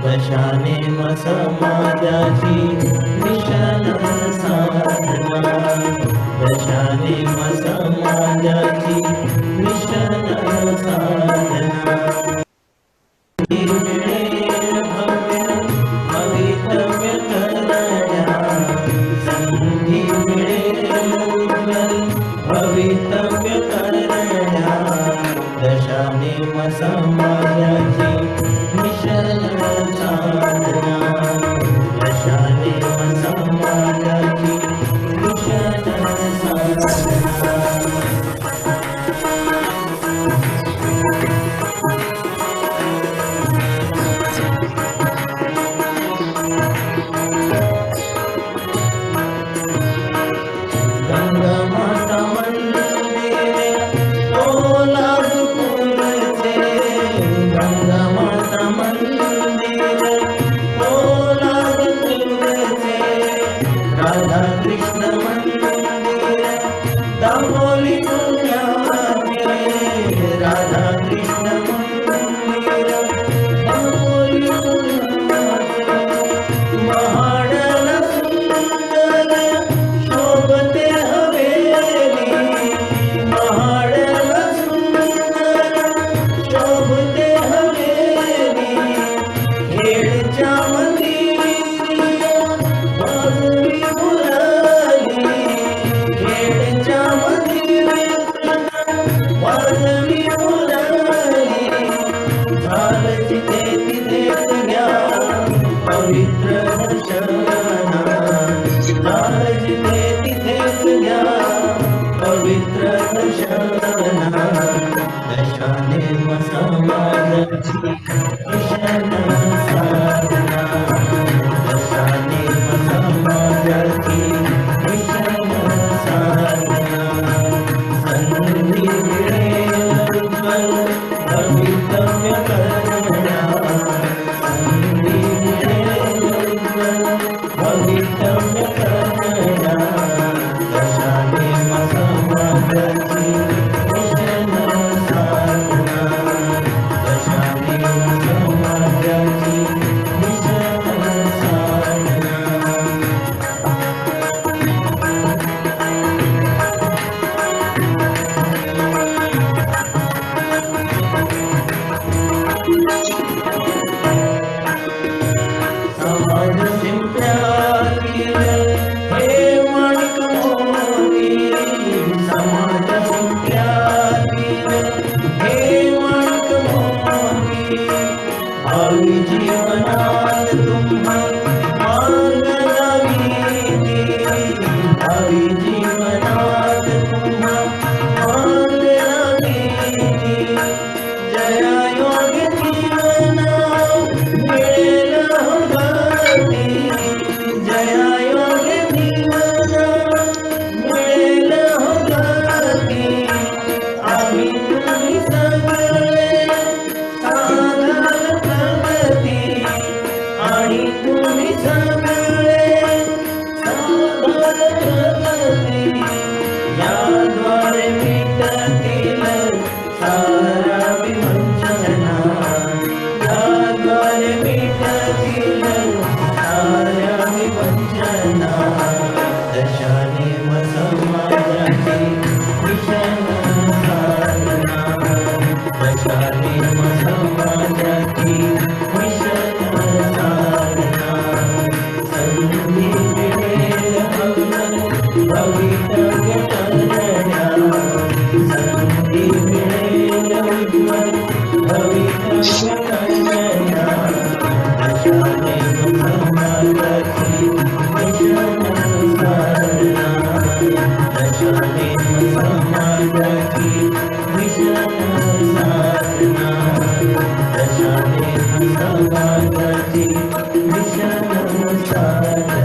दशानेम समाजाची मिशन साधना, दशानेम समाजाची मिशन साधना, भवितव्य करण्या संधी मिळेल भवितव्य करण्या, दशानेम समाजाची मिशन साधना, दशानेम समाजाची मिशन साधना. गंगामाता मंदिरे सोलापूरचे, गंगामाता मंदिरे सोलापूरचे, राधा कृष्ण मंदिरे दापोली पुण्याचे, राधा कृष्ण मंदिरे दापोली पुण्याचे, महाडला सुंदर शोभते हवेली, महाडला सुंदर शोभते हवेली, खेडच्या मंदिरी बाजरी मुरारी, खेडच्या मंदिरी बाजरी मुरारी, झालं जिथे तिथेच घ्या पवित्र दर्शना, झालं जिथे तिथेच घ्या पवित्र दर्शना, दशानेम समाजाची मिशन साधना, दशानेम समाजाची मिशन साधना, संधी मिळेल भवितव्य करण्या, संधी मिळेल भवितव्य करण्या, दशानेम समाजाची मिशन साधना, दशानेम समाजाची मिशन साधना. समाज शिंप्यातील हे माणिक मोती, समाज शिंप्यातील हे माणिक मोती, भावी जीवनात तुम्हा मार्ग लावीती, भावी जीवनात तुम्हा मार्ग लावीती, जया योग जीवन मिळेल भक्ती, जया योग जीवन मिळेल भक्ती, आम्ही तुम्ही सगळे साधन प्रगती, आणि तुम्ही सगळे साधन प्रगती. भवितव्य ठरल्या संधी मिळेल उज्ज्वल भवितव्य ठरल्या दशाने समाजाची मिशन साधना दशाने समाजाची मिशन साधना दशाने समाजाची mission Sadhana.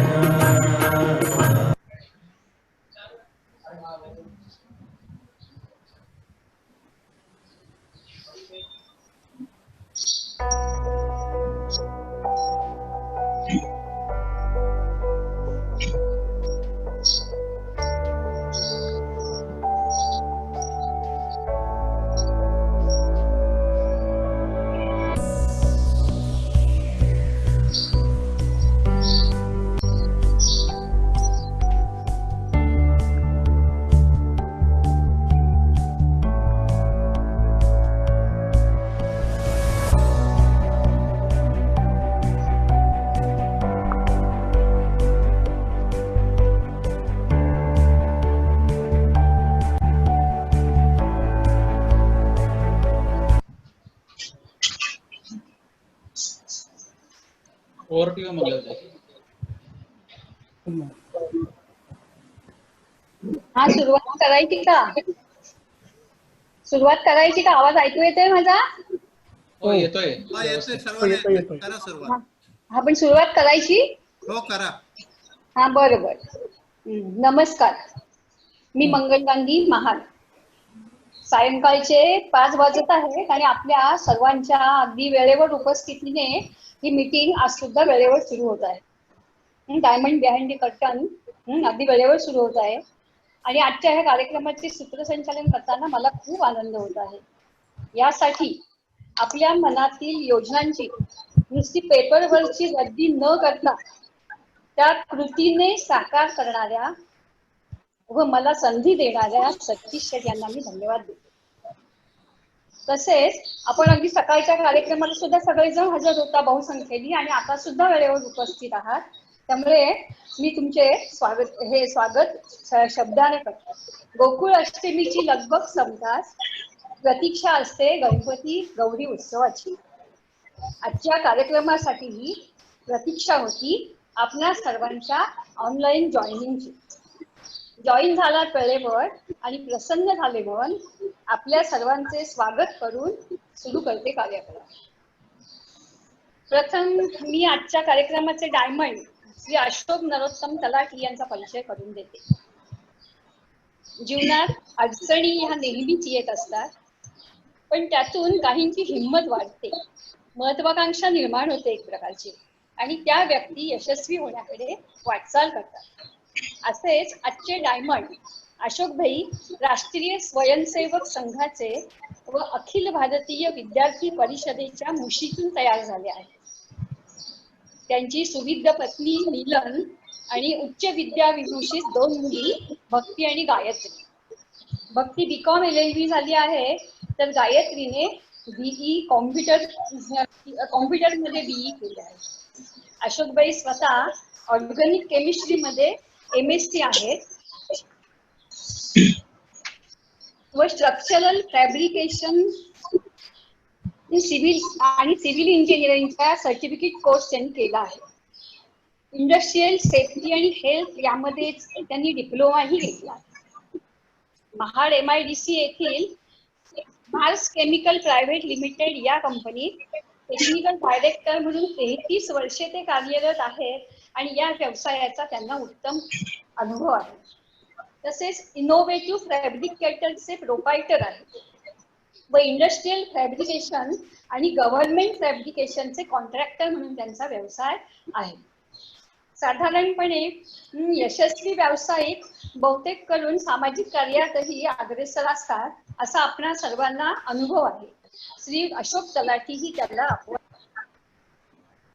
Over to you Mangal. हा सुरुवात करायची का? सुरुवात करायची का? आवाज ऐकू येतोय माझा? हो येतोय. करा सुरुवात. हा पण सुरुवात करायची? हो करा. हा बरोबर. नमस्कार, मी मंगल गांधी महाल. सायंकाळचे 5 वाजत आहेत आणि आपल्या सर्वांच्या अगदी वेळेवर उपस्थितीने ही मीटिंग आज सुद्धा वेळेवर सुरू होत आहे. डायमंड बिहाइंड द कर्टन अगदी वेळेवर सुरू होत आहे आणि आजच्या ह्या कार्यक्रमाचे सूत्रसंचालन करताना मला खूप आनंद होत आहे. यासाठी आपल्या मनातील योजनांची नुसती पेपरवरची रद्दी न करता त्या कृतीने साकार करणाऱ्या व मला संधी देणाऱ्या सतीश शेठ यांना मी धन्यवाद देते. तसेच आपण अगदी सकाळच्या कार्यक्रमाला सुद्धा सगळेजण हजर होता बहुसंख्येने आणि आता सुद्धा वेळेवर उपस्थित आहात. त्यामुळे मी तुमचे स्वागत शब्दाने करतो. गोकुळ अष्टमीची लगबग संपताच प्रतीक्षा असते गणपती गौरी उत्सवाची. आजच्या कार्यक्रमासाठी ही प्रतीक्षा होती आपल्या सर्वांच्या ऑनलाईन जॉईनिंगची. जॉईन झाला वेळेवर आणि प्रसन्न झाले म्हणून आपल्या सर्वांचे स्वागत करून सुरू करते कार्यक्रम. प्रथम मी आजच्या कार्यक्रमाचे डायमंड श्री अशोक नरोत्तम तलाठी यांचा परिचय करून देते. जीवनात अडचणी ह्या नेहमीच येत असतात, पण त्यातून काहींची हिंमत वाढते, महत्वाकांक्षा निर्माण होते एक प्रकारची आणि त्या व्यक्ती यशस्वी होण्याकडे वाटचाल करतात. असेच आजचे डायमंड अशोक भाई राष्ट्रीय स्वयंसेवक संघाचे व अखिल भारतीय विद्यार्थी परिषदेच्या मुशीतून तयार झाले आहेत. त्यांची सुविद्य पत्नी नीलन आणि उच्च विद्याविभूषित 2 मुली भक्ती आणि गायत्री. भक्ती बीकॉम LLB झाली आहे तर गायत्रीने BE कॉम्प्युटरमध्ये BE केले आहे. अशोकबाई स्वतः ऑर्गॅनिक केमिस्ट्रीमध्ये MSc आहेत व स्ट्रक्चरल फॅब्रिकेशन सिव्हिल इंजिनिअरिंगचा सर्टिफिकेट कोर्स त्यांनी केला आहे. इंडस्ट्रियल सेफ्टी आणि हेल्थ यामध्ये त्यांनी डिप्लोमाही घेतला. महाड MIDC येथील मार्स केमिकल प्रायव्हेट लिमिटेड या कंपनीत टेक्निकल डायरेक्टर म्हणून 33 वर्षे ते कार्यरत आहेत आणि या व्यवसायाचा त्यांना उत्तम अनुभव आहे. तसेच इनोव्हेटिव्ह फॅब्रिकेटरचे प्रोप्रायटर आहेत व इंडस्ट्रियल फॅब्रिकेशन आणि गव्हर्नमेंट फॅब्रिकेशनचे कॉन्ट्रॅक्टर म्हणून त्यांचा व्यवसाय आहे. साधारणपणे यशस्वी व्यावसायिक बहुतेक करून सामाजिक कार्यातही अग्रेसर असतात असा आपणा सर्वांना अनुभव आहे. श्री अशोक तलाठी ही त्याला अपवाद.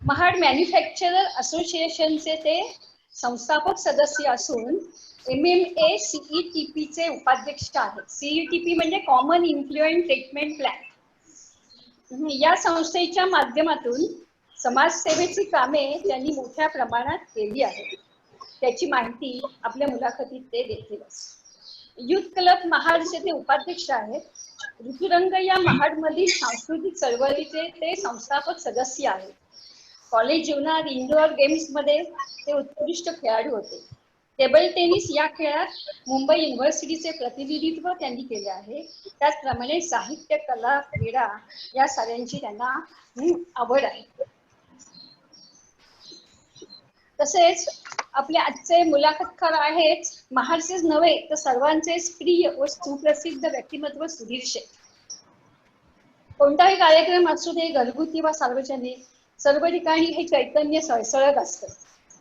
महाड मॅन्युफॅक्चरर असोसिएशनचे ते संस्थापक सदस्य असून MMA CETP चे उपाध्यक्ष आहेत. CETP म्हणजे कॉमन इन्फ्लुएंट ट्रीटमेंट प्लॅन. या संस्थेच्या माध्यमातून समाजसेवेची कामे त्यांनी मोठ्या प्रमाणात केली आहेत. त्याची माहिती आपल्या मुलाखतीत ते देतीलच. युथ क्लब महाडचे ते उपाध्यक्ष आहेत. ऋतुरंग या महाडमधील सांस्कृतिक चळवळीचे ते संस्थापक सदस्य आहेत. कॉलेज जीवनात इंडोअर गेम्स मध्ये ते उत्कृष्ट खेळाडू होते. टेबल टेनिस या खेळात मुंबई युनिव्हर्सिटीचे प्रतिनिधित्व त्यांनी केले आहे. त्याचप्रमाणे साहित्य, कला, क्रीडा या साऱ्यांची त्यांना आवड आहे. तसेच आपले आजचे मुलाखतकार आहेत महाडचेच नव्हे तर सर्वांचेच प्रिय व सुप्रसिद्ध व्यक्तिमत्व सुधीर शेठ. कोणताही कार्यक्रम असू दे, घरगुती वा सार्वजनिक, सर्व ठिकाणी हे चैतन्य सळसळत असतं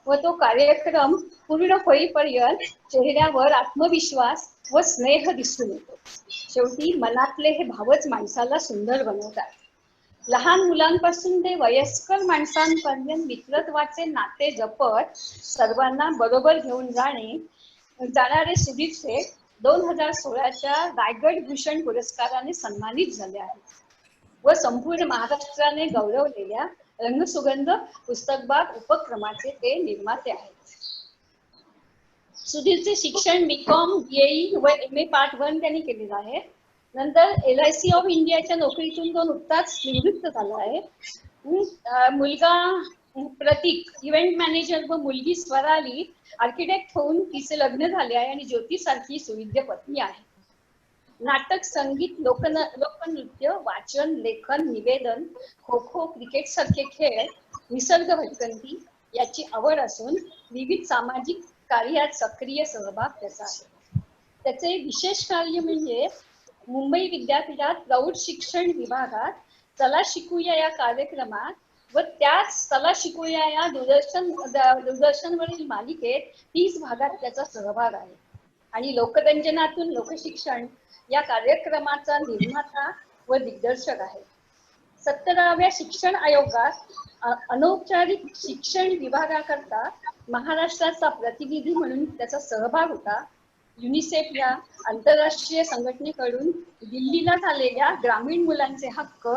व तो कार्यक्रम पूर्ण होईपर्यंत चेहऱ्यावर आत्मविश्वास व स्नेह दिसून येतो. शेवटी मनातले हे भावच माणसाला सुंदर बनवतात. लहान मुलांपासून ते वयस्कर माणसांपर्यंत मित्रत्वाचे नाते जपत सर्वांना बरोबर घेऊन जाणारे सुधीर शेठ 2016च्या रायगड भूषण पुरस्काराने सन्मानित झाले आहेत व संपूर्ण महाराष्ट्राने गौरवलेल्या रंगसुगंध पुस्तकबाग उपक्रमाचे ते निर्माते आहेत. सुधीरचे शिक्षण BCom, BE व MA पार्ट 1 त्यांनी केलेलं आहे. नंतर LIC ऑफ इंडियाच्या नोकरीतून तो नुकताच निवृत्त झाला आहे. मुलगा प्रतीक इव्हेंट मॅनेजर व मुलगी स्वराली आर्किटेक्ट होऊन तिचे लग्न झाले आहे आणि ज्योती सारखी सुविद्य पत्नी आहे. नाटक, संगीत, लोकनृत्य, वाचन, लेखन, निवेदन, खो खो, क्रिकेट सारखे खेळ, निसर्ग भटकंती याची आवड असून विविध सामाजिक कार्यात सक्रिय सहभाग त्याचा आहे. त्याचे विशेष कार्य म्हणजे मुंबई विद्यापीठात प्रौढ शिक्षण विभागात चला शिकूया या कार्यक्रमात व त्याच चला शिकूया या दूरदर्शनवरील मालिकेत 30 भागात त्याचा सहभाग आहे आणि लोकरंजनातून लोकशिक्षण या कार्यक्रमाचा निर्माता व दिग्दर्शक आहे. 17व्या शिक्षण आयोगात अनौपचारिक शिक्षण विभागाकरता महाराष्ट्राचा प्रतिनिधी म्हणून त्याचा सहभाग होता. युनिसेफ या आंतरराष्ट्रीय संघटनेकडून दिल्लीला झालेल्या ग्रामीण मुलांचे हक्क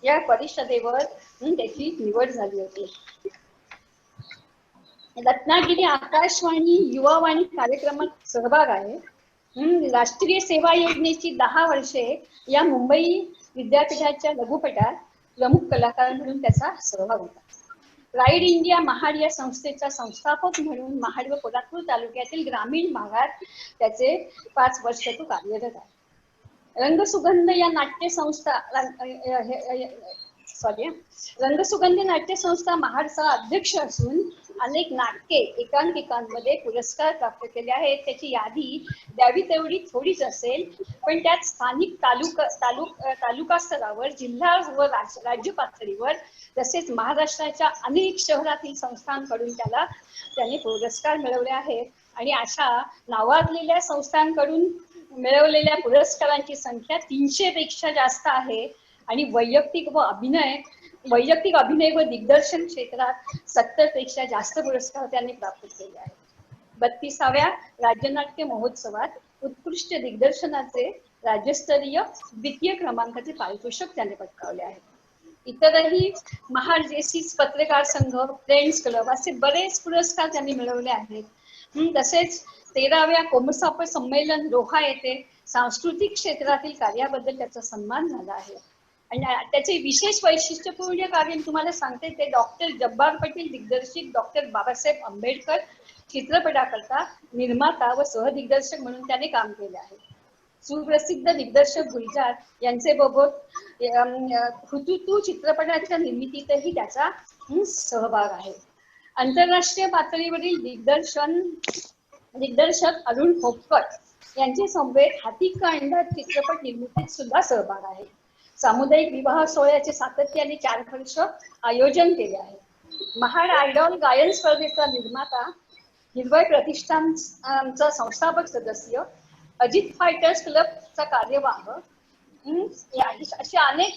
या परिषदेवर त्याची निवड झाली होती. रत्नागिरी आकाशवाणी युवावाणी कार्यक्रमात सहभाग आहे. राष्ट्रीय सेवा योजनेची 10 वर्षे या मुंबई विद्यापीठाच्या लघुपटात प्रमुख कलाकार म्हणून त्याचा सहभाग होता. प्राईड इंडिया महाड या संस्थेचा संस्थापक म्हणून महाड व कोल्हापूर तालुक्यातील ग्रामीण भागात त्याचे 5 वर्ष तो कार्यरत आहे. रंगसुगंध या रंगसुगंध नाट्य संस्था महाडचा अध्यक्ष असून अनेक नाटके एकांकिकांमध्ये पुरस्कार प्राप्त केले आहेत. त्याची यादी द्यावी तेवढी थोडीच असेल, पण त्यात स्थानिक तालुका स्तरावर, जिल्हा व राज्य पातळीवर तसेच महाराष्ट्राच्या अनेक शहरातील संस्थांकडून त्याने पुरस्कार मिळवले आहेत आणि अशा नावाजलेल्या संस्थांकडून मिळवलेल्या पुरस्कारांची संख्या 300 पेक्षा जास्त आहे आणि वैयक्तिक अभिनय व दिग्दर्शन क्षेत्रात 70 पेक्षा जास्त पुरस्कार त्यांनी प्राप्त केले आहेत. 32व्या राज्यनाट्य महोत्सवात उत्कृष्ट दिग्दर्शनाचे राज्यस्तरीय 2य क्रमांकाचे पारितोषिक त्याने पटकावले आहे. इतरही महाड जेसीस पत्रकार संघ, फ्रेंड्स क्लब असे बरेच पुरस्कार त्यांनी मिळवले आहेत. तसेच 13व्या कोमसाप संमेलन रोहा येथे सांस्कृतिक क्षेत्रातील कार्याबद्दल त्याचा सन्मान झाला आहे. आणि त्याचे विशेष वैशिष्ट्यपूर्ण कार्य तुम्हाला सांगते ते डॉक्टर जब्बार पटेल दिग्दर्शित डॉक्टर बाबासाहेब आंबेडकर चित्रपटाकरता निर्माता व सहदिग्दर्शक म्हणून त्याने काम केले आहे. सुप्रसिद्ध दिग्दर्शक गुलजार यांचे बरोबर हुतुतू चित्रपटाच्या निर्मितीतही त्याचा सहभाग आहे. आंतरराष्ट्रीय पातळीवरील दिग्दर्शक अरुण खोपकर यांचे समवेत हाती का अंडा चित्रपट निर्मितीत सुद्धा सहभाग आहे. सामुदायिक विवाह सोहळ्याचे सातत्याने 4 वर्ष आयोजन केले आहे. महाड आयडॉल गायन स्पर्धेचा निर्माता, हिरवळ प्रतिष्ठानचा संस्थापक सदस्य, अजित फायटर्स क्लबचा कार्यवाह अशी अनेक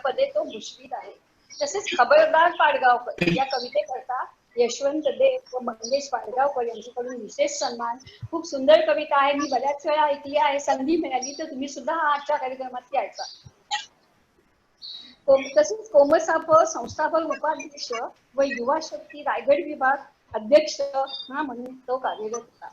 पदे तो भूषवित आहे. तसेच खबरदार पाडगावकर या कवितेकरता यशवंत देव व मंगेश पाडगावकर यांच्याकडून विशेष सन्मान. खूप सुंदर कविता आहे, मी बऱ्याच वेळा ऐकली आहे. संधी मिळाली तर तुम्ही सुद्धा आजच्या कार्यक्रमात यायचा. तसेच कोमसाप संस्थापक उपाध्यक्ष व युवा शक्ती रायगड विभाग अध्यक्ष म्हणून तो कार्यरत होता.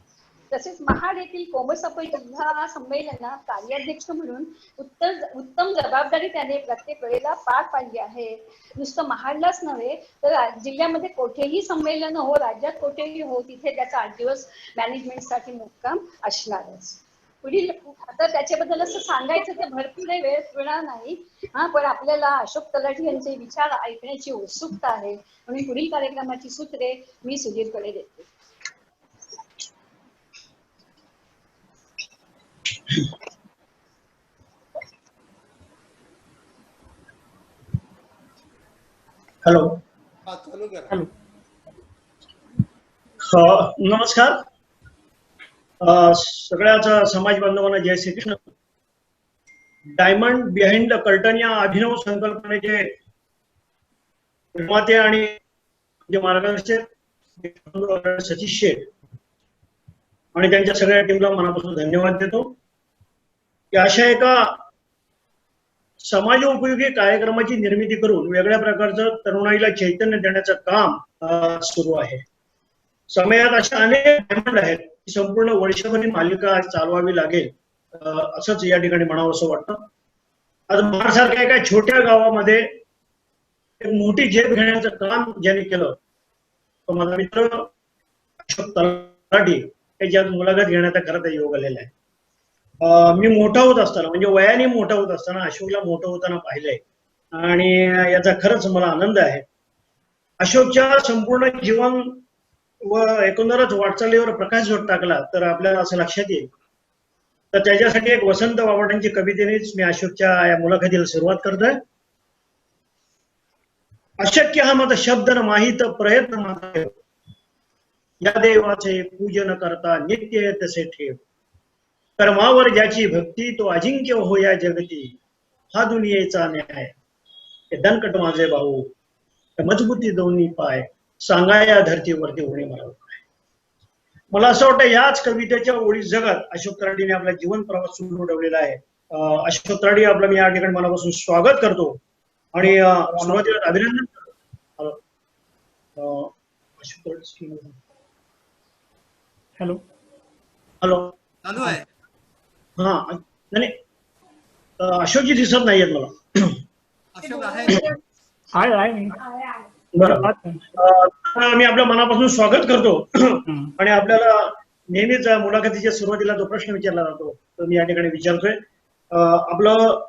तसेच महाड येथील कोमसपई जिल्हा संमेलनात कार्याध्यक्ष म्हणून उत्तम जबाबदारी त्याने प्रत्येक वेळेला पार पाडली आहे. नुसतं महाडलाच नव्हे तर जिल्ह्यामध्ये कुठेही संमेलन हो, राज्यात कुठेही हो, तिथे त्याचा 8 दिवस मॅनेजमेंटसाठी मुक्काम असणारच. पुढील आता त्याच्याबद्दल असं सांगायचं तर भरपूर वेळ मिळणार नाही. पण आपल्याला अशोक तलाठी यांचे विचार ऐकण्याची उत्सुकता आहे, म्हणून पुढील कार्यक्रमाची सूत्रे मी सुधीरकडे देते. हॅलो. हा चालू करा. हॅलो. नमस्कार सगळ्याच समाज बांधवांना जय Shrikrishna. Diamond behind the curtain या अभिनव संकल्पनेचे निर्माते आणि मार्गदर्शक सतीश शेठ आणि त्यांच्या सगळ्या टीमला मनापासून धन्यवाद देतो. या अशा एका समाजोपयोगी कार्यक्रमाची निर्मिती करून वेगळ्या प्रकारचं तरुणाईला चैतन्य देण्याचं काम सुरू आहे. समयात अशा अनेक डायमंड आहेत की संपूर्ण वर्षभर ही मालिका चालवावी लागेल असंच या ठिकाणी म्हणावं असं वाटतं. आज महाडसारख्या एका छोट्या गावामध्ये एक मोठी झेप घेण्याचं काम ज्यांनी केलं तो माझा मित्र अशोक तलाठी याची आज मुलाखत घेण्याचा खरं तर योग आलेला आहे. मी मोठा होत असताना म्हणजे वयाने मोठा होत असताना अशोकला मोठं होताना पाहिलंय आणि याचा खरंच मला आनंद आहे. अशोकच्या संपूर्ण जीवन व एकंदरच वाटचालीवर प्रकाश जोड टाकला तर आपल्याला असं लक्षात येईल. तर त्याच्यासाठी एक वसंत बावटांची कवितेनेच मी अशोकच्या या मुलाखतीला सुरुवात करतोय. अशक्य हा मत शब्द न माहित प्रयत्न मात्र या देवाचे पूजन करता नित्य तसे ठेव. कर्मावर ज्याची भक्ती तो अजिंक्य हो या जगती. हा दुनियेचा न्याय हे दणकट माझे भाऊ मजबूती दोन्ही पाय सांगा या धरतीवरती उडी मारत. मला असं वाटतं याच कवितेच्या ओळी जगत अशोक तलाठीने आपला जीवन प्रवास सुरू ठेवलेला आहे. अशोक तलाठी आपलं मी या ठिकाणी मनापासून स्वागत करतो आणि सुरुवातीला अभिनंदन करतो. अशोक तलाठी हॅलो हॅलो चालू आहे. हा नाही अशोकजी दिसत नाहीयेत मला. अशोक आहे. बरं मी आपल्या मनापासून स्वागत करतो आणि आपल्याला नेहमीच मुलाखतीच्या सुरुवातीला जो प्रश्न विचारला जातो तो मी या ठिकाणी विचारतोय. आपलं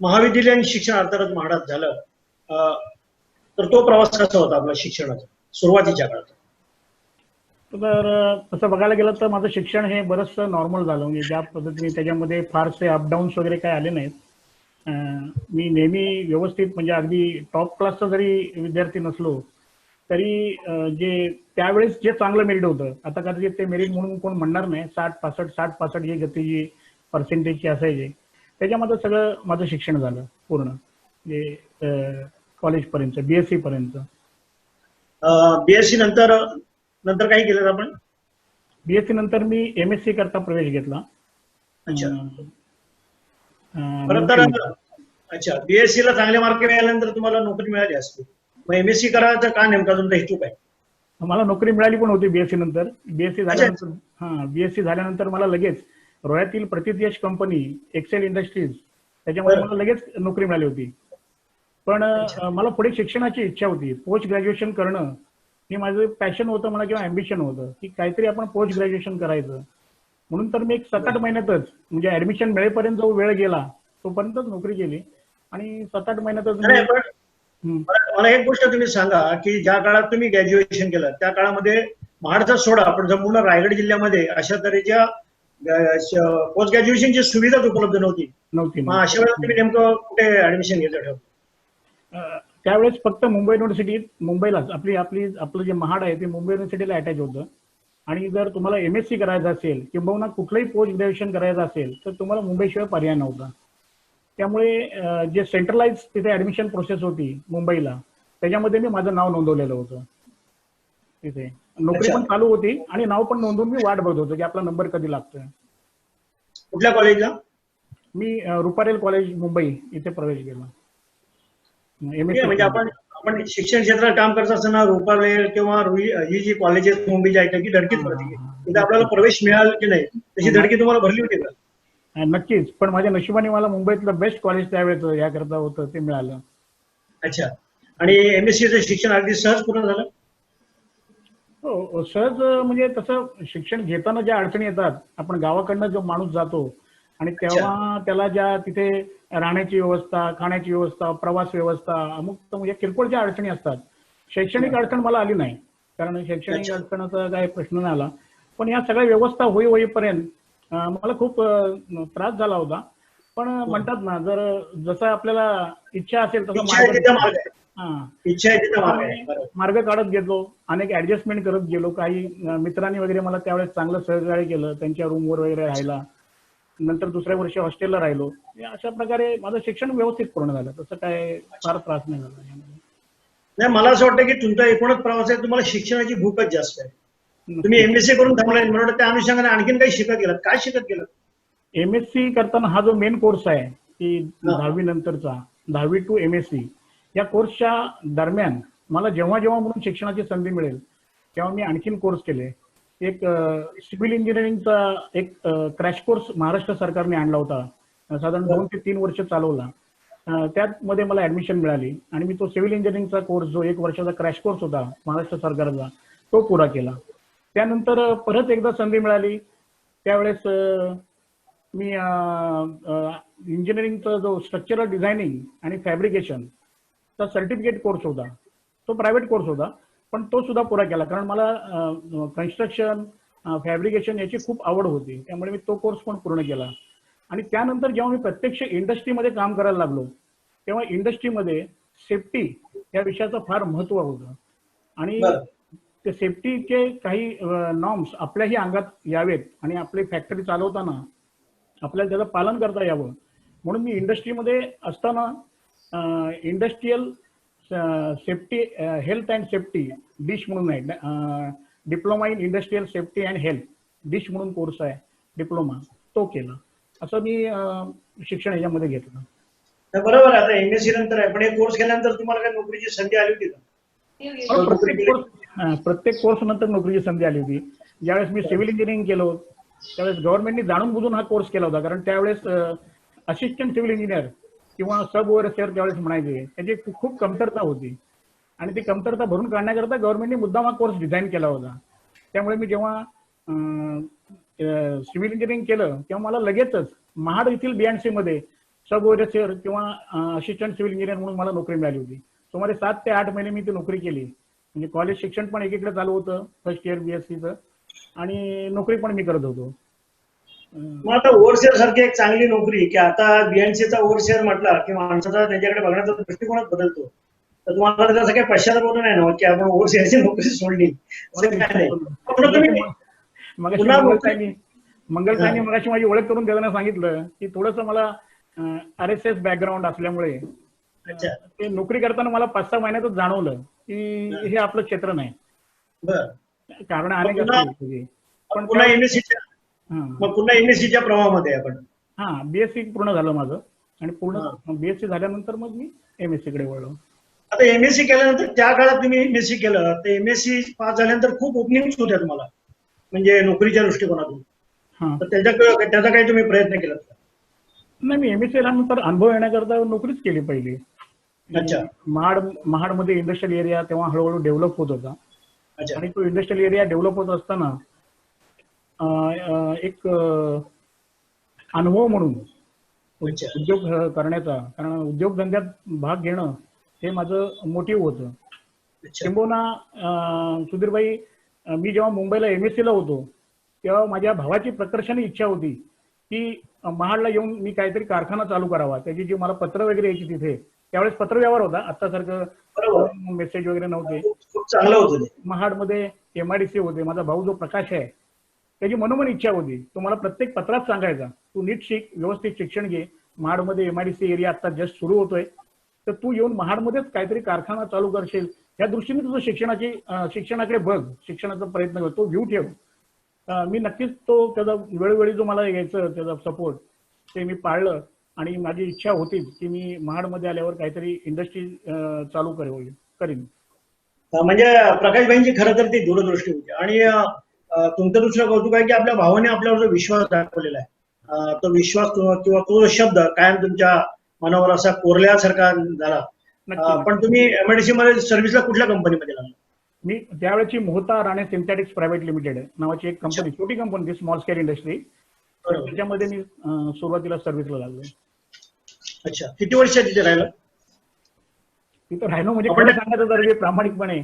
महाविद्यालयीन शिक्षण अर्थातच महाडात झालं तर तो प्रवास कसा होता आपला शिक्षणाचा सुरुवातीच्या काळात? तर तसं बघायला गेलं तर माझं शिक्षण हे बरंचसं नॉर्मल झालं. म्हणजे ज्या पद्धतीने त्याच्यामध्ये फारसे अपडाऊन्स वगैरे काही आले नाहीत. मी नेहमी व्यवस्थित म्हणजे अगदी टॉप क्लासचा जरी विद्यार्थी नसलो तरी जे त्यावेळेस जे चांगलं मेरिट होतं, आता कदाचित ते मेरिट म्हणून कोण म्हणणार नाही, 60-65 जी गती पर्सेंटेजची असायचे त्याच्यामध्ये सगळं माझं शिक्षण झालं पूर्ण म्हणजे कॉलेजपर्यंत BSc पर्यंत. BSc नंतर काय केलं आपण? BSc नंतर मी MSc करता प्रवेश घेतला. खरं तर अच्छा BSc ला चांगले मार्क मिळाल्यानंतर तुम्हाला नोकरी मिळाली असते, मग MSc करायचं का नेमका तुमचा हेतू काय? मला नोकरी मिळाली पण होती BSc नंतर. BSc झाल्यानंतर मला लगेच रोह्यातील प्रतियश कंपनी एक्सेल इंडस्ट्रीज त्याच्यामध्ये मला लगेच नोकरी मिळाली होती. पण मला पुढे शिक्षणाची इच्छा होती, पोस्ट ग्रॅज्युएशन करणं हे माझं पॅशन होतं मला किंवा अँबिशन होतं की काहीतरी आपण पोस्ट ग्रॅज्युएशन करायचं. म्हणून तर मी एक 7-8 महिन्यातच म्हणजे ऍडमिशन मिळेपर्यंत जो वेळ गेला तोपर्यंतच नोकरी केली आणि 7-8 महिन्यातच. मला एक गोष्ट तुम्ही सांगा की ज्या काळात तुम्ही ग्रॅज्युएशन केलं त्या काळामध्ये महाडचा सोडा पण संपूर्ण रायगड जिल्ह्यामध्ये अशा तऱ्हेच्या पोस्ट ग्रॅज्युएशनची सुविधाच उपलब्ध नव्हती. मग अशा वेळेला तुम्ही नेमकं कुठे ऍडमिशन घेतलं ठेवलं? त्यावेळेस फक्त मुंबई युनिव्हर्सिटीत मुंबईलाच आपलं जे महाड आहे ते मुंबई युनिव्हर्सिटीला अटॅच होतं. आणि जर तुम्हाला MSc करायचं असेल किंवा कुठलंही पोस्ट ग्रॅज्युएशन करायचं असेल तर तुम्हाला मुंबईशिवाय पर्याय नव्हता. त्यामुळे जे सेंट्रलाइज तिथे ऍडमिशन प्रोसेस होती मुंबईला त्याच्यामध्ये मी माझं नाव नोंदवलेलं होतं. तिथे नोकरी पण चालू होती आणि नाव पण नोंदवून मी वाट बघत होतो की आपला नंबर कधी लागतोय. कुठल्या कॉलेजला? मी रुपारेल कॉलेज मुंबई इथे प्रवेश केला. म्हणजे आपण आपण शिक्षण क्षेत्रात काम करत असताना रूपावेल किंवा ही जी कॉलेजेस मुंबईची आहेत त्याची धडकीच भरली तिथे आपल्याला प्रवेश मिळाला की नाही तशी धडकी तुम्हाला भरली होती का? नक्कीच, पण माझ्या नशिबाने मला मुंबईतलं बेस्ट कॉलेज त्यावेळेस याकरता होतं ते मिळालं. अच्छा. आणि MSc शिक्षण अगदी सहज पूर्ण झालं? हो, सहज म्हणजे तसं शिक्षण घेताना ज्या अडचणी येतात, आपण गावाकडनं जो माणूस जातो आणि तेव्हा त्याला ज्या तिथे राहण्याची व्यवस्था, खाण्याची व्यवस्था, प्रवास व्यवस्था, अमुक म्हणजे किरकोळ ज्या अडचणी असतात, शैक्षणिक अडचण मला आली नाही, कारण शैक्षणिक अडचणीचा काही प्रश्न नाही आला. पण या सगळ्या व्यवस्था होईपर्यंत मला खूप त्रास झाला होता. पण म्हणतात ना, जसं आपल्याला इच्छा असेल तसं मार्ग काढत गेलो, अनेक ऍडजस्टमेंट करत गेलो. काही मित्रांनी वगैरे मला त्यावेळेस चांगलं सहकार्य केलं, त्यांच्या रूमवर वगैरे राहायला. नंतर दुसऱ्या वर्षी हॉस्टेलला राहिलो. अशा प्रकारे माझं शिक्षण व्यवस्थित पूर्ण झालं, तसं काय फार त्रास नाही झाला. नाही, मला असं वाटतं की तुमचा एकूणच प्रवास आहे, तुम्हाला शिक्षणाची भूकच जास्त आहे. तुम्ही MSc करून थांबलाय, मला वाटतं त्या अनुषंगाने आणखीन काही शिकत गेलात. काय शिकत गेलात? MSc करताना हा जो मेन कोर्स आहे की 10वी नंतरचा, 10वी टू MSc, या कोर्सच्या दरम्यान मला जेव्हा म्हणून शिक्षणाची संधी मिळेल तेव्हा मी आणखीन कोर्स केले. एक सिव्हिल इंजिनिअरिंगचा एक क्रॅश कोर्स महाराष्ट्र सरकारने आणला होता, साधारण 2 ते 3 वर्ष चालवला. त्यामध्ये मला ऍडमिशन मिळाली आणि मी तो सिव्हिल इंजिनिअरिंगचा कोर्स, जो 1 वर्षाचा क्रॅश कोर्स होता महाराष्ट्र सरकारचा, तो पुरा केला. त्यानंतर परत एकदा संधी मिळाली, त्यावेळेस मी इंजिनिअरिंगचा जो स्ट्रक्चरल डिझायनिंग आणि फॅब्रिकेशनचा सर्टिफिकेट कोर्स होता, तो प्रायव्हेट कोर्स होता, पण तो सुद्धा पुरा केला. कारण मला कन्स्ट्रक्शन, फॅब्रिकेशन याची खूप आवड होती, त्यामुळे मी तो कोर्स पण पूर्ण केला. आणि त्यानंतर जेव्हा मी प्रत्यक्ष इंडस्ट्रीमध्ये काम करायला लागलो, तेव्हा इंडस्ट्रीमध्ये सेफ्टी या विषयाचं फार महत्त्व होतं. आणि ते सेफ्टीचे काही नॉर्म्स आपल्याही अंगात यावेत आणि आपली फॅक्टरी चालवताना आपल्याला त्याचं पालन करता यावं, म्हणून मी इंडस्ट्रीमध्ये असताना industrial safety, health and safety dish म्हणून आहे, diploma in industrial safety and health dish म्हणून कोर्स आहे डिप्लोमा, तो केला. असं मी शिक्षण याच्यामध्ये घेतलं. बरोबर. आता MSc नंतर आपण एक कोर्स केल्यानंतर तुम्हाला काय नोकरीची संधी आली होती का? प्रत्येक कोर्स नंतर नोकरीची संधी आली होती. ज्यावेळेस मी सिव्हिल इंजिनिअरिंग केलं त्यावेळेस गव्हर्नमेंटने जाणून बुजून हा कोर्स केला होता, कारण त्यावेळेस असिस्टंट सिव्हिल इंजिनियर किंवा सब ओव्हरसिअर त्यावेळेस म्हणायचे, त्याची खूप कमतरता होती आणि ती कमतरता भरून काढण्याकरता गव्हर्नमेंटने मुद्दाम हा कोर्स डिझाईन केला होता. त्यामुळे मी जेव्हा सिव्हिल इंजिनिअरिंग केलं तेव्हा मला लगेचच महाड येथील BNC मध्ये सब ओव्हरसिअर किंवा असिस्टंट सिव्हिल इंजिनियर म्हणून मला नोकरी मिळाली होती. सुमारे 7 ते 8 महिने मी ती नोकरी केली. म्हणजे कॉलेज शिक्षण पण एकीकडे चालू होतं, फर्स्ट इयर BScचं, आणि नोकरी पण मी करत होतो. मग आता ओव्हरसिअर सारखी एक चांगली नोकरी, की आता BNCचा ओव्हरसिअर म्हटला की माणसाचा त्यांच्याकडे बघण्याचा दृष्टिकोनच बदलतो, तर तुम्हाला त्याचा काही पश्चाताप होतो नाही ना की आपण ओव्हरसिअरची नोकरी सोडली? मंगलताईंनी मगाशी माझी ओळख करून देताना सांगितलं की थोडंसं मला RSS बॅकग्राऊंड असल्यामुळे ते नोकरी करताना मला 5-6 महिन्यातच जाणवलं की हे आपलं क्षेत्र नाही. कारण अनेक असतील. पण पुन्हा MScच्या प्रवाहामध्ये आपण BSc पूर्ण झालं माझं आणि पूर्ण BSc झाल्यानंतर मग मी MSc कडे वळलो. आता MSc केल्यानंतर त्या काळात तुम्ही MSc केलं, तर MSc पास झाल्यानंतर खूप ओपनिंग्स होत्या तुम्हाला, म्हणजे नोकरीच्या दृष्टिकोनातून, तर त्याचा काही तुम्ही प्रयत्न केला? नाही, मी MSc झाल्यानंतर अनुभव येण्याकरता नोकरीच केली पहिली. अच्छा. महाडमध्ये इंडस्ट्रियल एरिया तेव्हा हळूहळू डेव्हलप होत होता आणि तो इंडस्ट्रियल एरिया डेव्हलप होत असताना एक अनुभव म्हणून उद्योग करण्याचा, कारण उद्योगधंद्यात भाग घेणं हे माझं मोटिव्ह होतं. किंबहुना सुधीरभाई, मी जेव्हा मुंबईला MSc ला होतो तेव्हा माझ्या भावाची प्रकर्षाने इच्छा होती की महाडला येऊन मी काहीतरी कारखाना चालू करावा. त्याची जी मला पत्र वगैरे यायची तिथे, त्यावेळेस पत्रव्यवहार होता, आत्तासारखं मेसेज वगैरे नव्हते. महाडमध्ये MIDC होते. माझा भाऊ जो प्रकाश आहे त्याची मनोमन इच्छा होती, तो मला प्रत्येक पत्रात सांगायचा, तू नीट शिक, व्यवस्थित शिक्षण घे, महाडमध्ये MIDC एरिया आता जस्ट सुरू होतोय, तर तू येऊन महाडमध्येच काहीतरी कारखाना चालू करशील, या दृष्टीने तुझं शिक्षणाकडे बघ, शिक्षणाचा प्रयत्न कर, तो व्ह्यू ठेव. मी नक्कीच त्याचा वेळोवेळी जो मला यायचं त्याचा सपोर्ट ते मी पाळलं आणि माझी इच्छा होतीच की मी महाडमध्ये आल्यावर काहीतरी इंडस्ट्री चालू करीन. म्हणजे प्रकाशभाईंची खरं तर ती दूरदृष्टी होती. आणि तुमचं दुसरं कौतुक आहे की आपल्या भावाने आपल्यावर जो विश्वास दाखवलेला आहे, तो विश्वास किंवा तो शब्द कायम तुमच्या मनावर असा कोरल्यासारखा झाला. नक्की. पण तुम्ही एमआयडीसी मध्ये सर्व्हिसला कुठल्या कंपनीमध्ये लागला? मी त्यावेळेची Mohta Rane synthetics private limited नावाची एक कंपनी, छोटी कंपनी, स्मॉल स्केल इंडस्ट्री, बरोबर. त्याच्यामध्ये मी सुरुवातीला सर्व्हिसला लागलो. अच्छा, किती वर्ष तिथे राहिला? तिथं राहिलो म्हणजे खरं सांगायचं तर मी प्रामाणिकपणे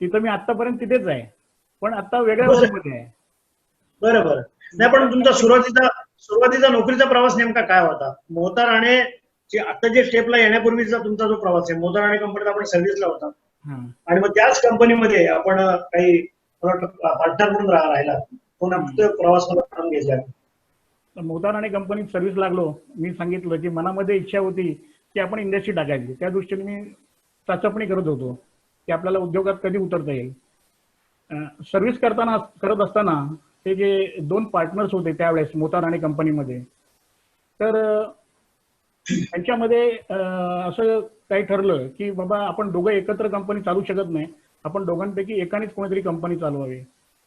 तिथं मी आतापर्यंत तिथेच आहे, पण आता वेगळ्या रोलमध्ये आहे. बरोबर. नाही, पण तुमचा सुरुवातीचा नोकरीचा प्रवास नेमका काय होता? मोहता राणे आता जे स्टेपला येण्यापूर्वीचा तुमचा जो प्रवास आहे, मोहता राणे कंपनीत आपण सर्व्हिसला होता आणि मग त्याच कंपनीमध्ये आपण काही पार्टनर म्हणून राहिला, प्रवास मला घ्यायचा. मोहता राणे कंपनीत सर्व्हिस लागलो. मी सांगितलं की मनामध्ये इच्छा होती की आपण इंडस्ट्री टाकायची. त्या दृष्टीने मी चाचपणी करत होतो की आपल्याला उद्योगात कधी उतरता येईल. सर्व्हिस करत असताना ते जे 2 पार्टनर्स होते त्यावेळेस मोहता राणे कंपनीमध्ये, तर त्यांच्यामध्ये असं काही ठरलं की बाबा आपण दोघं एकत्र कंपनी चालू शकत नाही, आपण दोघांपैकी एकानेच कोणीतरी कंपनी चालवावी.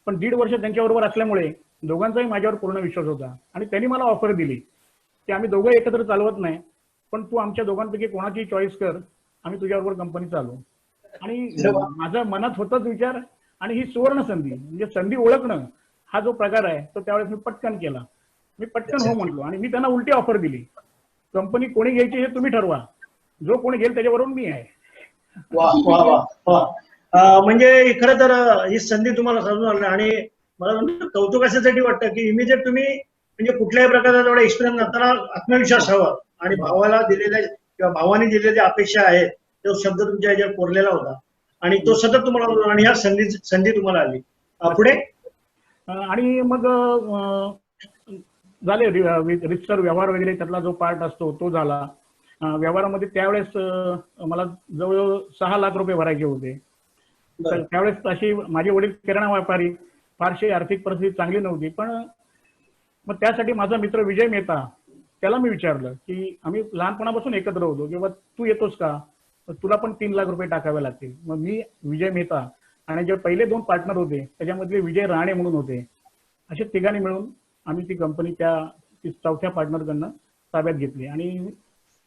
पण 1.5 वर्ष त्यांच्याबरोबर असल्यामुळे दोघांचाही माझ्यावर पूर्ण विश्वास होता आणि त्यांनी मला ऑफर दिली की आम्ही दोघं एकत्र चालवत नाही, पण तू आमच्या दोघांपैकी कोणाची चॉईस कर, आम्ही तुझ्याबरोबर कंपनी चालवू. आणि माझ्या मनात होताच विचार, आणि ही सुवर्ण संधी म्हणजे संधी ओळखणं हा जो प्रकार आहे तो त्यावेळेस मी पटकन केला. मी पटकन हो म्हटलो आणि मी त्यांना उलटी ऑफर दिली, कंपनी कोणी घ्यायची हे तुम्ही ठरवा, जो कोणी घेईल त्याच्याबरोबर मी आहे. वा वा वा वा. म्हणजे खरं तर ही संधी तुम्हाला साधून आली. आणि मला कौतुक अशासाठी वाटतं की इमिजिएट तुम्ही म्हणजे कुठल्याही प्रकारचा तेवढा एक्सपिरियन्स नसताना आत्मविश्वास हवा आणि भावाला दिलेल्या किंवा भावाने दिलेल्या अपेक्षा आहेत तो शब्द तुमच्या ह्याच्यावर कोरलेला होता आणि तो सतत तुम्हाला, आणि ह्या संधी तुम्हाला आली. पुढे आणि मग झाले रितसर व्यवहार वगैरे, त्यातला जो पार्ट असतो तो झाला. व्यवहारामध्ये त्यावेळेस मला जवळजवळ 6 लाख रुपये भरायचे होते. तर त्यावेळेस अशी माझे वडील किराणा व्यापारी, फारशी आर्थिक परिस्थिती चांगली नव्हती. पण मग त्यासाठी माझा मित्र विजय मेहता, त्याला मी विचारलं की आम्ही लहानपणापासून एकत्र होतो, किंवा तू येतोस का, तुला पण 3 लाख रुपये टाकावे लागतील. मग मी, विजय मेहता आणि जे पहिले 2 पार्टनर होते त्याच्यामधले विजय राणे म्हणून होते, असे तिघांनी मिळून आम्ही ती कंपनी त्या 4थ्या पार्टनरकडनं ताब्यात घेतली आणि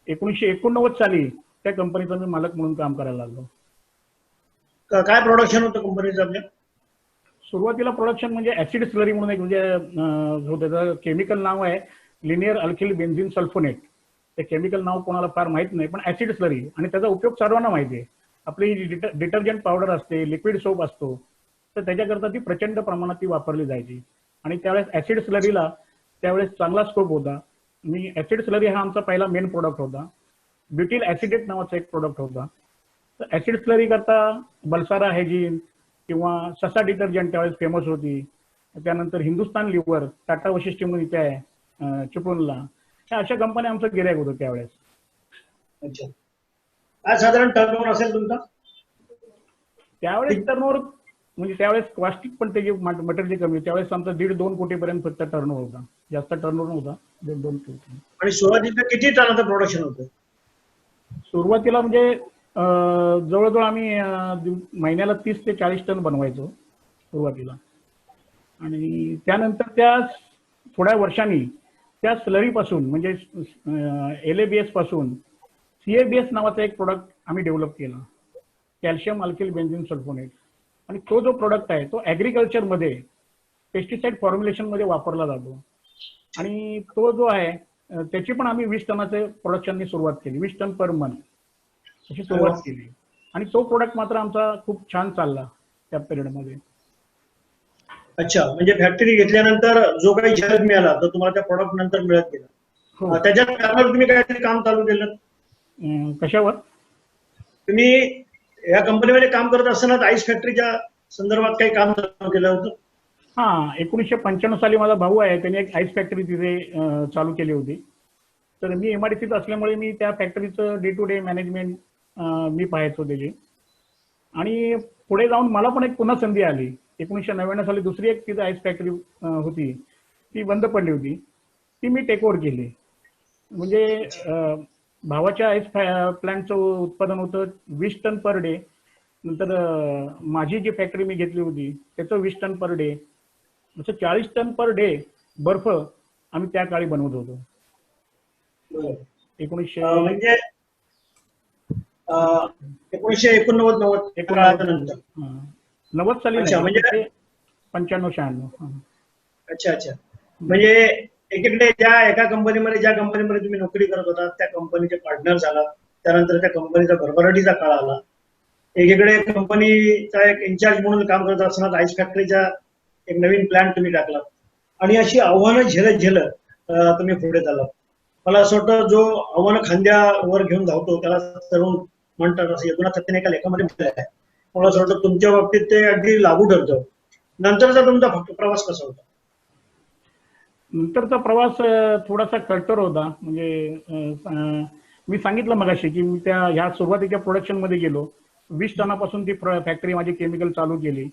1989 साली त्या कंपनीचा मी मालक म्हणून काम करायला लागलो. काय प्रोडक्शन होतं कंपनीचं आपल्या? सुरुवातीला प्रोडक्शन म्हणजे ऍसिड स्लरी म्हणून एक म्हणजे होतं, त्याचं केमिकल नाव आहे लिनियर अल्किल बेन्झिन सल्फोनेट. ते केमिकल नाव कोणाला फार माहित नाही, पण ऍसिड स्लरी, आणि त्याचा उपयोग सर्वांना माहिती आहे. आपली डिटर्जंट पावडर असते, लिक्विड सोप असतो, तर त्याच्याकरता ती प्रचंड प्रमाणात ती वापरली जायची. आणि त्यावेळेस ऍसिड स्लरीला त्यावेळेस चांगला स्कोप होता. मी ऍसिड स्लरी हा आमचा पहिला मेन प्रोडक्ट होता. ब्युटिल ऍसिडेट नावाचा एक प्रोडक्ट होता. तर ऍसिड स्लरी करता बलसारा हेजिन किंवा ससा डिटर्जंट त्यावेळेस फेमस होती. त्यानंतर हिंदुस्तान लिव्हर, टाटा वशिष्ठ म्हणून इथे आहे चिपळूणला, ह्या अशा कंपन्या आमचं गिऱ्हाईक होतं त्यावेळेस. अच्छा, काय साधारण टर्नओव्हर असेल तुमचा त्यावेळेस? टर्नओव्हर म्हणजे त्यावेळेस कॉस्टिक पण त्याची मटेरियल कमी, त्यावेळेस आमचा 1.5-2 कोटीपर्यंत फक्त टर्नओव्हर होता, जास्त टर्नओव्हर नव्हता, 1.5-2 कोटी. आणि सुरुवातीला किती टनाचं प्रोडक्शन होतं? सुरुवातीला म्हणजे जवळजवळ आम्ही महिन्याला 30 ते 40 टन बनवायचो सुरुवातीला. आणि त्यानंतर त्या थोड्या वर्षांनी त्या स्लरीपासून म्हणजे LABS पासून CABS नावाचा एक प्रोडक्ट आम्ही डेव्हलप केला, कॅल्शियम अल्किल बेन्झिन सल्फोनेट. आणि तो जो प्रोडक्ट आहे तो ॲग्रिकल्चरमध्ये पेस्टिसाइड फॉर्म्युलेशनमध्ये वापरला जातो. आणि तो जो आहे त्याची पण आम्ही 20 टनाचे प्रोडक्शननी सुरुवात केली, 20 टन पर मंथ अशी सुरुवात केली. आणि तो प्रोडक्ट मात्र आमचा खूप छान चालला त्या पिरियडमध्ये. अच्छा, म्हणजे फॅक्टरी घेतल्यानंतर जो काही शरद मिळाला तो तुम्हाला त्या प्रोडक्ट नंतर मिळत गेला. त्याच्यात त्यावर तुम्ही काहीतरी काम चालू केलं? कशावर? तुम्ही या कंपनीमध्ये काम करत असताना आईस फॅक्टरीच्या संदर्भात काही काम चालू केलं होतं? हा, 1995 साली माझा भाऊ आहे, त्याने एक आईस फॅक्टरी तिथे चालू केली होती. तर मी MIDCत असल्यामुळे मी त्या फॅक्टरीचं डे टू डे मॅनेजमेंट मी पाहायचो त्याची. आणि पुढे जाऊन मला पण एक पुन्हा संधी आली. 1999 साली दुसरी एक तिथे आईस फॅक्टरी होती, ती बंद पडली होती, ती मी टेक ओव्हर केली. म्हणजे भावाच्या आईस प्लांटचं उत्पादन होतं 20 टन पर डे, नंतर माझी जी फॅक्टरी मी घेतली होती त्याचं 20 टन पर डे, असं 40 टन पर डे बर्फ आम्ही त्या काळी बनवत होतो. बरं. 1900 म्हणजे 1989 काळानंतर. 90 साली अच्छा, नाही, म्हणजे 95-96. अच्छा. म्हणजे एकीकडे एका कंपनीमध्ये ज्या कंपनीमध्ये तुम्ही नोकरी करत होता त्या कंपनीचे पार्टनर झाला, त्यानंतर त्या कंपनीचा भरभराटीचा काळ आला. एकीकडे कंपनीचा एक इन्चार्ज म्हणून काम करत असताना आईस फॅक्टरीचा एक नवीन प्लॅन तुम्ही टाकला आणि अशी आव्हानं झेलत तुम्ही पुढे चाललात. मला असं वाटतं जो आव्हानं खांद्यावर घेऊन धावतो त्याला तरुण म्हणतात, असं एकूण एका लेखामध्ये म्हटलं आहे. मला असं वाटतं तुमच्या बाबतीत ते अगदी लागू ठरतं. नंतरचा तुमचा प्रवास कसा होता? नंतरचा प्रवास थोडासा कठोर होता. म्हणजे मी सांगितलं मगाशी की मी ह्या सुरुवातीच्या प्रोडक्शन मध्ये गेलो. 20 टनापासून ती फॅक्टरी माझी केमिकल चालू केली.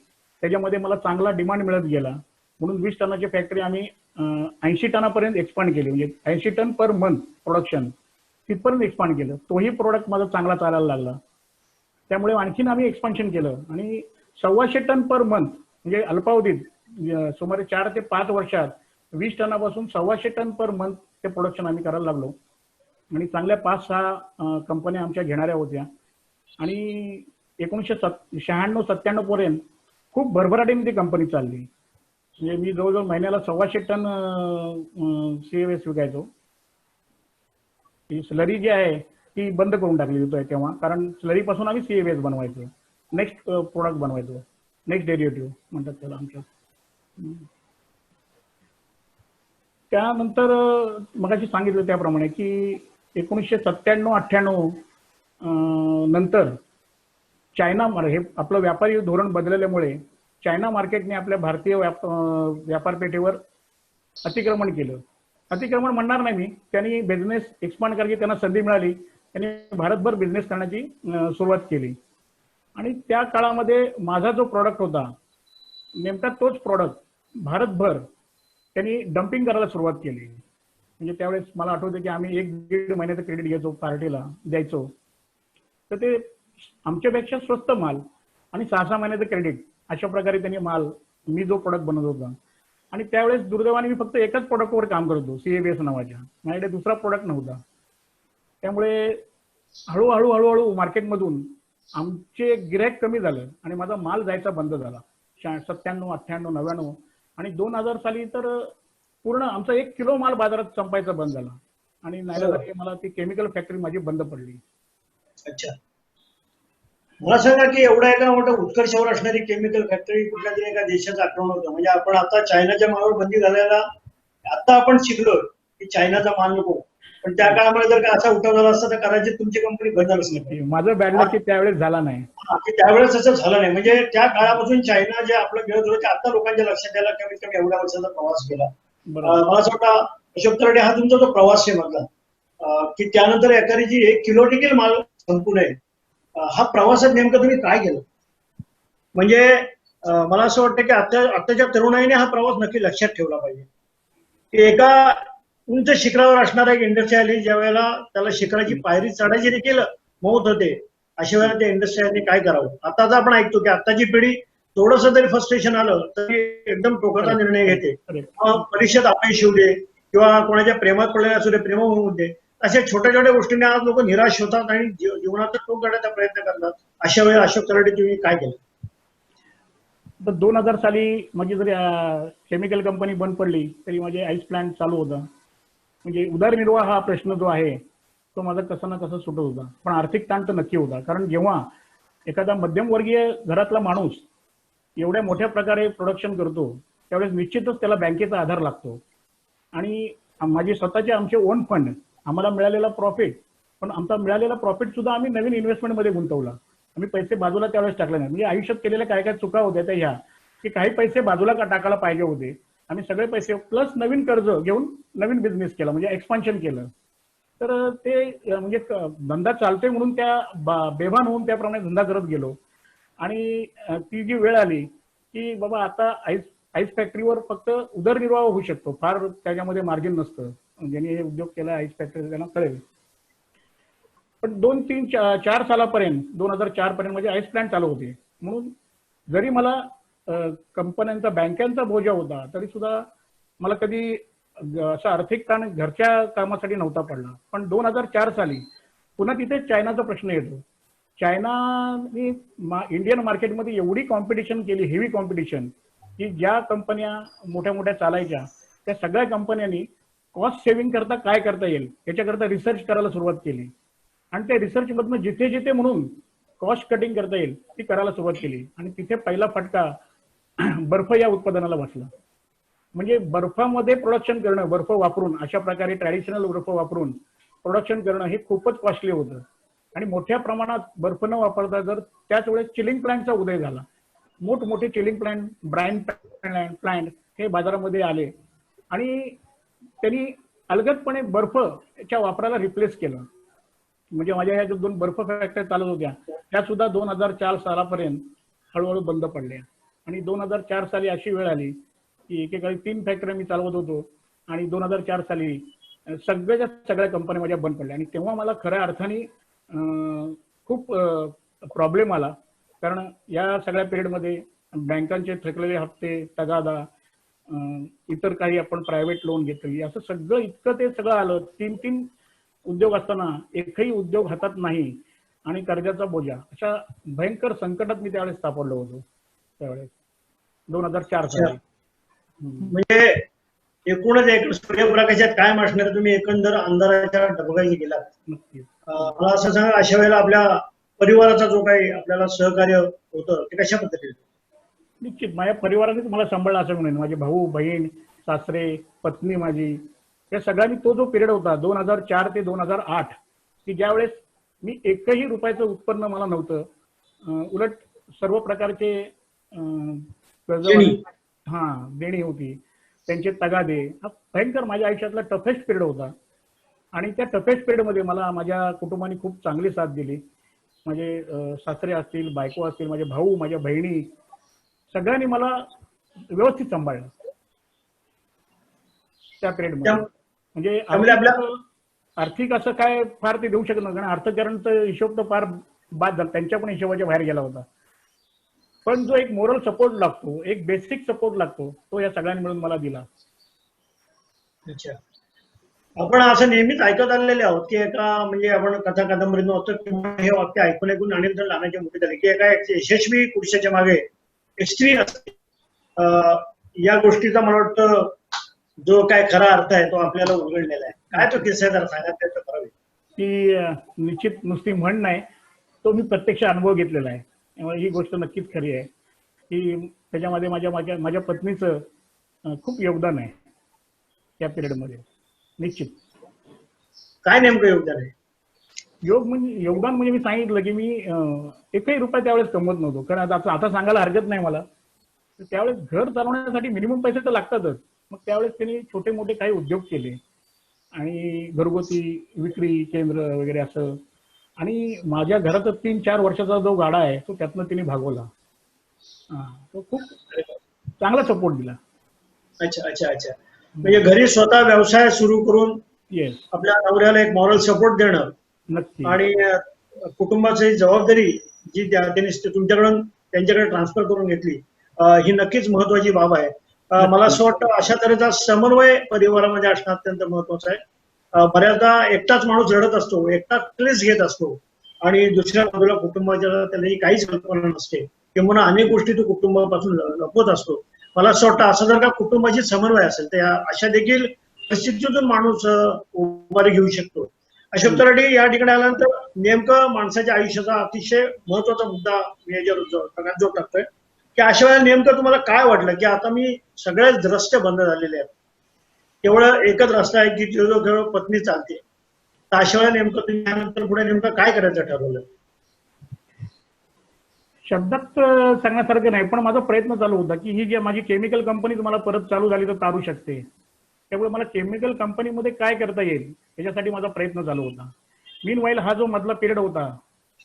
त्याच्यामध्ये मला चांगला डिमांड मिळत गेला म्हणून 20 टनाची फॅक्टरी आम्ही 80 टनापर्यंत एक्सपांड केली. म्हणजे 80 टन पर मंथ प्रोडक्शन तिथपर्यंत एक्सपांड केलं. तोही प्रोडक्ट माझा चांगला चालायला लागला. त्यामुळे आणखीन आम्ही एक्सपान्शन केलं आणि 125 टन पर मंथ म्हणजे अल्पावधीत सुमारे 4 ते 5 वर्षात 20 टनापासून 125 टन पर मंथ ते प्रोडक्शन आम्ही करायला लागलो. आणि चांगल्या 5-6 कंपन्या आमच्या घेणाऱ्या होत्या. आणि 1996-97 पर्यंत खूप भरभराटीने ती कंपनी चालली. म्हणजे मी जवळजवळ महिन्याला 125 टन CAS विकायचो. ही स्लरी जी आहे ती बंद करून टाकली होती तेव्हा, कारण स्लरीपासून आम्ही CAS बनवायचो, नेक्स्ट प्रोडक्ट बनवायचो, नेक्स्ट डेरिव्हेटिव्ह म्हणतात त्याला आमच्या. त्यानंतर मगाशी सांगितलं त्याप्रमाणे की 1997-98 नंतर चायना हे आपलं व्यापारी धोरण बदलल्यामुळे चायना मार्केटने आपल्या भारतीय व्यापारपेठेवर अतिक्रमण केलं. अतिक्रमण म्हणणार नाही मी, त्यांनी बिझनेस एक्सपांड करायची त्यांना संधी मिळाली, त्यांनी भारतभर बिझनेस करण्याची सुरुवात केली. आणि त्या काळामध्ये माझा जो प्रॉडक्ट होता नेमका तोच प्रॉडक्ट भारतभर त्यांनी डम्पिंग करायला सुरुवात केली. म्हणजे त्यावेळेस मला आठवतं की आम्ही 1-1.5 महिन्याचं क्रेडिट घ्यायचो, पार्टीला द्यायचो, तर ते आमच्यापेक्षा स्वस्त माल आणि 6-6 महिन्याचं क्रेडिट अशा प्रकारे त्यांनी माल, मी जो प्रोडक्ट बनवत होता. आणि त्यावेळेस दुर्दैवाने मी फक्त एकाच प्रोडक्टवर काम करत होतो, CAS नावाच्या, माझ्याकडे दुसरा प्रोडक्ट नव्हता. त्यामुळे हळूहळू मार्केटमधून आमचे गिराईक कमी झालं आणि माझा माल जायचा बंद झाला. 97, 98, 99 आणि 2000 साली तर पूर्ण आमचा 1 किलो माल बाजारात संपायचा बंद झाला. आणि नाईलाजाने मला ती केमिकल फॅक्टरी माझी बंद पडली. अच्छा, मला सांगा की एवढा एका मोठ्या उत्कर्षावर असणारी केमिकल फॅक्टरी कुठल्या तरी एका देशाचं आक्रमण होतं. म्हणजे आपण आता चायनाच्या मालावर बंदी घालायला आता आपण शिकलो की चायनाचा माल नको, पण त्या काळामध्ये जर का असा उठाव झाला असता तर कदाचित तुमची कंपनी बंद झालीच नाही. माझं बॅड लक की त्यावेळेस झाला नाही. त्यावेळेस असं झालं नाही. म्हणजे त्या काळापासून चायना जे आपलं मिळत होतं ते आता लोकांच्या लक्षात यायला कमीत कमी एवढ्या वर्षाचा प्रवास केला. मला असं वाटतं अशोक तरडे, हा तुमचा जो प्रवास आहे मधला की त्यानंतर एखादी जी 1 किलो देखील माल संपू नये, हा प्रवासात नेमकं तुम्ही काय केलं? म्हणजे मला असं वाटतं की आताच्या तरुणाईने हा प्रवास नक्की लक्षात ठेवला पाहिजे की एका उंच शिखरावर असणारा एक इंडस्ट्रियल ज्या वेळेला त्याला शिखराची पायरी चढायची देखील मौत होते, अशा वेळेला त्या इंडस्ट्रियलने काय करावं? आता आपण ऐकतो की आताची पिढी थोडस जरी फ्रस्ट्रेशन आलं तरी एकदम टोकाचा निर्णय घेते. परीक्षेत अपयश येऊ दे किंवा कोणाच्या प्रेमात पडलेल्या असू दे, प्रेम होऊ दे, अशा छोट्या छोट्या गोष्टींनी आज लोक निराश होतात आणि जीवनाचा टोक गाडण्याचा प्रयत्न करतात. अशा वेळेला अशोक तरडे तुम्ही काय केलं? तर 2000 साली माझी जरी केमिकल कंपनी बंद पडली तरी माझे आईस प्लांट चालू होता. म्हणजे उदरनिर्वाह हा प्रश्न जो आहे तो माझा कसा ना कसा सुटत होता. पण आर्थिक ताण तर नक्की होता, कारण जेव्हा एखादा मध्यमवर्गीय घरातला माणूस एवढ्या मोठ्या प्रकारे प्रोडक्शन करतो त्यावेळेस निश्चितच त्याला बँकेचा आधार लागतो. आणि माझे स्वतःचे आमचे ओन फंड, आम्हाला मिळालेला प्रॉफिट, पण आमचा मिळालेला प्रॉफिट सुद्धा आम्ही नवीन इन्व्हेस्टमेंटमध्ये गुंतवला. आम्ही पैसे बाजूला त्यावेळेस टाकले नाही. म्हणजे आयुष्यात केलेल्या काय काय चुका होत्या त्या ह्या की काही पैसे बाजूला टाकायला पाहिजे होते. आम्ही सगळे पैसे प्लस नवीन कर्ज घेऊन नवीन बिझनेस केला, म्हणजे एक्सपान्शन केलं. तर ते म्हणजे धंदा चालतोय म्हणून त्या बेभान होऊन त्याप्रमाणे धंदा करत गेलो. आणि ती जी वेळ आली की बाबा आता आईस फॅक्टरीवर फक्त उदरनिर्वाह होऊ शकतो, फार त्याच्यामध्ये मार्जिन नसतं. ज्यांनी हे उद्योग केला आईस फॅक्टरी त्यांना कळेल. पण 2-3-4 सालापर्यंत 2004 पर्यंत माझे आईस प्लांट चालू होते. म्हणून जरी मला कंपन्यांचा बँकांचा बोजा होता तरी सुद्धा मला कधी असा आर्थिक ताण घरच्या कामासाठी नव्हता पडला. पण 2004 साली पुन्हा तिथे चायनाचा प्रश्न येतो. चायनाने इंडियन मार्केटमध्ये एवढी कॉम्पिटिशन केली, हेवी कॉम्पिटिशन, की ज्या कंपन्या मोठ्या मोठ्या चालायच्या त्या सगळ्या कंपन्यांनी कॉस्ट सेव्हिंग करता काय करता येईल याच्याकरता रिसर्च करायला सुरुवात केली. आणि त्या रिसर्चमधनं जिथे जिथे म्हणून कॉस्ट कटिंग करता येईल ती करायला सुरुवात केली. आणि तिथे पहिला फटका बर्फ या उत्पादनाला बसला. म्हणजे बर्फामध्ये प्रोडक्शन करणं, बर्फ वापरून अशा प्रकारे ट्रॅडिशनल बर्फ वापरून प्रोडक्शन करणं हे खूपच कॉस्टली होतं. आणि मोठ्या प्रमाणात बर्फ न वापरता जर त्याच वेळेस चिलिंग प्लांटचा उदय झाला, मोठमोठे चिलिंग प्लांट, ब्राईन प्लांट हे बाजारामध्ये आले आणि त्यांनी अलगदपणे बर्फच्या वापराला रिप्लेस केलं. म्हणजे माझ्या ह्या 2 बर्फ फॅक्टरी चालत होत्या त्या सुद्धा 2004 सालापर्यंत हळूहळू बंद पडल्या. आणि 2004 साली अशी वेळ आली की एकेकाळी 3 फॅक्टरी मी चालवत होतो आणि 2004 साली सगळ्या कंपन्या माझ्या बंद पडल्या. आणि तेव्हा मला खऱ्या अर्थाने खूप प्रॉब्लेम आला. कारण या सगळ्या पिरियडमध्ये बँकांचे थकलेले हप्ते, तगादा, इतर काही आपण प्रायव्हेट लोन घेतली, असं सगळं इतकं ते सगळं आलं. 3 उद्योग असताना एकही उद्योग हातात नाही आणि कर्जाचा बोजा, अशा भयंकर संकटात मी त्यावेळेस सापडलो होतो. त्यावेळेस 2004 साली. म्हणजे एकूणच एक सूर्यप्रकाशात कायम असणारे तुम्ही एकंदर अंधाराच्या डबघाई गेलात. नक्कीच. मला असं सांगा, अशा वेळेला आपल्या परिवाराचा जो काही आपल्याला सहकार्य होतं ते कशा पद्धतीने? निश्चित माझ्या परिवारानेच मला सांभाळलं असं म्हणेन. माझे भाऊ, बहीण, सासरे, पत्नी माझी, या सगळ्यांनी तो जो पिरियड होता 2004 ते 2008 की ज्यावेळेस मी एकही रुपयाचं उत्पन्न मला नव्हतं, उलट सर्व प्रकारचे देणी होती, त्यांचे तगादे, हा भयंकर माझ्या आयुष्यातला टफेस्ट पिरियड होता. आणि त्या टफेस्ट पिरियडमध्ये मला माझ्या कुटुंबाने खूप चांगली साथ दिली. माझे सासरे असतील, बायको असतील, माझे भाऊ, माझ्या बहिणी, सगळ्यांनी मला व्यवस्थित सांभाळलं त्या पिरियडमध्ये. म्हणजे आर्थिक असं काय फार ते देऊ शकत नाही, कारण अर्थकारणचा हिशोब तर फार बाद झाला, त्यांच्या पण हिशोबाच्या बाहेर गेला होता. पण जो एक मोरल सपोर्ट लागतो, एक बेसिक सपोर्ट लागतो, तो या सगळ्यांनी मिळून मला दिला. अच्छा. आपण असं नेहमीच ऐकत आलेले आहोत की एका म्हणजे आपण कथा कादंबरीनं होतं किंवा हे वाक्य ऐकून अनेक जण लहानाचे मोठे झाले की एका यशस्वी पुरुषाच्या मागे एक स्त्री असते. या गोष्टीचा मला वाटतं जो काय खरा अर्थ आहे तो आपल्याला उलगडलेला आहे. काय तो किस्सा जर सांगा त्याचं करावे. ती निश्चित नुसती म्हण नाही, तो मी प्रत्यक्ष अनुभव घेतलेला आहे. त्यामुळे ही गोष्ट नक्कीच खरी आहे की त्याच्यामध्ये माझ्या पत्नीचं खूप योगदान आहे त्या पिरियडमध्ये. निश्चित. काय नेमकं योगदान आहे? योगदान म्हणजे मी सांगितलं की मी एकही रुपया त्यावेळेस कमवत नव्हतो. कारण आता सांगायला हरकत नाही मला. त्यावेळेस घर चालवण्यासाठी मिनिमम पैसे तर लागतातच. मग त्यावेळेस त्यांनी छोटे मोठे काही उद्योग केले आणि घरगुती विक्री केंद्र वगैरे असं. आणि माझ्या घराचा 3-4 वर्षाचा जो गाडा आहे तो त्यातनं तिने भागवला. तो खूप चांगला सपोर्ट दिला. अच्छा अच्छा अच्छा. म्हणजे घरी स्वतः व्यवसाय सुरू करून येस, आपल्या नवऱ्याला एक मॉरल सपोर्ट देणं नक्की, आणि कुटुंबाची जबाबदारी जी त्यांनी तुमच्याकडून त्यांच्याकडे ट्रान्सफर करून घेतली, ही नक्कीच महत्वाची बाब आहे. मला असं वाटतं अशा तऱ्हेचा समन्वय परिवारामध्ये असणं अत्यंत महत्वाचं आहे. बऱ्याचदा एकटाच माणूस लढत असतो, एकटाच क्लेश घेत असतो आणि दुसऱ्या बाजूला कुटुंबाच्या त्यालाही काहीच कल्पना नसते किंवा अनेक गोष्टी तो कुटुंबापासून लपवत असतो. मला असं वाटतं असं जर का कुटुंबाची समन्वय असेल तर अशा देखील परिस्थितीतून माणूस उभारी घेऊ शकतो. अशोक तराटे या ठिकाणी आल्यानंतर नेमकं माणसाच्या आयुष्याचा अतिशय महत्वाचा मुद्दा मी याच्यावर जोड टाकतोय की अशा वेळेला नेमकं तुम्हाला काय वाटलं की आता मी सगळेच रस्ते बंद झालेले आहेत, केवळ एकच रस्ता आहे की जो केवळ पत्नी चालते, तर अशा वेळेला नेमकं तुम्ही त्यानंतर पुढे नेमकं काय करायचं ठरवलं? शब्दात सांगण्यासारखं नाही, पण माझा प्रयत्न चालू होता की ही जी माझी केमिकल कंपनी मला परत चालू झाली तर तारू शकते. त्यामुळे मला केमिकल कंपनीमध्ये काय करता येईल याच्यासाठी माझा प्रयत्न चालू होता. मीनवाईल हा जो मधला पिरियड होता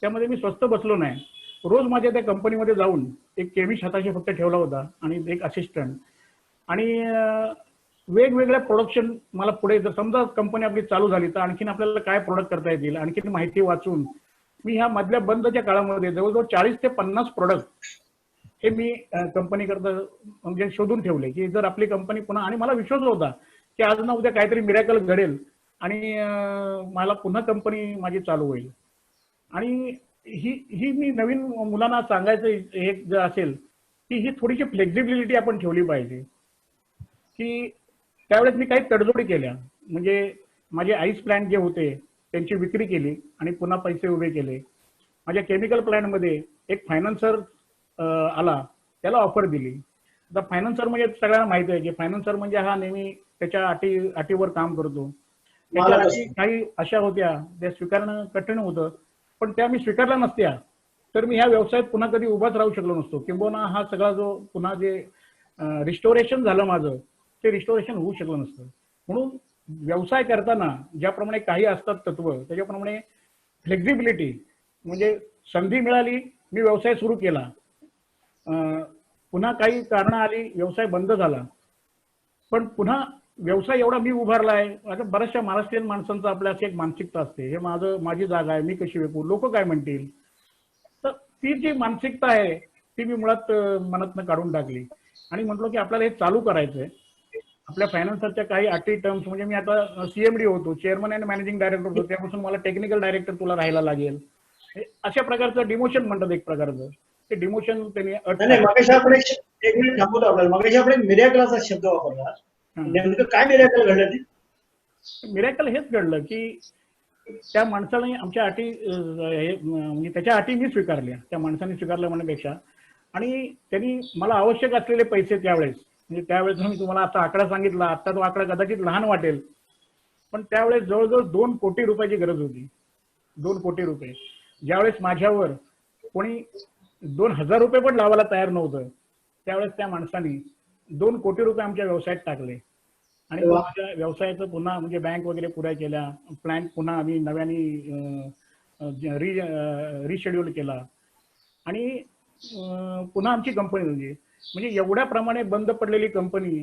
त्यामध्ये मी स्वस्त बसलो नाही. रोज माझ्या त्या कंपनीमध्ये जाऊन एक केमिस्ट हाताशी फक्त ठेवला होता आणि एक असिस्टंट, आणि वेगवेगळ्या प्रोडक्शन मला पुढे जर समजा कंपनी आपली चालू झाली तर आणखीन आपल्याला काय प्रोडक्ट करता येतील आणखीन माहिती वाचून मी ह्या मधल्या बंदच्या काळामध्ये जवळजवळ 40 ते 50 प्रोडक्ट हे मी कंपनी करता म्हणजे शोधून ठेवले की जर आपली कंपनी पुन्हा आणि मला विश्वास होता की आज ना उद्या काहीतरी मिरॅकल घडेल आणि मला पुन्हा कंपनी माझी चालू होईल. आणि ही मी नवीन मुलांना सांगायचं एक जर असेल की ही थोडीशी फ्लेक्झिबिलिटी आपण ठेवली पाहिजे की त्यावेळेस मी काही तडजोडी केल्या म्हणजे माझे आईस प्लांट जे होते त्यांची विक्री केली आणि पुन्हा पैसे उभे केले. माझ्या केमिकल प्लांटमध्ये एक फायनान्सर आला त्याला ऑफर दिली. आता फायनान्सर म्हणजे सगळ्यांना माहिती आहे की फायनान्सर म्हणजे हा नेहमी त्याच्या अटीवर काम करतो. त्याच्या अटी काही अशा होत्या त्या स्वीकारणं कठीण होतं पण त्या मी स्वीकारल्या नसत्या तर मी ह्या व्यवसायात पुन्हा कधी उभाच राहू शकलो नसतो. किंबहुना हा सगळा जो पुन्हा जे रिस्टोरेशन झालं माझं ते रिस्टोरेशन होऊ शकलं नसतं. म्हणून व्यवसाय करताना ज्याप्रमाणे काही असतात तत्व त्याच्याप्रमाणे फ्लेक्झिबिलिटी म्हणजे संधी मिळाली मी व्यवसाय सुरू केला पुन्हा काही कारणं आली व्यवसाय बंद झाला पण पुन्हा व्यवसाय एवढा मी उभारला आहे. आता बऱ्याचशा महाराष्ट्रीयन माणसांचं आपल्या अशी एक मानसिकता असते हे माझी जागा आहे मी कशी विकू लोक काय म्हणतील. तर ती जी मानसिकता आहे ती मी मुळात मनातनं काढून टाकली आणि म्हटलं की आपल्याला हे चालू करायचंय. आपल्या फायनान्सरच्या काही अटी टर्म्स म्हणजे मी आता सीएमडी होतो चेअरमन अँड मॅनेजिंग डायरेक्टर होतो त्यापासून मला टेक्निकल डायरेक्टर तुला राहायला लागेल अशा प्रकारचं डिमोशन म्हणतात एक प्रकारचं ते डिमोशन त्यांनी मगाशी आपण एक मिनिट थांबवतो आपल्याला मगाशी आपण मिरॅकलचा शब्द वापरला नेमकं काय मिरॅकल घडलं ते? मिरॅकल हेच घडलं की त्या माणसाने आमच्या अटी म्हणजे त्याच्या अटी मी स्वीकारल्या त्या माणसाने स्वीकारल्या म्हणण्यापेक्षा आणि त्यांनी मला आवश्यक असलेले पैसे त्यावेळेस म्हणजे त्यावेळेस मी तुम्हाला आता आकडा सांगितला आता तो आकडा कदाचित लहान वाटेल पण त्यावेळेस जवळजवळ 2 कोटी रुपयाची गरज होती. 2 कोटी रुपये ज्यावेळेस माझ्यावर कोणी 2,000 रुपये पण लावायला तयार नव्हतं त्यावेळेस त्या माणसाने 2 कोटी रुपये आमच्या व्यवसायात टाकले आणि माझ्या व्यवसायाचं पुन्हा म्हणजे बँक वगैरे पुऱ्या केल्या प्लॅन पुन्हा आम्ही नव्याने रिशेड्यूल केला आणि पुन्हा आमची कंपनी म्हणजे एवढ्या प्रमाणे बंद पडलेली कंपनी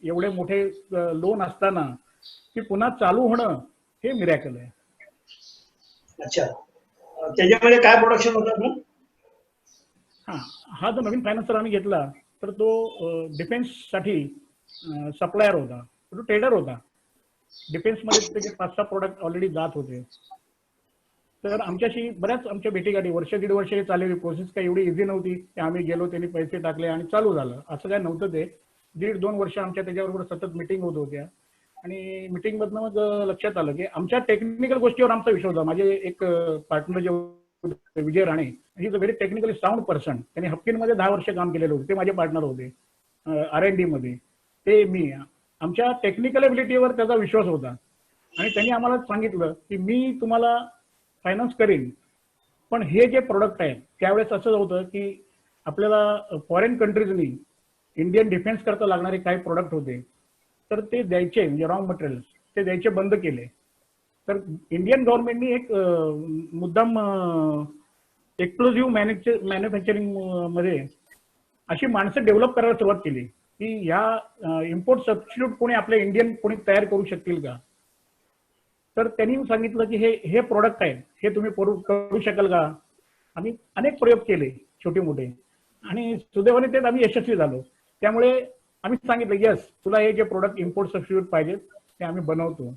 एवढे मोठे लोन असताना ती पुन्हा चालू होणं हे मिरॅकल आहे. अच्छा त्याच्यामध्ये काय प्रोडक्शन होतं? हा जो नवीन फायनान्सर आम्ही घेतला तर तो डिफेन्ससाठी सप्लायर होता तो ट्रेडर होता. डिफेन्समध्ये त्याचे 5-6 प्रोडक्ट ऑलरेडी जात होते. तर आमच्याशी बऱ्याच आमच्या भेटीगाठी वर्ष 1.5 वर्ष हे चाललेली प्रोसेस काही एवढी इझी नव्हती की आम्ही गेलो त्यांनी पैसे टाकले आणि चालू झालं असं काय नव्हतं. ते 1.5-2 वर्ष आमच्या त्याच्याबरोबर सतत मिटिंग होत होत्या आणि मिटिंगमधनं मग लक्षात आलं की आमच्या टेक्निकल गोष्टीवर आमचा विषय होता. माझे एक पार्टनर जे Vijay Rane he is a very technically sound person त्यांनी हपकिनमध्ये 10 वर्ष काम केलेलं होतं ते माझे पार्टनर होते R&D मध्ये ते मी आमच्या टेक्निकल एबिलिटीवर त्याचा विश्वास होता आणि त्यांनी आम्हाला सांगितलं की मी तुम्हाला फायनान्स करीन पण हे जे प्रोडक्ट आहेत त्यावेळेस असं होतं की आपल्याला फॉरेन कंट्रीजनी इंडियन डिफेन्स करता लागणारे काही प्रोडक्ट होते तर ते द्यायचे म्हणजे रॉ मटेरियल्स ते द्यायचे बंद केले. तर इंडियन गव्हर्नमेंटनी एक मुद्दाम एक्सप्लोजिव्ह मॅन्युफॅक्चरिंग मध्ये अशी माणसं डेव्हलप करायला सुरुवात केली की ह्या इम्पोर्ट सबस्टिट्यूट कोणी आपल्या इंडियन कोणी तयार करू शकतील का. तर त्यांनी सांगितलं की हे प्रोडक्ट आहे हे तुम्ही करू शकाल का. आम्ही अनेक प्रयोग केले छोटे मोठे आणि सुदैवाने तेच आम्ही यशस्वी झालो. त्यामुळे आम्ही सांगितलं यस तुला हे जे प्रोडक्ट इम्पोर्ट सबस्टिट्यूट पाहिजेत ते आम्ही बनवतो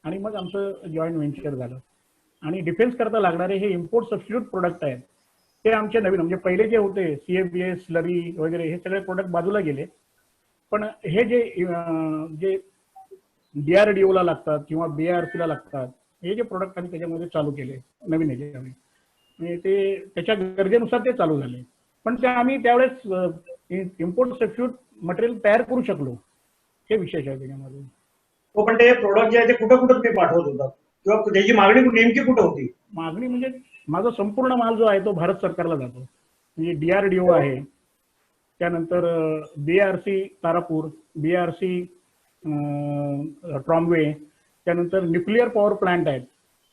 आणि मग आमचं जॉईंट व्हेंचर झालं आणि डिफेन्स करता लागणारे हे इम्पोर्ट सबस्टिट्यूट प्रोडक्ट आहेत ते आमचे नवीन म्हणजे पहिले जे होते CFBS स्लरी वगैरे हे सगळे प्रोडक्ट बाजूला गेले पण हे जे DRDOला लागतात किंवा BRC ला लागतात हे जे प्रोडक्ट आम्ही त्याच्यामध्ये चालू केले नवीन ह्याच्यामध्ये म्हणजे ते त्याच्या गरजेनुसार ते चालू झाले पण ते आम्ही त्यावेळेस इम्पोर्ट सबस्टिट्यूट मटेरियल तयार करू शकलो हे विशेष आहे त्याच्यामध्ये. हो पण ते प्रोडक्ट जे आहे ते कुठं कुठं तुम्ही पाठवत होता किंवा त्याची मागणी नेमकी कुठं होती? मागणी म्हणजे माझा संपूर्ण माल जो आहे तो भारत सरकारला जातो म्हणजे DRDO आहे त्यानंतर BRC तारापूर BRC ट्रॉम्बे त्यानंतर न्यूक्लिअर पॉवर प्लांट आहेत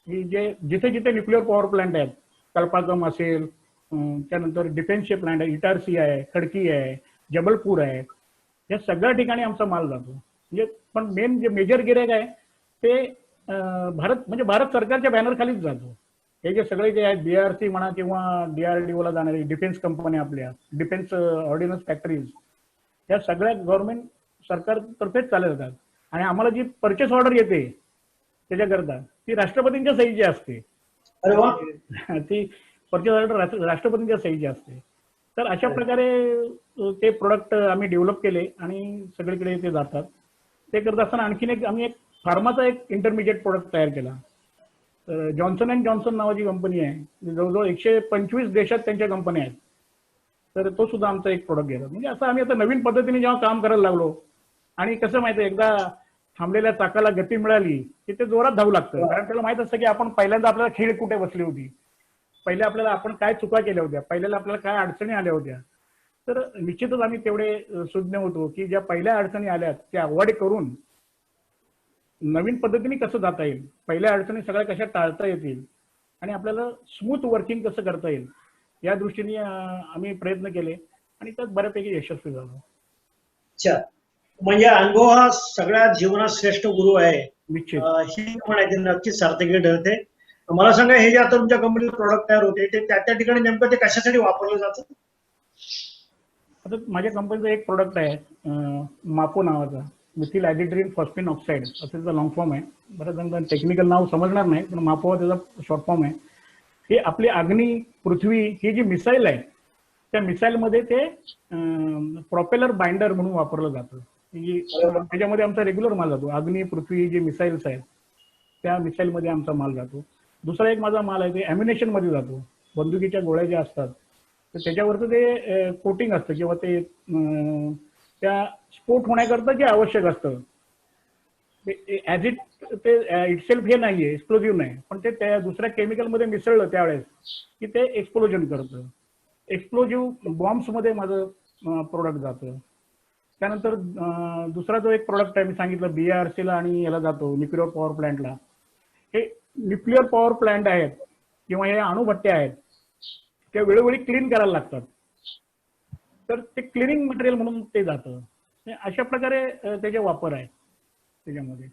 की जे जिथे जिथे न्यूक्लिअर पॉवर प्लांट आहेत कल्पाकम असेल त्यानंतर डिफेन्सचे प्लांट आहे इटारसी आहे खडकी आहे जबलपूर आहे या सगळ्या ठिकाणी आमचा माल जातो म्हणजे पण मेन जे मेजर गिरायक आहे ते भारत सरकारच्या बॅनर खालीच जातो. हे जे सगळे जे आहेत BRC म्हणा किंवा DRDO ला जाणारी डिफेन्स कंपनी, आपल्या डिफेन्स ऑर्डिनन्स फॅक्टरीज, या सगळ्या गव्हर्नमेंट सरकारतर्फेच चालल्या जातात. आणि आम्हाला जी परचेस ऑर्डर येते त्याच्याकरता ती राष्ट्रपतींच्या सहीची असते. अरे वा. ती परचेस ऑर्डर राष्ट्रपतींच्या सहीची असते. तर अशा प्रकारे ते प्रोडक्ट आम्ही डेव्हलप केले आणि सगळीकडे ते जातात. ते करत असताना आणखीन आम्ही एक फार्माचा एक इंटरमिजिएट प्रोडक्ट तयार केला. जॉन्सन अँड जॉन्सन नावाची कंपनी आहे, जवळजवळ 125 देशात त्यांच्या कंपन्या आहेत. तर तो सुद्धा आमचा एक प्रोडक्ट गेला. म्हणजे असं आम्ही आता नवीन पद्धतीने जेव्हा काम करायला लागलो, आणि कसं माहिती आहे, एकदा थांबलेल्या चाकाला गती मिळाली की ते जोरात धावू लागतं. कारण त्याला माहित असतं की आपण पहिल्यांदा आपल्याला खीळ कुठे बसली होती, पहिले आपल्याला आपण काय चुका केल्या होत्या, पहिल्याला आपल्याला काय अडचणी आल्या होत्या. तर निश्चितच आम्ही तेवढे सुज्ञ होतो की ज्या पहिल्या अडचणी आल्यात त्या अवॉइड करून नवीन पद्धतीने कसं जाता येईल, पहिल्या अडचणी सगळ्या कशा टाळता येतील आणि आपल्याला स्मूथ वर्किंग कसं करता येईल, या दृष्टीने आम्ही प्रयत्न केले आणि त्यात बऱ्यापैकी यशस्वी झालो. अच्छा, म्हणजे अनुभव हा सगळ्या जीवनात श्रेष्ठ गुरु आहे. निश्चित ही म्हणायची नक्कीच सार्थकी ठरते. मला सांगा, हे जे आता तुमच्या कंपनीचे प्रोडक्ट तयार होते ते त्या ठिकाणी नेमकं ते कशासाठी वापरलं जातं? आता माझ्या कंपनीचं एक प्रोडक्ट आहे मापो नावाचा, मिथिल ॲजिड्रीन फॉस्फिन ऑक्साईड असं त्याचा लॉंग फॉर्म आहे. बऱ्याच जणांना टेक्निकल नाव समजणार नाही, पण मापो त्याचा शॉर्ट फॉर्म आहे. हे आपली अग्नी, पृथ्वी ही जी मिसाईल आहे त्या मिसाईलमध्ये ते प्रॉपेलर बाइंडर म्हणून वापरलं जातं. त्याच्यामध्ये आमचा रेग्युलर माल जातो. अग्नी, पृथ्वी जे मिसाईल्स आहेत त्या मिसाईलमध्ये आमचा माल जातो. दुसरा एक माझा माल आहे ते ॲम्युनेशन मध्ये जातो. बंदुकीच्या गोळ्या ज्या असतात तर त्याच्यावरचं ते कोटिंग असतं किंवा ते त्या स्फोट होण्याकरता जे आवश्यक असतं ॲज इट ते इटसेल्फ हे नाहीये, एक्सप्लोजिव्ह नाही, पण ते त्या दुसऱ्या केमिकलमध्ये मिसळलं त्यावेळेस की ते एक्सप्लोजन करतं. एक्सप्लोजिव्ह बॉम्ब्समध्ये माझं प्रोडक्ट जातं. त्यानंतर दुसरा जो एक प्रोडक्ट आहे मी सांगितलं BRC ला आणि याला जातो न्यूक्लिअर पॉवर प्लांटला. हे न्यूक्लिअर पॉवर प्लांट आहेत किंवा हे अणुभट्ट्या आहेत त्या वेळोवेळी क्लीन करायला लागतात. तर ते क्लिनिंग मटेरियल म्हणून ते जातं. अशा प्रकारे त्याचे वापर आहे त्याच्यामध्ये.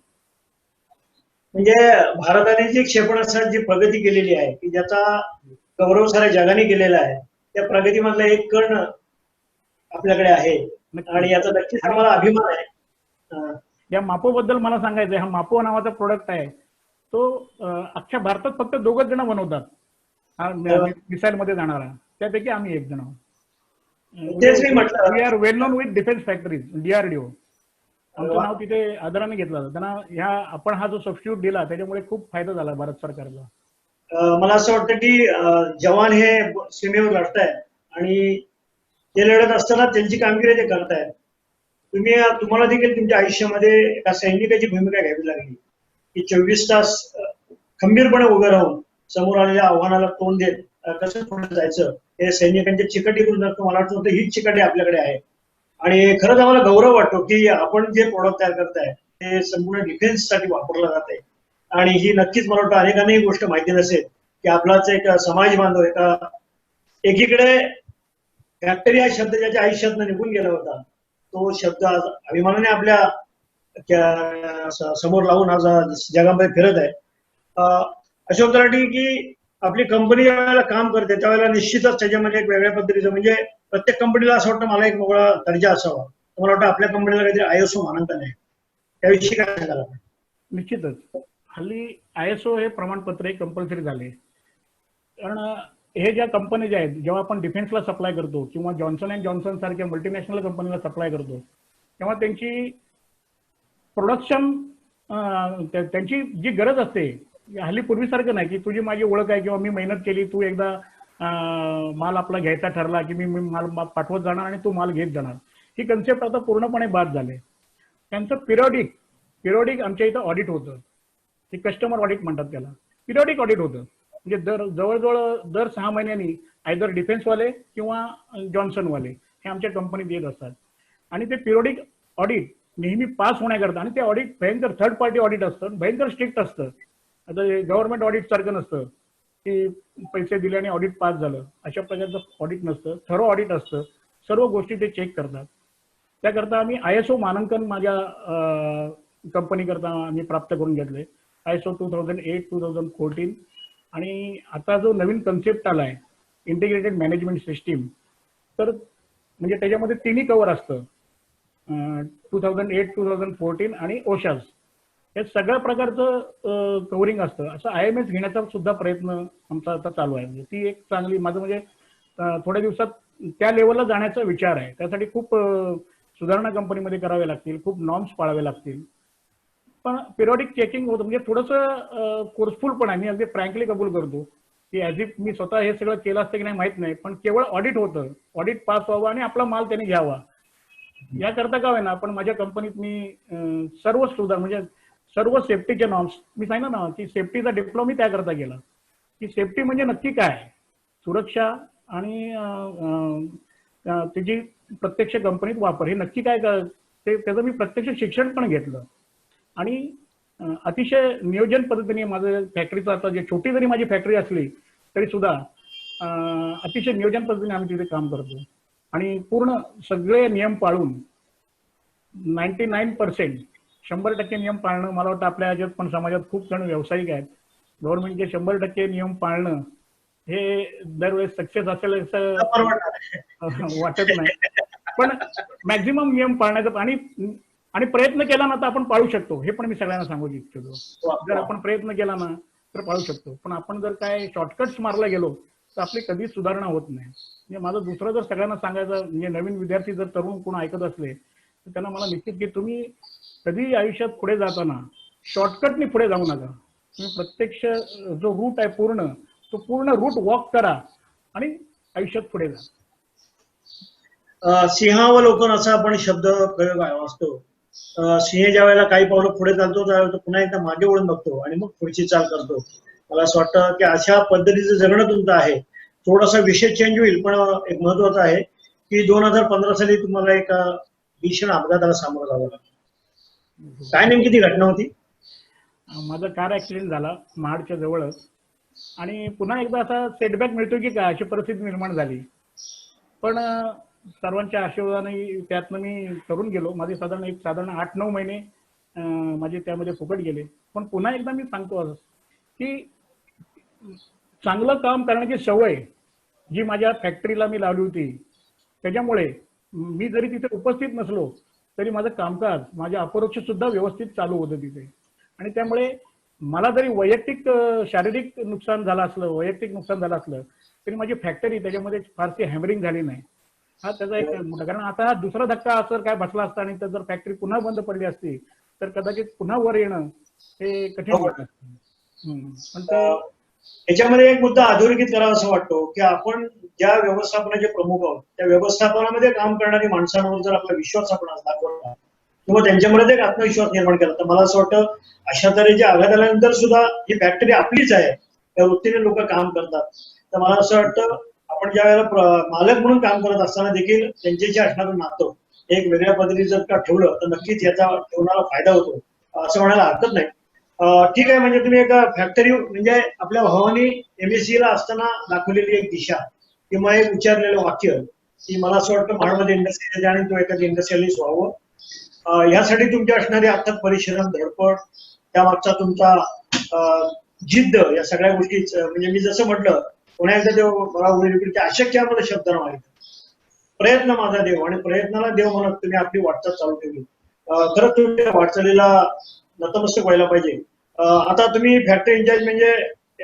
म्हणजे भारताने जी क्षेपणास्त्रात जी प्रगती केलेली आहे की ज्याचा गौरव साऱ्या जगाने केलेला आहे, त्या प्रगतीमधला एक कण आपल्याकडे आहे आणि याचा नक्कीच आम्हाला अभिमान आहे. या मापो बद्दल मला सांगायचं आहे, हा मापो नावाचा प्रोडक्ट आहे तो अख्ख्या भारतात फक्त 2च जण बनवतात हा मिसाईल मध्ये जाणारा, त्यापैकी आम्ही एक जण आहोत. तेच मी म्हटलं, we are well known with defence factories, DRDO आमचं नाव तिथे आदराने घेतलं जातं. त्यांना आपण हा जो सबस्टिट्यूट दिला त्याच्यामुळे खूप फायदा झाला भारत सरकारला. मला असं वाटतं की जवान हे सीमेवर लढतायत आणि ते लढत असताना त्यांची कामगिरी ते करतायत. तुम्हाला देखील तुमच्या आयुष्यामध्ये एका सैनिकाची भूमिका घ्यावी लागली की 24 तास खंबीरपणे उभे राहून समोर आलेल्या आव्हानाला तोंड देत कसं पुढे जायचं, हे सैनिकांच्या चिकाटीकडून मला वाटतं हीच चिकाटी आपल्याकडे आहे. आणि खरंच आम्हाला गौरव वाटतो की आपण जे प्रोडक्ट तयार करताय ते संपूर्ण डिफेन्ससाठी वापरलं जात आहे. आणि ही नक्कीच मला वाटतं अनेकांना ही गोष्ट माहिती नसेल की आपलाच एक समाज बांधव एकीकडे फॅक्टरी हा शब्द ज्याच्या आयुष्यातनं निघून गेला होता तो शब्द आज अभिमानाने आपल्या समोर लावून आज जगामध्ये फिरत आहे. अशोक तलाठी की आपली कंपनी ज्या वेळेला काम करते त्यावेळेला निश्चितच त्याच्यामध्ये एक वेगळ्या पद्धतीचं म्हणजे प्रत्येक कंपनीला असं वाटतं मला एक मोकळा दर्जा असावा. मला वाटतं आपल्या कंपनीला काहीतरी ISO मानांकन आहे, त्याविषयी काय सांगाल आपण? निश्चितच हल्ली ISO हे प्रमाणपत्र कंपल्सरी झाले. कारण हे ज्या कंपनी ज्या आहेत जेव्हा आपण डिफेन्सला सप्लाय करतो किंवा जॉन्सन अँड जॉन्सन सारख्या मल्टीनॅशनल कंपनीला सप्लाय करतो तेव्हा त्यांची प्रोडक्शन त्यांची जी गरज असते हल्ली पूर्वीसारखं नाही की तुझी माझी ओळख आहे किंवा मी मेहनत केली, तू एकदा माल आपला घ्यायचा ठरला की मी माल पाठवत जाणार आणि तू माल घेत जाणार, ही कन्सेप्ट आता पूर्णपणे बाद झाले. त्यांचं पिरियडिक आमच्या इथं ऑडिट होतं, ते कस्टमर ऑडिट म्हणतात त्याला. पिरियडिक ऑडिट होतं म्हणजे जवळजवळ दर 6 महिन्यांनी आयदर डिफेन्सवाले किंवा जॉन्सनवाले हे आमच्या कंपनीत येत असतात. आणि ते पिरियडिक ऑडिट नेहमी पास होण्याकरता, आणि ते ऑडिट भयंकर थर्ड पार्टी ऑडिट असतं, भयंकर स्ट्रिक्ट असतं. आता गव्हर्नमेंट ऑडिट सारखं नसतं की पैसे दिले आणि ऑडिट पास झालं, अशा प्रकारचं ऑडिट नसतं. थरो ऑडिट असतं, सर्व गोष्टी ते चेक करतात. त्याकरता आम्ही ISO मानांकन माझ्या कंपनी करता आम्ही प्राप्त करून घेतले, ISO 2008, 2014. आणि आता जो नवीन कन्सेप्ट आलाय इंटिग्रेटेड मॅनेजमेंट सिस्टीम, तर म्हणजे त्याच्यामध्ये तिन्ही कव्हर असतं, 2008, 2014 आणि OSHAS. हे सगळ्या प्रकारचं कव्हरिंग असतं. असं IMS घेण्याचा सुद्धा प्रयत्न आमचा आता चालू आहे. म्हणजे ती एक चांगली माझं म्हणजे थोड्या दिवसात त्या लेवलला जाण्याचा विचार आहे. त्यासाठी खूप सुधारणा कंपनीमध्ये कराव्या लागतील, खूप नॉर्म्स पाळावे लागतील. पण पिरियडिक चेकिंग होतं, म्हणजे थोडंसं कोर्सफुल पण आहे. मी अगदी फ्रँकली कबूल करतो की ॲज इफ मी स्वतः हे सगळं केलं असतं की नाही माहित नाही, पण केवळ ऑडिट होतं, ऑडिट पास व्हावं आणि आपला माल त्याने घ्यावा याकरता का होईना. पण माझ्या कंपनीत मी सर्व सुद्धा म्हणजे सर्व सेफ्टीचे नॉर्म्स, मी सांगितलं ना की सेफ्टीचा डिप्लोमा मी त्याकरता केला की सेफ्टी म्हणजे नक्की काय, सुरक्षा आणि त्याची प्रत्यक्ष कंपनीत वापर हे नक्की काय त्याचं मी प्रत्यक्ष शिक्षण पण घेतलं. आणि अतिशय नियोजन पद्धतीने माझं फॅक्टरीचं आता जे छोटी जरी माझी फॅक्टरी असली तरी सुद्धा अतिशय नियोजन पद्धतीने आम्ही तिथे काम करतो. आणि पूर्ण सगळे नियम पाळून 99% 100% नियम पाळणं, मला वाटतं आपल्या ह्याच्यात पण समाजात खूप जण व्यावसायिक आहेत, गव्हर्नमेंटचे 100% नियम पाळणं हे दरवेळेस सक्सेस असेल असं वाटत नाही. पण मॅक्झिमम नियम पाळण्याचा आणि प्रयत्न केला ना तर आपण पाळू शकतो, हे पण मी सगळ्यांना सांगू इच्छितो. जर आपण प्रयत्न केला ना तर पाळू शकतो. पण आपण जर काय शॉर्टकट्स मारला गेलो तर आपली कधीच सुधारणा होत नाही. म्हणजे माझं दुसरं जर सगळ्यांना सांगायचं, म्हणजे नवीन विद्यार्थी जर तरुण कोण ऐकत असले तर त्यांना मला निश्चित की तुम्ही कधी आयुष्यात पुढे जाताना शॉर्टकटनी पुढे जाऊ नका. तुम्ही प्रत्यक्ष जो रूट आहे तो पूर्ण रूट वॉक करा आणि आयुष्यात पुढे जा. सिंहावलोकन असा आपण शब्द प्रयोग असतो. सिंह ज्या वेळेला काही पावलं पुढे चालतो त्यावेळेला तो पुन्हा एकदा मागे वळून बघतो आणि मग पुढची चाल करतो. मला असं वाटतं की अशा पद्धतीचं जगणं तुमचं आहे. थोडासा विषय चेंज होईल, पण एक महत्वाचं आहे की 2015 साली तुम्हाला एक भीषण अपघाताला सामोरं जावं लागलं. काय नेमकी ती घटना होती? माझा कार ऍक्सिडेंट झाला महाडच्या जवळच, आणि पुन्हा एकदा असा सेटबॅक मिळतो की काय अशी परिस्थिती निर्माण झाली. पण सर्वांच्या आशीर्वादाने त्यातनं मी करून गेलो. माझे साधारण 8-9 महिने माझे त्यामध्ये फुकट गेले. पण पुन्हा एकदा मी सांगतो असं की चांगलं काम करण्याची सवय जी माझ्या फॅक्टरीला मी लावली होती, त्याच्यामुळे मी जरी तिथे उपस्थित नसलो तरी माझं कामकाज, माझ्या अपरोक्ष सुद्धा व्यवस्थित चालू होतं तिथे. आणि त्यामुळे मला जरी वैयक्तिक शारीरिक नुकसान झालं असलं तरी माझी फॅक्टरी त्याच्यामध्ये फारशी हॅमरिंग झाली नाही. हा त्याचा एक मोठा, कारण आता हा दुसरा धक्का असं काय बसला असता आणि जर फॅक्टरी पुन्हा बंद पडली असती तर कदाचित पुन्हा वर येणं हे कठीण होतं. पण ते याच्यामध्ये एक मुद्दा अधोरेखित करावा असं वाटतो की आपण ज्या व्यवस्थापनाचे प्रमुख आहोत त्या व्यवस्थापनामध्ये काम करणारी माणसांवर जर आपला विश्वास आपण दाखवला किंवा त्यांच्यामध्ये एक आत्मविश्वास निर्माण केला तर मला असं वाटतं अशा तऱ्हेचे आघात आल्यानंतर सुद्धा ही फॅक्टरी आपलीच आहे त्या वृत्तीने लोक काम करतात. तर मला असं वाटतं आपण ज्या वेळेला मालक म्हणून काम करत असताना देखील त्यांच्याशी असणारं नातं एक वेगळ्या पद्धतीने जर का ठेवलं तर नक्कीच याचा ठेवणारा फायदा होतो असं म्हणायला हरकत नाही. ठीक आहे, म्हणजे तुम्ही एका फॅक्टरी म्हणजे आपल्या भावानी MSc ला असताना दाखवलेली एक दिशा किंवा एक विचारलेलं वाक्य की मला असं वाटतं महाडमध्ये इंडस्ट्री आणि तो एखादी इंडस्ट्रियलिस्ट व्हावं, यासाठी तुमच्या असणारे अथक परिश्रम, धडपड, त्यामागचा तुमचा जिद्द, या सगळ्या गोष्टी म्हणजे मी जसं म्हटलं पुन्हा एकदा देव मला उडील अशक्य मला शब्द माहित प्रयत्न माझा देव आणि प्रयत्नाला देव म्हणत तुम्ही आपली वाटचाल चालू ठेवली. खरंच तुमच्या वाटचालीला नतमस्तक व्हायला पाहिजे. आता तुम्ही फॅक्टरी इंचार्ज म्हणजे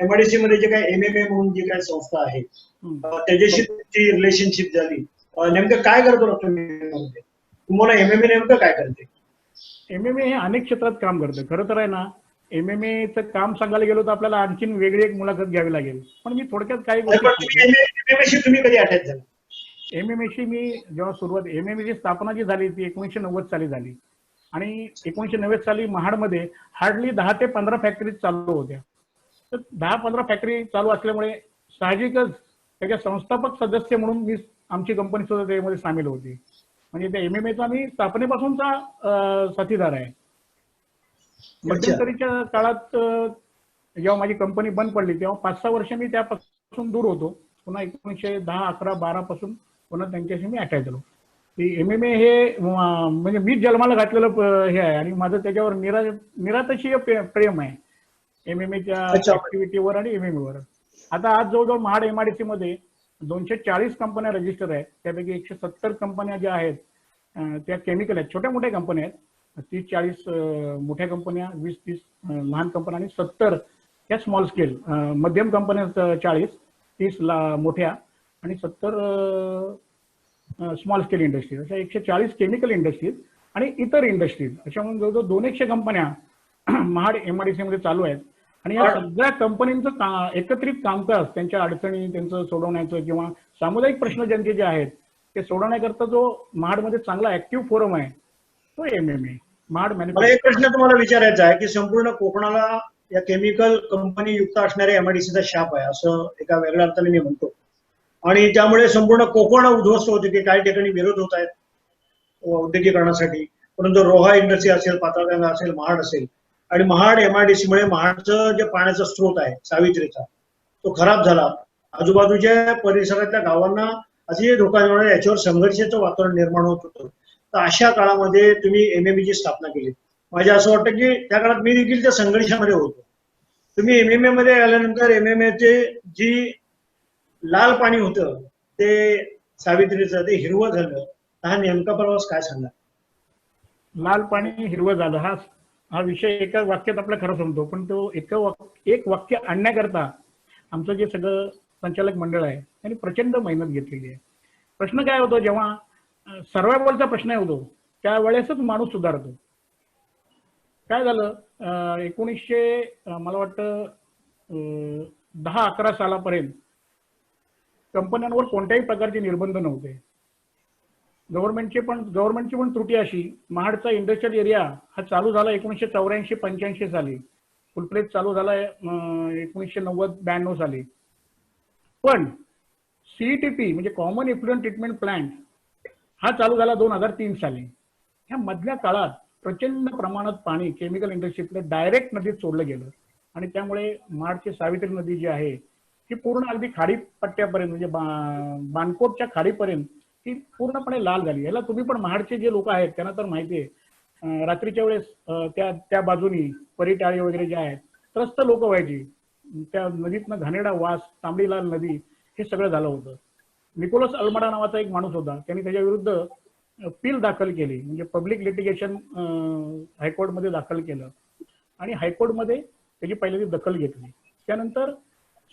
MIDC मध्ये जे काही MMA म्हणून जी काही संस्था आहे त्याच्याशी तुमची रिलेशनशिप झाली, नेमकं काय करतो तुम्ही? तुम्हाला MMA नेमकं काय करते? MMA हे अनेक क्षेत्रात काम करतं. खरं तर आहे ना, MMA चं काम सांगायला गेलो तर आपल्याला आणखीन वेगळी एक मुलाखत घ्यावी लागेल. पण मी थोडक्यात काही MMA तुम्ही कधी अटॅच झाला? MMAशी मी जेव्हा MMA ची स्थापना जी झाली ती 1990 साली झाली आणि 1990 साली महाडमध्ये हार्डली 10 ते 15 फॅक्टरी चालू होत्या. तर 10-15 फॅक्टरी चालू असल्यामुळे साहजिकच त्याच्या संस्थापक सदस्य म्हणून मी आमची कंपनी सुद्धा त्यामध्ये सामील होती. म्हणजे त्या MMAचा मी स्थापनेपासूनचा साथीदार आहे. मध्यंतरीच्या काळात जेव्हा माझी कंपनी बंद पडली तेव्हा 5-6 वर्ष मी त्यापासून दूर होतो. पुन्हा 1910, 11, 12 पासून पुन्हा त्यांच्याशी मी अटॅच झालो. MMA हे म्हणजे मी जन्माला घातलेलं हे आहे आणि माझं त्याच्यावर निरातशीय प्रेम आहे MMAच्या अच्छा. ऍक्टिव्हिटीवर आणि MMA वर. आता आज जवळजवळ महाड MIDC मध्ये 240 कंपन्या रजिस्टर आहेत. त्यापैकी 170 कंपन्या ज्या आहेत त्या केमिकल आहेत, छोट्या मोठ्या कंपन्या आहेत. 30-40 मोठ्या कंपन्या, 20-30 लहान कंपन्या आणि 70 या स्मॉल स्केल, मध्यम कंपन्या 40-30 मोठ्या आणि 70 स्मॉल स्केल इंडस्ट्रीज, अशा 140 केमिकल इंडस्ट्रीज आणि इतर इंडस्ट्रीज, अशा म्हणून जवळजवळ 200 कंपन्या महाड MIDC मध्ये चालू आहेत. आणि या सगळ्या कंपन्यांचं एकत्रित कामकाज, त्यांच्या अडचणी त्यांचं सोडवण्याचं किंवा सामुदायिक प्रश्न ज्यांचे जे आहेत ते सोडवण्याकरता जो महाडमध्ये चांगला ऍक्टिव्ह फोरम आहे तो MMA महाड मला मॅन्युफॅक्चरिंग. एक प्रश्न तुम्हाला विचारायचा आहे की संपूर्ण कोकणाला या केमिकल कंपनी युक्त असणाऱ्या MIDCचा शाप आहे असं एका वेगळ्या अर्थाने मी म्हणतो, आणि त्यामुळे संपूर्ण कोकण उद्ध्वस्त होते की काही ठिकाणी विरोध होत आहेत औद्योगिकरणासाठी. परंतु रोहा इंडस्ट्री असेल, पाताळगंगा असेल, महाड असेल, आणि महाड MIDC मुळे महाडचं जे पाण्याचा स्रोत आहे सावित्रीचा तो खराब झाला. आजूबाजूच्या परिसरातल्या गावांना अतिशय धोका निर्माण, याच्यावर संघर्षाचं वातावरण निर्माण होत होतं. तर अशा काळामध्ये तुम्ही MMA ची स्थापना केली. माझे असं वाटतं की त्या काळात मी देखील त्या संघर्षामध्ये होतो. तुम्ही MMA मध्ये आल्यानंतर MMAचे जी लाल पाणी होतं ते सावित्रीचं ते हिरवं झालं, हा नेमका प्रवास काय सांगा? लाल पाणी हिरवं झालं हा विषय एका वाक्यात आपला खरं समजतो, पण तो एक वाक्य आणण्याकरता आमचं जे सगळं संचालक मंडळ आहे त्यांनी प्रचंड मेहनत घेतलेली आहे. प्रश्न काय होतो, जेव्हा सर्वायवलचा प्रश्न होतो त्यावेळेसच माणूस सुधारतो. काय झालं, 1900 मला वाटतं 10-11 सालापर्यंत कंपन्यांवर कोणत्याही प्रकारचे निर्बंध नव्हते. गव्हर्नमेंटची पण त्रुटी अशी, महाडचा इंडस्ट्रियल एरिया हा चालू झाला 1984-85 साली, फुलफ्लेज चालू झाला 1990-92 साली. पण CETP म्हणजे कॉमन इफ्लुएंट ट्रीटमेंट प्लांट हा चालू झाला 2003 साली. ह्या मधल्या काळात प्रचंड प्रमाणात पाणी केमिकल इंडस्ट्रीतलं डायरेक्ट नदीत सोडलं गेलं आणि त्यामुळे महाडची सावित्री नदी जी आहे ती पूर्ण अगदी खाडीपट्ट्यापर्यंत म्हणजे बाणकोटच्या खाडीपर्यंत ती पूर्णपणे लाल झाली. याला तुम्ही पण महाडचे जे लोक आहेत त्यांना तर माहिती आहे, रात्रीच्या वेळेस त्या बाजूनी परिटाळी वगैरे जे आहेत त्रस्त लोक व्हायची. त्या नदीतनं घाणेरडा वास, तांबडी लाल नदी, हे सगळं झालं होतं. निकोलस अल्मडा नावाचा एक माणूस होता, त्यांनी त्याच्या विरुद्ध पील दाखल केली, म्हणजे पब्लिक लिटिगेशन हायकोर्टमध्ये दाखल केलं आणि हायकोर्टमध्ये त्याची पहिल्यांदा दखल घेतली. त्यानंतर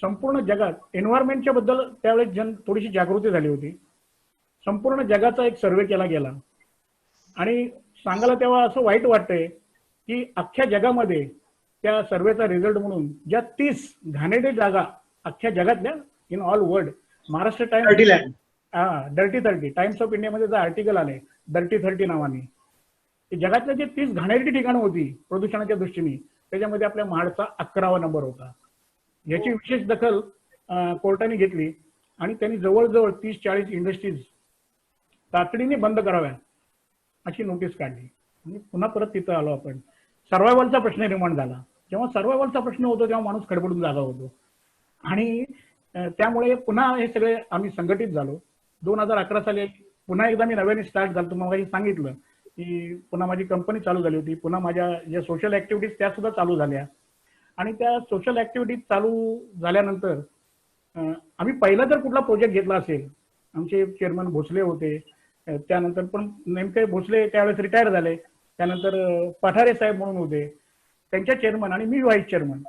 संपूर्ण जगात एन्व्हायरमेंटच्या बद्दल त्यावेळेस थोडीशी जागृती झाली होती. संपूर्ण जगाचा एक सर्वे केला गेला आणि सांगायला तेव्हा असं वाईट वाटतंय की अख्ख्या जगामध्ये त्या सर्वेचा रिझल्ट म्हणून ज्या 30 घाणेरडे जागा अख्ख्या जगातल्या in all world, Maharashtra times dirty 30 times of इंडियामध्ये जे आर्टिकल आले डर्टी 30 नावाने, जगातल्या जे 30 घाणेरडी ठिकाणं होती प्रदूषणाच्या दृष्टीने त्याच्यामध्ये आपल्या महाडचा 11वा नंबर होता. याची विशेष दखल कोर्टाने घेतली आणि त्यांनी जवळजवळ 30-40 इंडस्ट्रीज तातडीने बंद कराव्या अशी नोटीस काढली. आणि पुन्हा परत तिथं आलो आपण. सर्वायवलचा प्रश्न निर्माण झाला. जेव्हा सर्वायवलचा प्रश्न होतो तेव्हा माणूस खडबडून जागा होतो आणि त्यामुळे पुन्हा हे सगळे आम्ही संघटित झालो. 2011 साली पुन्हा एकदा मी नव्याने स्टार्ट झालो. तुम्हाला सांगितलं की पुन्हा माझी कंपनी चालू झाली होती, पुन्हा माझ्या ज्या सोशल ऍक्टिव्हिटीज त्या सुद्धा चालू झाल्या आणि त्या सोशल ऍक्टिव्हिटीज चालू झाल्यानंतर आम्ही पहिला जर कुठला प्रोजेक्ट घेतला असेल, आमचे चेअरमन भोसले होते, त्यानंतर पण नेमके भोसले त्यावेळेस रिटायर झाले, त्यानंतर पठारे साहेब म्हणून होते, त्यांच्या चेअरमन आणि मी व्हाईस चेअरमन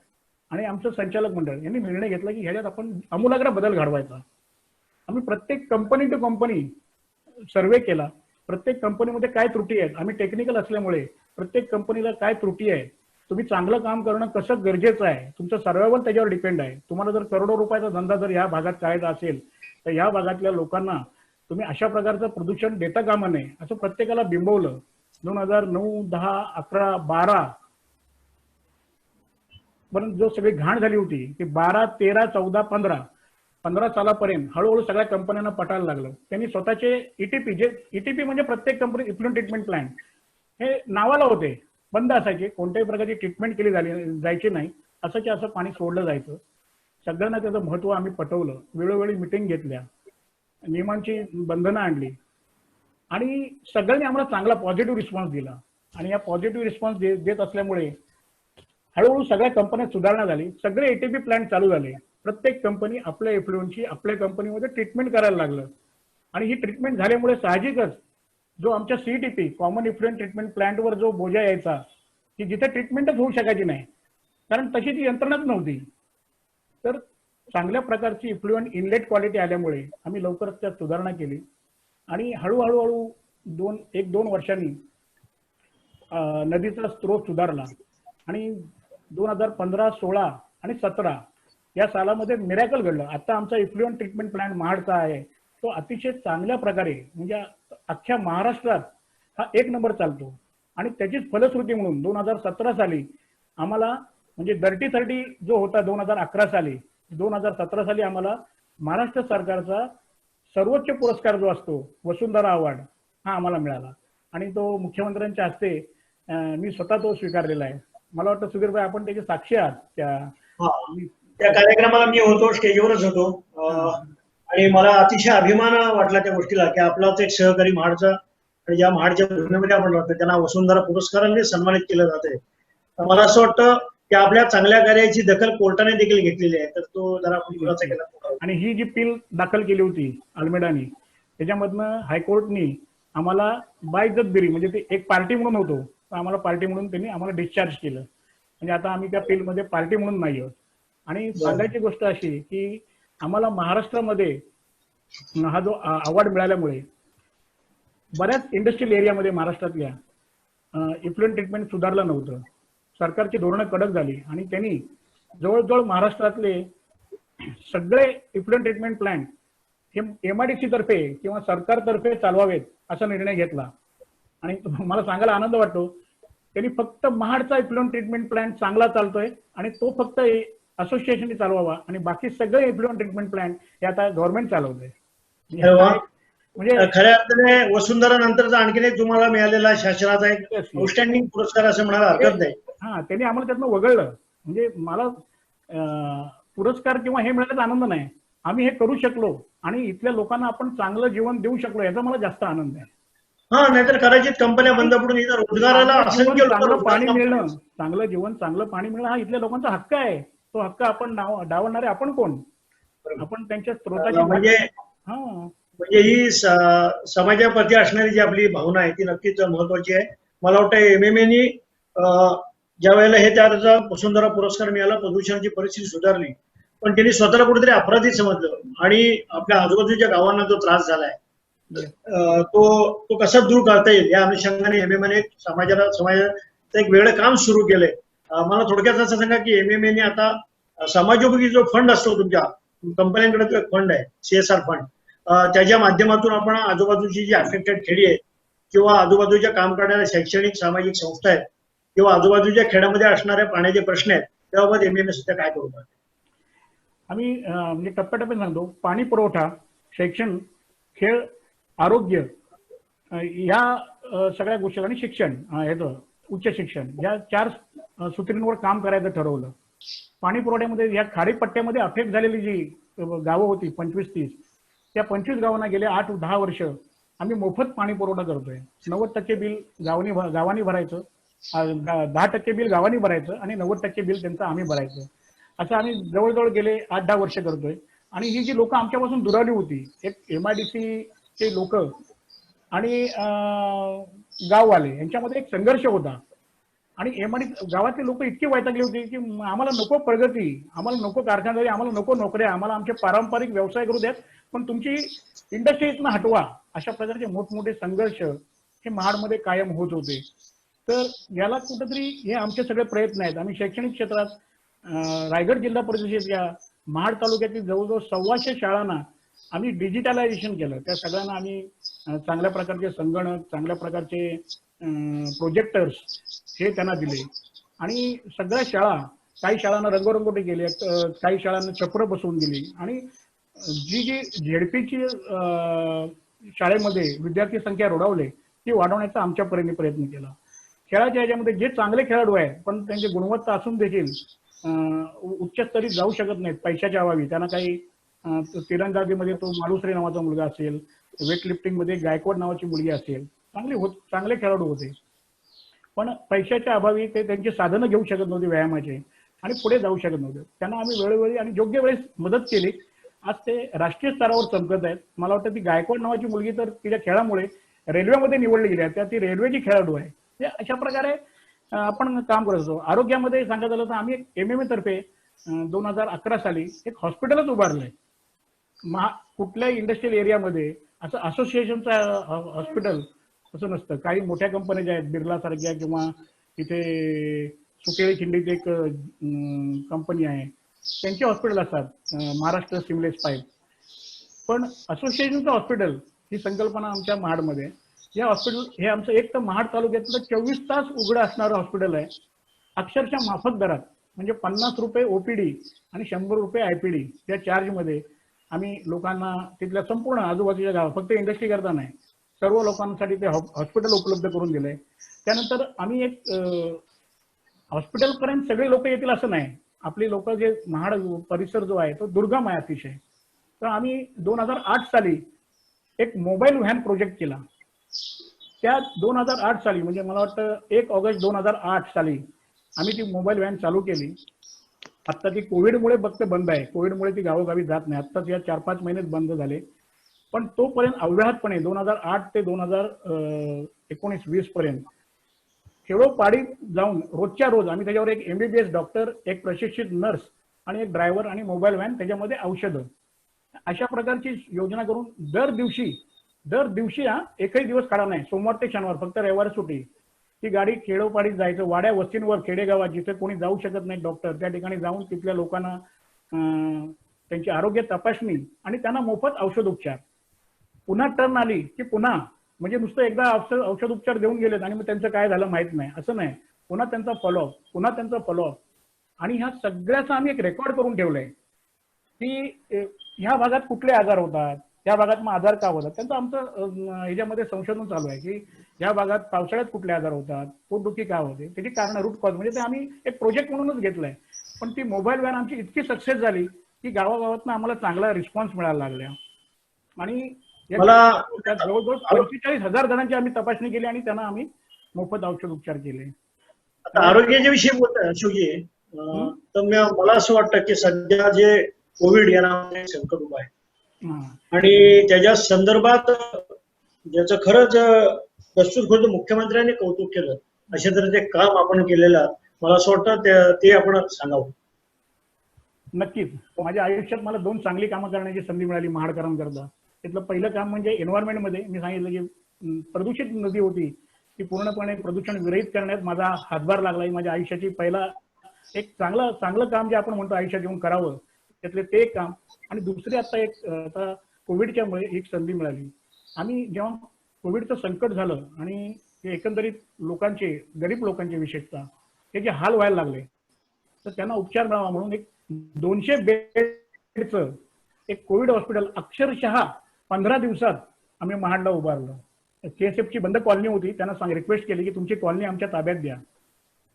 आणि आमचं संचालक मंडळ यांनी निर्णय घेतला की ह्याच्यात आपण आमूलाग्र बदल घडवायचा. आम्ही प्रत्येक कंपनी टू कंपनी सर्वे केला, प्रत्येक कंपनीमध्ये काय त्रुटी आहेत. आम्ही टेक्निकल असल्यामुळे प्रत्येक कंपनीला काय त्रुटी आहे, तुम्ही चांगलं काम करणं कसं गरजेचं आहे, तुमचं सर्वायवल त्याच्यावर डिपेंड आहे. तुम्हाला जर करोडो रुपयाचा धंदा जर या भागात करायचा असेल तर या भागातल्या लोकांना तुम्ही अशा प्रकारचं प्रदूषण देता कामा नये असं प्रत्येकाला बिंबवलं. 2009, 10, 11, 12 पर्यंत जो सगळी घाण झाली होती ती 12, 13, 14, 15 सालापर्यंत हळूहळू सगळ्या कंपन्यांना पटायला लागलं. त्यांनी स्वतःचे ETP, जे ETP म्हणजे प्रत्येक कंपनी इफ्लुएंट ट्रीटमेंट प्लांट, हे नावाला होते, बंद असायचे, कोणत्याही प्रकारची ट्रीटमेंट केली जायची नाही, असंच असं पाणी सोडलं जायचं. सगळ्यांना त्याचं महत्व आम्ही पटवलं, वेळोवेळी मिटिंग घेतल्या, नियमांची बंधनं आणली आणि सगळ्यांनी आम्हाला चांगला पॉझिटिव्ह रिस्पॉन्स दिला. आणि या पॉझिटिव्ह रिस्पॉन्स देत असल्यामुळे हळूहळू सगळ्या कंपन्यात सुधारणा झाली. सगळे एटीपी प्लांट चालू झाले. प्रत्येक कंपनी आपल्या एफ्लुएंटची आपल्या कंपनीमध्ये ट्रीटमेंट करायला लागलं. आणि ही ट्रीटमेंट झाल्यामुळे साहजिकच जो आमच्या सीटीपी कॉमन इफ्लुएंट ट्रीटमेंट प्लांटवर जो बोजा यायचा की जिथे ट्रीटमेंटच होऊ शकायची नाही कारण तशी ती यंत्रणाच नव्हती, तर चांगल्या प्रकारची इफ्लुएंट इनलेट क्वालिटी आल्यामुळे आम्ही लवकरच त्यात सुधारणा केली. आणि हळूहळू 1-2 वर्षांनी नदीचा स्त्रोत सुधारला. आणि 2015, 16 आणि 17 या सालामध्ये मिरॅकल घडलं. आता आमचा इफ्लुएंट ट्रीटमेंट प्लांट महाडचा आहे तो अतिशय चांगल्या प्रकारे म्हणजे अख्ख्या महाराष्ट्रात हा 1 नंबर चालतो. आणि त्याचीच फलश्रुती म्हणून 2017 साली आम्हाला म्हणजे 30-30 जो होता 2011 साली, 2017 साली आम्हाला महाराष्ट्र सरकारचा सर्वोच्च पुरस्कार जो असतो वसुंधरा अवॉर्ड हा आम्हाला मिळाला. आणि तो मुख्यमंत्र्यांच्या हस्ते मी स्वतः तो स्वीकारलेला आहे. मला वाटतं सुधीरभाई आपण त्याची साक्षी आहात. त्या कार्यक्रमाला मी होतो, स्टेजवरच होतो. आणि मला अतिशय अभिमान वाटला त्या गोष्टीला की आपलाच एक सहकारी महाडचा आणि ज्या महाडच्या भूमीमध्ये आपण राहतो त्यांना वसुंधरा पुरस्काराने सन्मानित केलं जाते. मला असं वाटतं की आपल्या चांगल्या कार्याची दखल कोर्टाने देखील घेतलेली आहे. तर तो जरा आपण खुलासा केला. आणि ही जी पील दाखल केली होती अल्मेडानी त्याच्यामधनं हायकोर्टनी आम्हाला बायजतगिरी म्हणजे ते एक पार्टी म्हणून होतो तर आम्हाला पार्टी म्हणून त्यांनी आम्हाला डिस्चार्ज केलं. म्हणजे आता आम्ही त्या पीलमध्ये पार्टी म्हणून नाही आहोत. आणि सांगायची गोष्ट अशी की आम्हाला महाराष्ट्रामध्ये हा जो अवॉर्ड मिळाल्यामुळे बऱ्याच इंडस्ट्रियल एरियामध्ये महाराष्ट्रातल्या इफ्लुएंट ट्रीटमेंट सुधारलं नव्हतं. सरकारची धोरणं कडक झाली आणि त्यांनी जवळजवळ महाराष्ट्रातले सगळे इफ्लुएंट ट्रीटमेंट प्लांट हे MIDC तर्फे किंवा सरकारतर्फे चालवावेत असा निर्णय घेतला. आणि मला सांगायला आनंद वाटतो त्यांनी फक्त महाडचा इफ्लुएंट ट्रीटमेंट प्लांट चांगला चालतोय आणि तो फक्त असोसिएशनने चालवावा आणि बाकी सगळे इफ्लुएंट ट्रीटमेंट प्लांट हे आता गव्हर्नमेंट चालवतंय. म्हणजे खऱ्या अर्थाने वसुंधरा नंतरचा आणखीन एक तुम्हाला मिळालेला शासनाचा एक आउटस्टँडिंग पुरस्कार असं म्हणायला हरकत नाही. हा त्यांनी आम्हाला त्यातनं वगळलं. म्हणजे मला पुरस्कार किंवा हे मिळाल्याचा आनंद नाही, आम्ही हे करू शकलो आणि इथल्या लोकांना आपण चांगलं जीवन देऊ शकलो याचा मला जास्त आनंद आहे. हा नाहीतर कदाचित कंपन्या बंद पडून इथं रोजगाराला असंख्य चांगलं पाणी मिळणं, चांगलं जीवन, चांगलं पाणी मिळणं हा इथल्या लोकांचा हक्क आहे. तो हक्क आपण डावणारे आपण कोण? आपण त्यांच्या स्त्रोताची म्हणजे ही समाजाप्रती असणारी जी आपली भावना आहे ती नक्कीच महत्वाची आहे. मला वाटतं MMAनी ज्या वेळेला हे त्याचा वसुंधरा पुरस्कार मिळाला प्रदूषणाची परिस्थिती सुधारली पण त्यांनी स्वतःला कुठेतरी अपराधी समजलं आणि आपल्या आजूबाजूच्या गावांना जो त्रास झालाय तो कसा दूर करता येईल या अनुषंगाने MMAने समाजाचं एक वेगळं काम सुरू केलंय. मला थोडक्यात असं सांगा की MMAने आता समाजोपयोगी जो फंड असतो तुमच्या कंपन्यांकडे तो एक फंड आहे CSR फंड, त्याच्या माध्यमातून आपण आजूबाजूची जी अफेक्टेड खेडी आहेत किंवा आजूबाजूच्या काम करणाऱ्या शैक्षणिक सामाजिक संस्था आहेत किंवा आजूबाजूच्या खेड्यामध्ये असणाऱ्या पाण्याचे प्रश्न आहेत त्याबाबत MMA सुद्धा काय करू शकतो? आम्ही म्हणजे टप्प्याटप्प्याने सांगतो. पाणी पुरवठा, शिक्षण, खेळ, आरोग्य या सगळ्या गोष्टी आणि शिक्षण ह्याचं उच्च शिक्षण या 4 सूत्रींवर काम करायचं ठरवलं. पाणी पुरवठ्यामध्ये या खाडी पट्ट्यामध्ये अफेक्ट झालेली जी गावं होती 25-30 त्या 25 गावांना गेले 8-10 वर्ष आम्ही मोफत पाणी पुरवठा करतोय. 90% बिल गावांनी भरायचं, 10% बिल गावांनी भरायचं आणि 90% बिल त्यांचं आम्ही भरायचं. असं आम्ही जवळजवळ गेले 8-10 वर्ष करतोय. आणि ही जी लोक आमच्यापासून दुरावली होती, एक MIDC चे लोक आणि गाववाले यांच्यामध्ये एक संघर्ष होता. आणि गावातले लोक इतके वैतागले होते की आम्हाला नको प्रगती, आम्हाला नको कारखानदारी, आम्हाला नको नोकऱ्या, आम्हाला आमचे पारंपरिक व्यवसाय करू द्यात पण तुमची इंडस्ट्री इथनं हटवा. अशा प्रकारचे मोठमोठे संघर्ष हे महाडमध्ये कायम होत होते. तर याला कुठेतरी हे आमचे सगळे प्रयत्न आहेत. आम्ही शैक्षणिक क्षेत्रात रायगड जिल्हा परिषदेच्या महाड तालुक्यातील जवळजवळ 125 शाळांना आम्ही डिजिटलायझेशन केलं. त्या सगळ्यांना आम्ही चांगल्या प्रकारचे संगणक, चांगल्या प्रकारचे प्रोजेक्टर्स हे त्यांना दिले. आणि सगळ्या शाळा, काही शाळांना रंगरंगोटी केली, काही शाळांना छपरं बसवून दिली. आणि जी झेडपीची शाळेमध्ये विद्यार्थी संख्या रोडावली ती वाढवण्याचा आमच्या परीने प्रयत्न केला. खेळाच्या ह्याच्यामध्ये जे चांगले खेळाडू आहेत पण त्यांची गुणवत्ता असून देखील उच्चस्तरीय जाऊ शकत नाहीत पैशाच्या अभावी, त्यांना काही तिरंदाजीमध्ये तो मालुसरे नावाचा मुलगा असेल, वेट लिफ्टिंग मध्ये गायकवाड नावाची मुलगी असेल, चांगले खेळाडू होते. पण पैशाच्या अभावी ते त्यांची साधनं घेऊ शकत नव्हते व्यायामाचे आणि पुढे जाऊ शकत नव्हते. त्यांना आम्ही वेळोवेळी आणि योग्य वेळेस मदत केली. आज ते राष्ट्रीय स्तरावर चमकत आहेत. मला वाटतं ती गायकवाड नावाची मुलगी तर तिच्या खेळामुळे रेल्वेमध्ये निवडली गेली आहे, त्या ती रेल्वेची खेळाडू आहे. अशा प्रकारे आपण काम करत असतो. आरोग्यामध्ये सांगत झालं तर आम्ही MMA तर्फे 2011 साली एक हॉस्पिटलच उभारलंय. कुठल्याही इंडस्ट्रियल एरियामध्ये असं असोसिएशनचं हॉस्पिटल असं नसतं. काही मोठ्या कंपन्या ज्या आहेत, बिर्ला सारख्या किंवा इथे सुकेळी खिंडीत एक कंपनी आहे, त्यांचे हॉस्पिटल असतात, महाराष्ट्र सिमलेस पाईप. पण असोसिएशनचं हॉस्पिटल ही संकल्पना आमच्या महाडमध्ये. या हॉस्पिटल हे आमचं एक तर महाड तालुक्यातलं 24 तास उघडं असणारं हॉस्पिटल आहे. अक्षरशः माफक दरात, म्हणजे 50 रुपये OPD आणि 100 रुपये IPD या चार्जमध्ये आम्ही लोकांना तिथल्या संपूर्ण आजूबाजूच्या गावात, फक्त इंडस्ट्री करता नाही, सर्व लोकांसाठी ते हॉस्पिटल उपलब्ध करून दिलंय. त्यानंतर आम्ही एक हॉस्पिटलपर्यंत सगळे लोक येतील असं नाही. आपली लोक जे महाड परिसर जो आहे तो दुर्गम आहे अतिशय. तर आम्ही 2008 साली एक मोबाईल व्हॅन प्रोजेक्ट केला. त्या 2008 साली म्हणजे मला वाटतं 1 ऑगस्ट 2008 साली आम्ही ती मोबाईल व्हॅन चालू केली. आता ती कोविडमुळे फक्त बंद आहे. कोविडमुळे ती गावोगावी जात नाही. आत्ताच या 4-5 महिन्यात बंद झाले. पण तोपर्यंत अव्याहतपणे 2008 ते 2019-20 पर्यंत खेडोपाडी जाऊन रोजच्या रोज आम्ही त्याच्यावर एक MBBS डॉक्टर, एक प्रशिक्षित नर्स आणि एक ड्रायव्हर आणि मोबाईल व्हॅन, त्याच्यामध्ये औषधं, अशा प्रकारची योजना करून दर दिवशी एकही दिवस काढा नाही, सोमवार ते शनिवार, फक्त रविवार सुट्टी, ती गाडी खेडोपाडीत जायचं. वाड्या वस्तींवर, खेडेगावात जिथे कोणी जाऊ शकत नाही डॉक्टर, त्या ठिकाणी जाऊन तिथल्या लोकांना त्यांची आरोग्य तपासणी आणि त्यांना मोफत औषध उपचार. पुन्हा टर्न आली की पुन्हा, म्हणजे नुसतं एकदा औषध उपचार देऊन गेलेत आणि मग त्यांचं काय झालं माहित नाही असं नाही. पुन्हा त्यांचा फॉलोअप आणि ह्या सगळ्याचा आम्ही एक रेकॉर्ड करून ठेवलंय की ह्या भागात कुठले आजार होतात, या भागात मग आजार का होतात. त्यांचं आमचं ह्याच्यामध्ये संशोधन चालू आहे की या भागात पावसाळ्यात कुठले आजार होतात, पोटदुखी का होते, त्याची कारण रूट कॉज, म्हणजे ते आम्ही एक प्रोजेक्ट म्हणूनच घेतलंय. पण ती मोबाईल व्हॅन आमची इतकी सक्सेस झाली की गावागावातनं आम्हाला चांगला रिस्पॉन्स मिळायला लागला आणि जवळजवळ 45,000 जणांची आम्ही तपासणी केली आणि त्यांना आम्ही मोफत औषध उपचार केले. आता आरोग्याच्या विषयी बोलत आहे अशोकजी, तर मला असं वाटतं की सध्या जे कोविड या नावाचे संकट उभं आहे आणि त्याच्या संदर्भात ज्याचं खरंच प्रस्तुत खुद्द मुख्यमंत्र्यांनी कौतुक केलं, अशा तऱ्हेचे काम आपण केलेलं, मला असं वाटतं ते आपण सांगावं. नक्कीच. माझ्या आयुष्यात मला 2 चांगली कामं करण्याची संधी मिळाली महाडकरांकरता. त्यातलं पहिलं काम म्हणजे एन्व्हायरमेंटमध्ये मी सांगितलं की प्रदूषित नदी होती ती पूर्णपणे प्रदूषण विरहित करण्यात माझा हातभार लागला. माझ्या आयुष्याची पहिला एक चांगलं काम जे आपण म्हणतो आयुष्यात येऊन करावं, त्यातले ते एक काम. आणि दुसरी आता कोविडच्यामुळे एक संधी मिळाली. आम्ही जेव्हा कोविडचं संकट झालं आणि एकंदरीत लोकांचे, गरीब लोकांचे विशेषतः हे जे हाल व्हायला लागले, तर त्यांना उपचार मिळावा म्हणून एक 200 बेडचं एक कोविड हॉस्पिटल अक्षरशः 15 दिवसात आम्ही महाडला उभारलं. KSFची बंद कॉलनी होती, त्यांना रिक्वेस्ट केली की तुमची कॉलनी आमच्या ताब्यात द्या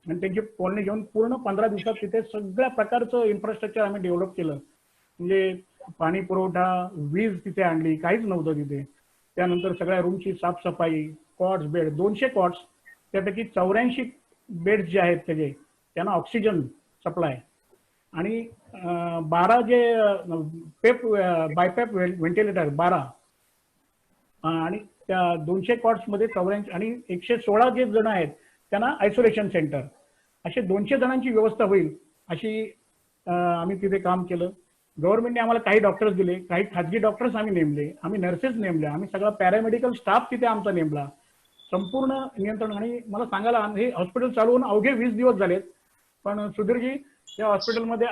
आणि त्यांची कॉलनी घेऊन पूर्ण 15 दिवसात तिथे सगळ्या प्रकारचं इन्फ्रास्ट्रक्चर आम्ही डेव्हलप केलं. म्हणजे पाणी पुरवठा, वीज तिथे आणली, काहीच नव्हतं तिथे. त्यानंतर सगळ्या रूमची साफसफाई, कॉट्स, बेड, 200 कॉट्स, त्यापैकी 84 बेड्स जे आहेत त्याचे त्यांना ऑक्सिजन सप्लाय आणि 12 जे बायपॅप व्हेंटिलेटर 12 आणि त्या 200 कॉट्समध्ये 84 आणि 116 जे जण आहेत त्यांना आयसोलेशन सेंटर, असे 200 जणांची व्यवस्था होईल अशी आम्ही तिथे काम केलं. गव्हर्नमेंटने आम्हाला काही डॉक्टर्स दिले, काही खाजगी डॉक्टर्स आम्ही नेमले, आम्ही नर्सेस नेमल्या, आम्ही सगळा पॅरामेडिकल स्टाफ तिथे आमचा नेमला, संपूर्ण नियंत्रण. आणि मला सांगायला हे हॉस्पिटल चालू होऊन अवघे 20 दिवस झालेत. पण सुधीरजी, या हॉस्पिटलमध्ये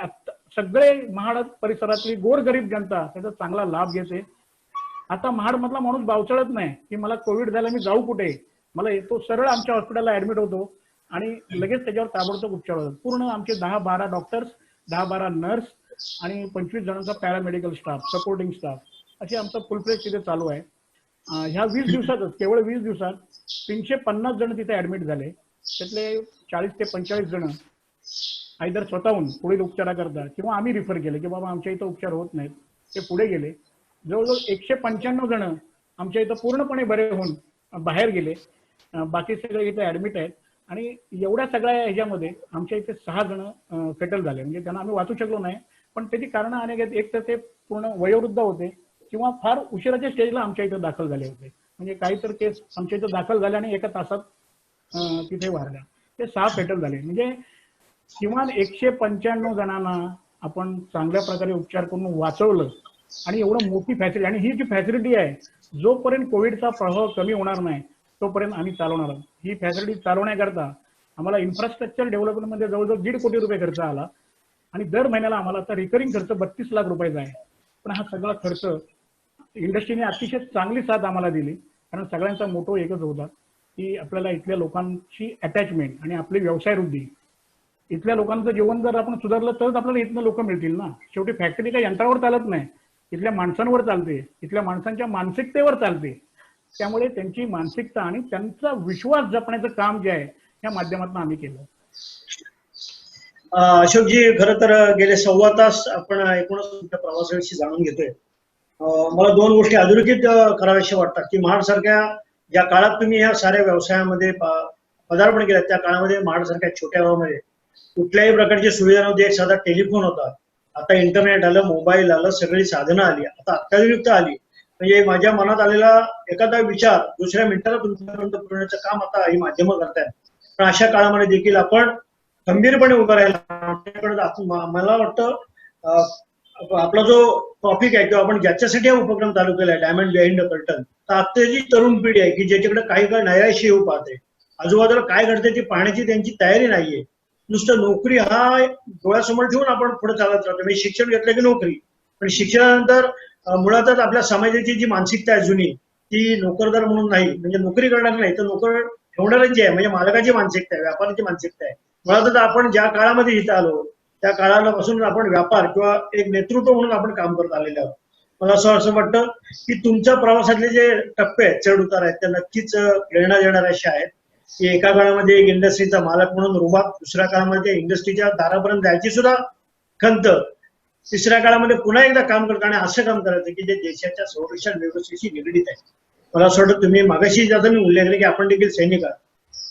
सगळे महाड परिसरातली गोरगरीब जनता त्याचा चांगला लाभ घेते. आता महाडमधला माणूस बावचळत नाही की मला कोविड झाला मी जाऊ कुठे, मला येतो सरळ आमच्या हॉस्पिटलला ऍडमिट होतो आणि लगेच त्याच्यावर ताबडतोब उपचार होतात. पूर्ण आमचे 10-12 डॉक्टर्स, 10-12 नर्स आणि 25 जणांचा पॅरामेडिकल स्टाफ, सपोर्टिंग स्टाफ, असे आमचं फुल प्लेस तिथे चालू आहे. ह्या 20 दिवसातच, केवळ 20 दिवसात 350 जण तिथे ऍडमिट झाले. त्यातले 40 ते 45 जण आयदर स्वतःहून पुढील उपचाराकरता किंवा आम्ही रिफर केले की बाबा आमच्या इथं उपचार होत नाहीत, ते पुढे गेले. जवळजवळ 195 जण आमच्या इथं पूर्णपणे बरे होऊन बाहेर गेले. बाकी सगळे इथे ऍडमिट आहेत. आणि एवढ्या सगळ्या ह्याच्यामध्ये आमच्या इथे 6 जण सेटल झाले. म्हणजे त्यांना आम्ही वाचू शकलो नाही. पण त्याची कारणं अनेक आहेत. एक तर ते पूर्ण वयोवृद्ध होते किंवा फार उशिराच्या स्टेजला आमच्या इथं दाखल झाले होते. म्हणजे काही तर केस आमच्या इथं दाखल झाल्या आणि एका तासात तिथे वारल्या. ते 6 सेटल झाले. म्हणजे किमान 195 जणांना आपण चांगल्या प्रकारे उपचार करून वाचवलं. आणि एवढं मोठी फॅसिलिटी, आणि ही जी फॅसिलिटी आहे जोपर्यंत कोविडचा प्रभाव कमी होणार नाही तोपर्यंत आम्ही चालवणार आहोत. ही फॅसिलिटी चालवण्याकरता आम्हाला इन्फ्रास्ट्रक्चर डेव्हलपमेंटमध्ये जवळजवळ 1.5 कोटी रुपये खर्च आला. आणि दर महिन्याला आम्हाला आता रिकरिंग खर्च 32 लाख रुपयाचा आहे. पण हा सगळा खर्च इंडस्ट्रीने अतिशय चांगली साथ आम्हाला दिली. कारण सगळ्यांचा मोठो एकच होता की आपल्याला इथल्या लोकांची अटॅचमेंट आणि आपली व्यवसाय वृद्धी. इथल्या लोकांचं जीवन जर आपण सुधारलं तरच आपल्याला इथनं लोक मिळतील ना. शेवटी फॅक्टरी काही यंत्रावर चालत नाही, इथल्या माणसांवर चालते, इथल्या माणसांच्या मानसिकतेवर चालते. त्यामुळे त्यांची मानसिकता आणि त्यांचा विश्वास जपण्याचं काम जे आहे या माध्यमातून आम्ही केलं. अशोकजी, खरं तर गेले 1.25 तास आपण एकूणच तुमच्या प्रवासाविषयी जाणून घेतोय. मला 2 गोष्टी अधोरेखित कराव्याशा वाटतात की महाडसारख्या ज्या काळात तुम्ही ह्या साऱ्या व्यवसायामध्ये पदार्पण केलं त्या काळामध्ये महाडसारख्या छोट्या गावामध्ये कुठल्याही प्रकारची सुविधा नव्हती. एक साधा टेलिफोन होता. आता इंटरनेट आलं, मोबाईल आलं, सगळी साधनं आली, आता अत्याधुनिकता आली. म्हणजे माझ्या मनात आलेला एखादा विचार दुसऱ्या मिनिटाला तुमच्यापर्यंत पुरवण्याचं काम आता ही माध्यमं करतायत. पण अशा काळामध्ये देखील आपण खंबीरपणे उभं राहिला. मला वाटतं आपला जो टॉपिक आहे किंवा आपण ज्याच्यासाठी हा उपक्रम चालू केलाय डायमंड बिहाइंड द कर्टन, तर आत्ताची तरुण पिढी आहे की ज्याच्याकडे काही काळ नैराश्य येऊ पाहते. आजूबाजूला काय घडते ती पाहण्याची त्यांची तयारी नाहीये. नुसतं नोकरी हा डोळ्यासमोर ठेवून आपण पुढे चालत राहतो. म्हणजे शिक्षण घेतलं की नोकरी, पण शिक्षणानंतर मुळातच आपल्या समाजाची जी मानसिकता आहे जुनी ती नोकरदार म्हणून नाही, म्हणजे नोकरी करणार नाही तर नोकर ठेवणाऱ्यांची आहे, म्हणजे मालकाची मानसिकता आहे, व्यापाराची मानसिकता आहे. मुळातच आपण ज्या काळामध्ये इथं आलो त्या काळापासून आपण व्यापार किंवा एक नेतृत्व म्हणून आपण काम करत आलेले आहोत. मला असं वाटतं की तुमच्या प्रवासातले जे टप्पे आहेत, चढ उतार आहेत, त्या नक्कीच प्रेरणा देणाऱ्या अशा आहेत की एका काळामध्ये एक इंडस्ट्रीचा मालक म्हणून रुबाब, दुसऱ्या काळामध्ये इंडस्ट्रीच्या दारापर्यंत जायची सुद्धा खंत, तिसऱ्या काळामध्ये पुन्हा एकदा काम करताना असं काम करायचं की जे देशाच्या संरक्षण व्यवस्थेशी निगडीत आहे. मला असं वाटतं तुम्ही मागाशी ज्याचा मी उल्लेख केला की आपण देखील सैनिक आहात.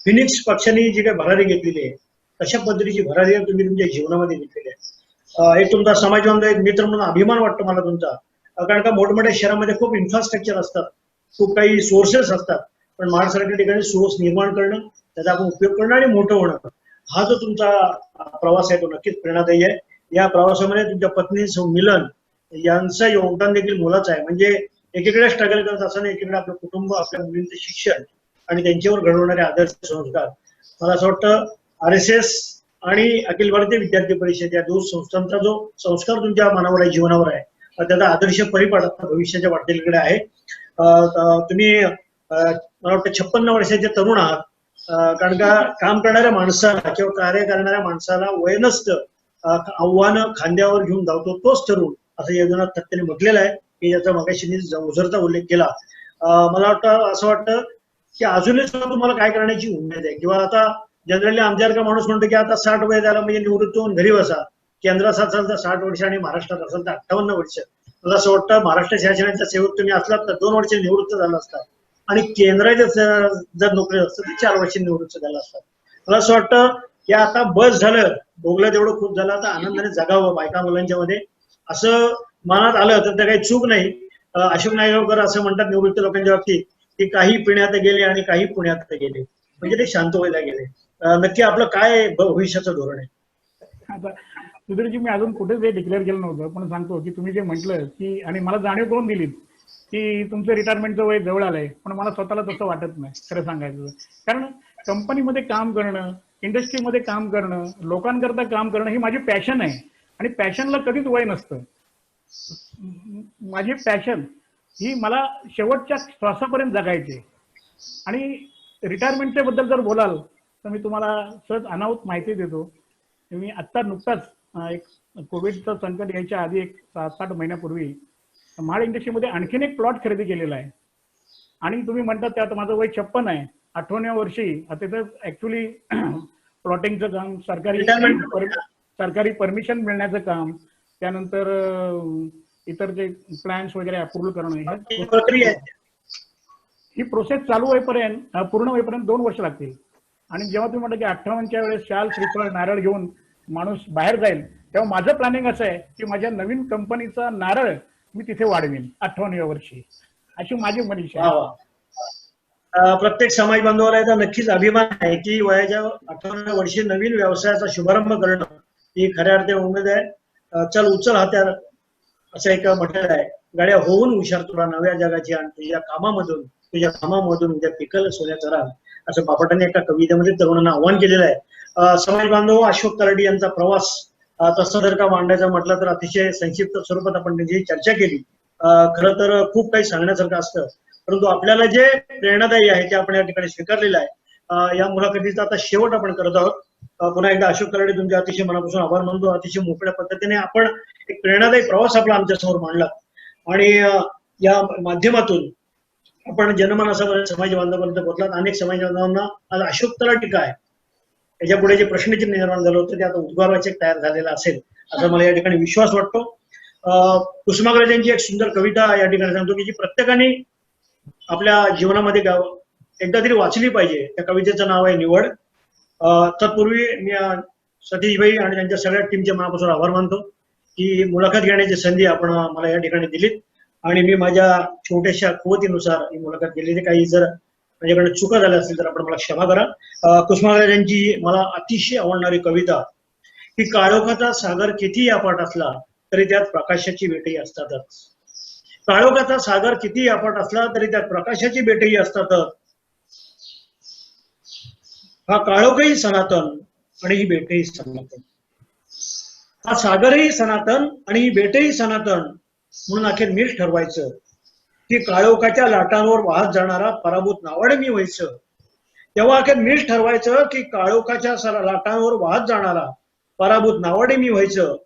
फिनिक्स पक्षाने जी काही भरारी घेतलेली आहे तशा पद्धतीची भरारी तुम्ही तुमच्या जीवनामध्ये घेतलेली आहे. एक तुमचा समाज बांधव, एक मित्र म्हणून अभिमान वाटतो मला तुमचा. कारण का मोठमोठ्या शहरामध्ये खूप इन्फ्रास्ट्रक्चर असतात, खूप काही सोर्सेस असतात, पण महाडसारख्या ठिकाणी सोर्स निर्माण करणं, त्याचा आपण उपयोग करणं आणि मोठं होणं, हा जो तुमचा प्रवास आहे तो नक्कीच प्रेरणादायी आहे. या प्रवासामध्ये तुमच्या पत्नी मिलन यांचं योगदान देखील मोलाचं आहे. म्हणजे एकीकडे स्ट्रगल करत असताना एकीकडे आपलं कुटुंब, आपल्या मुलींचं शिक्षण आणि त्यांच्यावर घडवणारे आदर्श संस्कार. मला असं वाटतं RSS आणि अखिल भारतीय विद्यार्थी परिषद या 2 संस्थांचा जो संस्कार तुमच्या मनावर आहे, जीवनावर आहे, त्याचा आदर्श परिपाठ भविष्याच्या वाटचालीकडे आहे. तुम्ही मला वाटतं 56 वर्षाचे तरुण आहात. कारण का काम करणाऱ्या माणसाला किंवा कार्य करणाऱ्या माणसाला वय नसतं, आव्हानं खांद्यावर घेऊन धावतो तोच तरुण, असं योजनात तत्त्याने म्हटलेलं आहे की याचा मगाशी ओझरचा उल्लेख केला. मला वाटतं असं वाटतं की अजूनही सुद्धा तुम्हाला काय करण्याची उमेद आहे. किंवा आता जनरली आमच्यासारखा माणूस म्हणतो की आता 60 वय झाला म्हणजे निवृत्त होऊन घरी बसा. केंद्रात असाल तर 60 वर्ष आणि महाराष्ट्रात असाल तर 58 वर्ष. मला असं वाटतं महाराष्ट्र शासनाच्या सेवेत तुम्ही असलात तर 2 वर्ष निवृत्त झाला असतात आणि केंद्राच्या जर नोकरी असतं तर 4 वर्ष निवृत्त झाला असतात. मला असं वाटतं की आता बस झालं, भोगलं तेवढं खूप झालं, आता आनंदाने जगावं बायका मुलांच्या मध्ये, असं मनात आलं तर काही चूक नाही. अशोक नायगावकर असं म्हणतात निवृत्त लोकांच्या बाबतीत की काही पिण्यात गेले आणि काही पुण्यात गेले, म्हणजे ते शांत व्हायला गेले. नक्की आपलं काय भविष्याचं धोरण आहे? आता सुधीरजी, मी अजून कुठेच हे डिक्लेअर केलं नव्हतं, पण सांगतो की तुम्ही जे म्हटलं की, आणि मला जाणीव करून दिलीत की तुमचं रिटायरमेंटचं वय जवळ आलंय, पण मला स्वतःला तसं वाटत नाही खरं सांगायचं. कारण कंपनीमध्ये काम करणं, इंडस्ट्रीमध्ये काम करणं, लोकांकरता काम करणं ही माझी पॅशन आहे. आणि पॅशनला कधीच वय नसतं. माझी पॅशन ही मला शेवटच्या श्वासापर्यंत जगायची. आणि रिटायरमेंटच्या बद्दल जर बोलाल तर मी तुम्हाला सहज अनाहूत माहिती देतो. मी आत्ता नुकताच एक कोविडचं संकट यायच्या आधी एक 7-8 महिन्यापूर्वी महाड इंडस्ट्रीमध्ये आणखीन एक प्लॉट खरेदी केलेला आहे. आणि तुम्ही म्हणतात त्यात माझं वय 56 आहे. 8व्या वर्षी आता ऍक्च्युली प्लॉटिंगचं काम, सरकारी परमिशन मिळण्याचं काम, त्यानंतर इतर जे प्लॅन्स वगैरे अप्रूव्हल करणं ही प्रक्रिया आहे. ही प्रोसेस चालू होईपर्यंत पूर्ण होईपर्यंत 2 वर्ष लागतील. आणि जेव्हा तुम्ही म्हटलं की 58च्या वेळेस शाल श्रीफळ नारळ घेऊन माणूस बाहेर जाईल, तेव्हा माझं प्लॅनिंग असं आहे की माझ्या नवीन कंपनीचा नारळ मी तिथे वाढवीन 58व्या वर्षी, अशी माझी मनीषा वा आहे. वा. प्रत्येक समाज बांधवाला याचा नक्कीच अभिमान आहे की वयाच्या 58व्या वर्षी नवीन व्यवसायाचा शुभारंभ करणं ही खऱ्या अर्थाने उमेद आहे. चल उचल हात्यार असं एक म्हटलेलं आहे. गाड्या होऊन हुशार तुला नव्या जगाची आणि तुझ्या कामामधून उद्या पिकल सोन्याचा राग, असं बापटाने एका कवितेमध्ये तरुणांना आव्हान केलेलं आहे. समाज बांधव अशोक तरडी यांचा प्रवास तसं जर का मांडायचं म्हटलं तर अतिशय संक्षिप्त स्वरूपात आपण त्याची चर्चा केली. खरं तर खूप काही सांगण्यासारखं असतं, परंतु आपल्याला जे प्रेरणादायी आहे ते आपण या ठिकाणी स्वीकारलेलं आहे. या मुलाखतीचा आता शेवट आपण करत आहोत. पुन्हा एकदा अशोक तरडी तुमचे अतिशय मनापासून आभार मानतो. अतिशय मोकळ्या पद्धतीने आपण एक प्रेरणादायी प्रवास आपला आमच्यासमोर मांडला आणि या माध्यमातून आपण जनमानसावर समाज बांधवांपर्यंत पोहोचलात. अनेक समाज बांधवांना आज अशोक तरडी काय याच्या पुढे जे प्रश्नचिन्ह निर्माण झालं होतं ते आता उद्गाराचे तयार झालेलं असेल असा मला या ठिकाणी विश्वास वाटतो. कुसुमाग्रजांची एक सुंदर कविता या ठिकाणी सांगतो की जी प्रत्येकाने आपल्या जीवनामध्ये एकदा तरी वाचली पाहिजे. त्या कवितेचं नाव आहे निवड. तत्पूर्वी मी सतीशभाई आणि त्यांच्या सगळ्या टीमच्या मनापासून आभार मानतो की मुलाखत घेण्याची संधी आपण मला या ठिकाणी दिलीत आणि मी माझ्या छोट्याशा कुवतीनुसार ही मुलाखत केली. काही जर माझ्याकडे चुका झाल्या असतील तर आपण मला क्षमा करा. कुसुमाग्रजांची मला अतिशय आवडणारी कविता की काळोखाचा सागर कितीही अफाट असला तरी त्यात प्रकाशाची बेटही असतातच. काळोखाचा सागर कितीही अफाट असला तरी त्यात प्रकाशाची बेटही असतातच. हा काळोखही सनातन आणि ही बेटही सनातन. हा सागरही सनातन आणि ही बेटही सनातन. म्हणून अखेर मीच ठरवायचं की काळोखाच्या लाटांवर वाहत जाणारा पराभूत नावाडे मी व्हायचं. तेव्हा अखेर मीच ठरवायचं की काळोखाच्या लाटांवर वाहत जाणारा पराभूत नावाडे मी व्हायचं.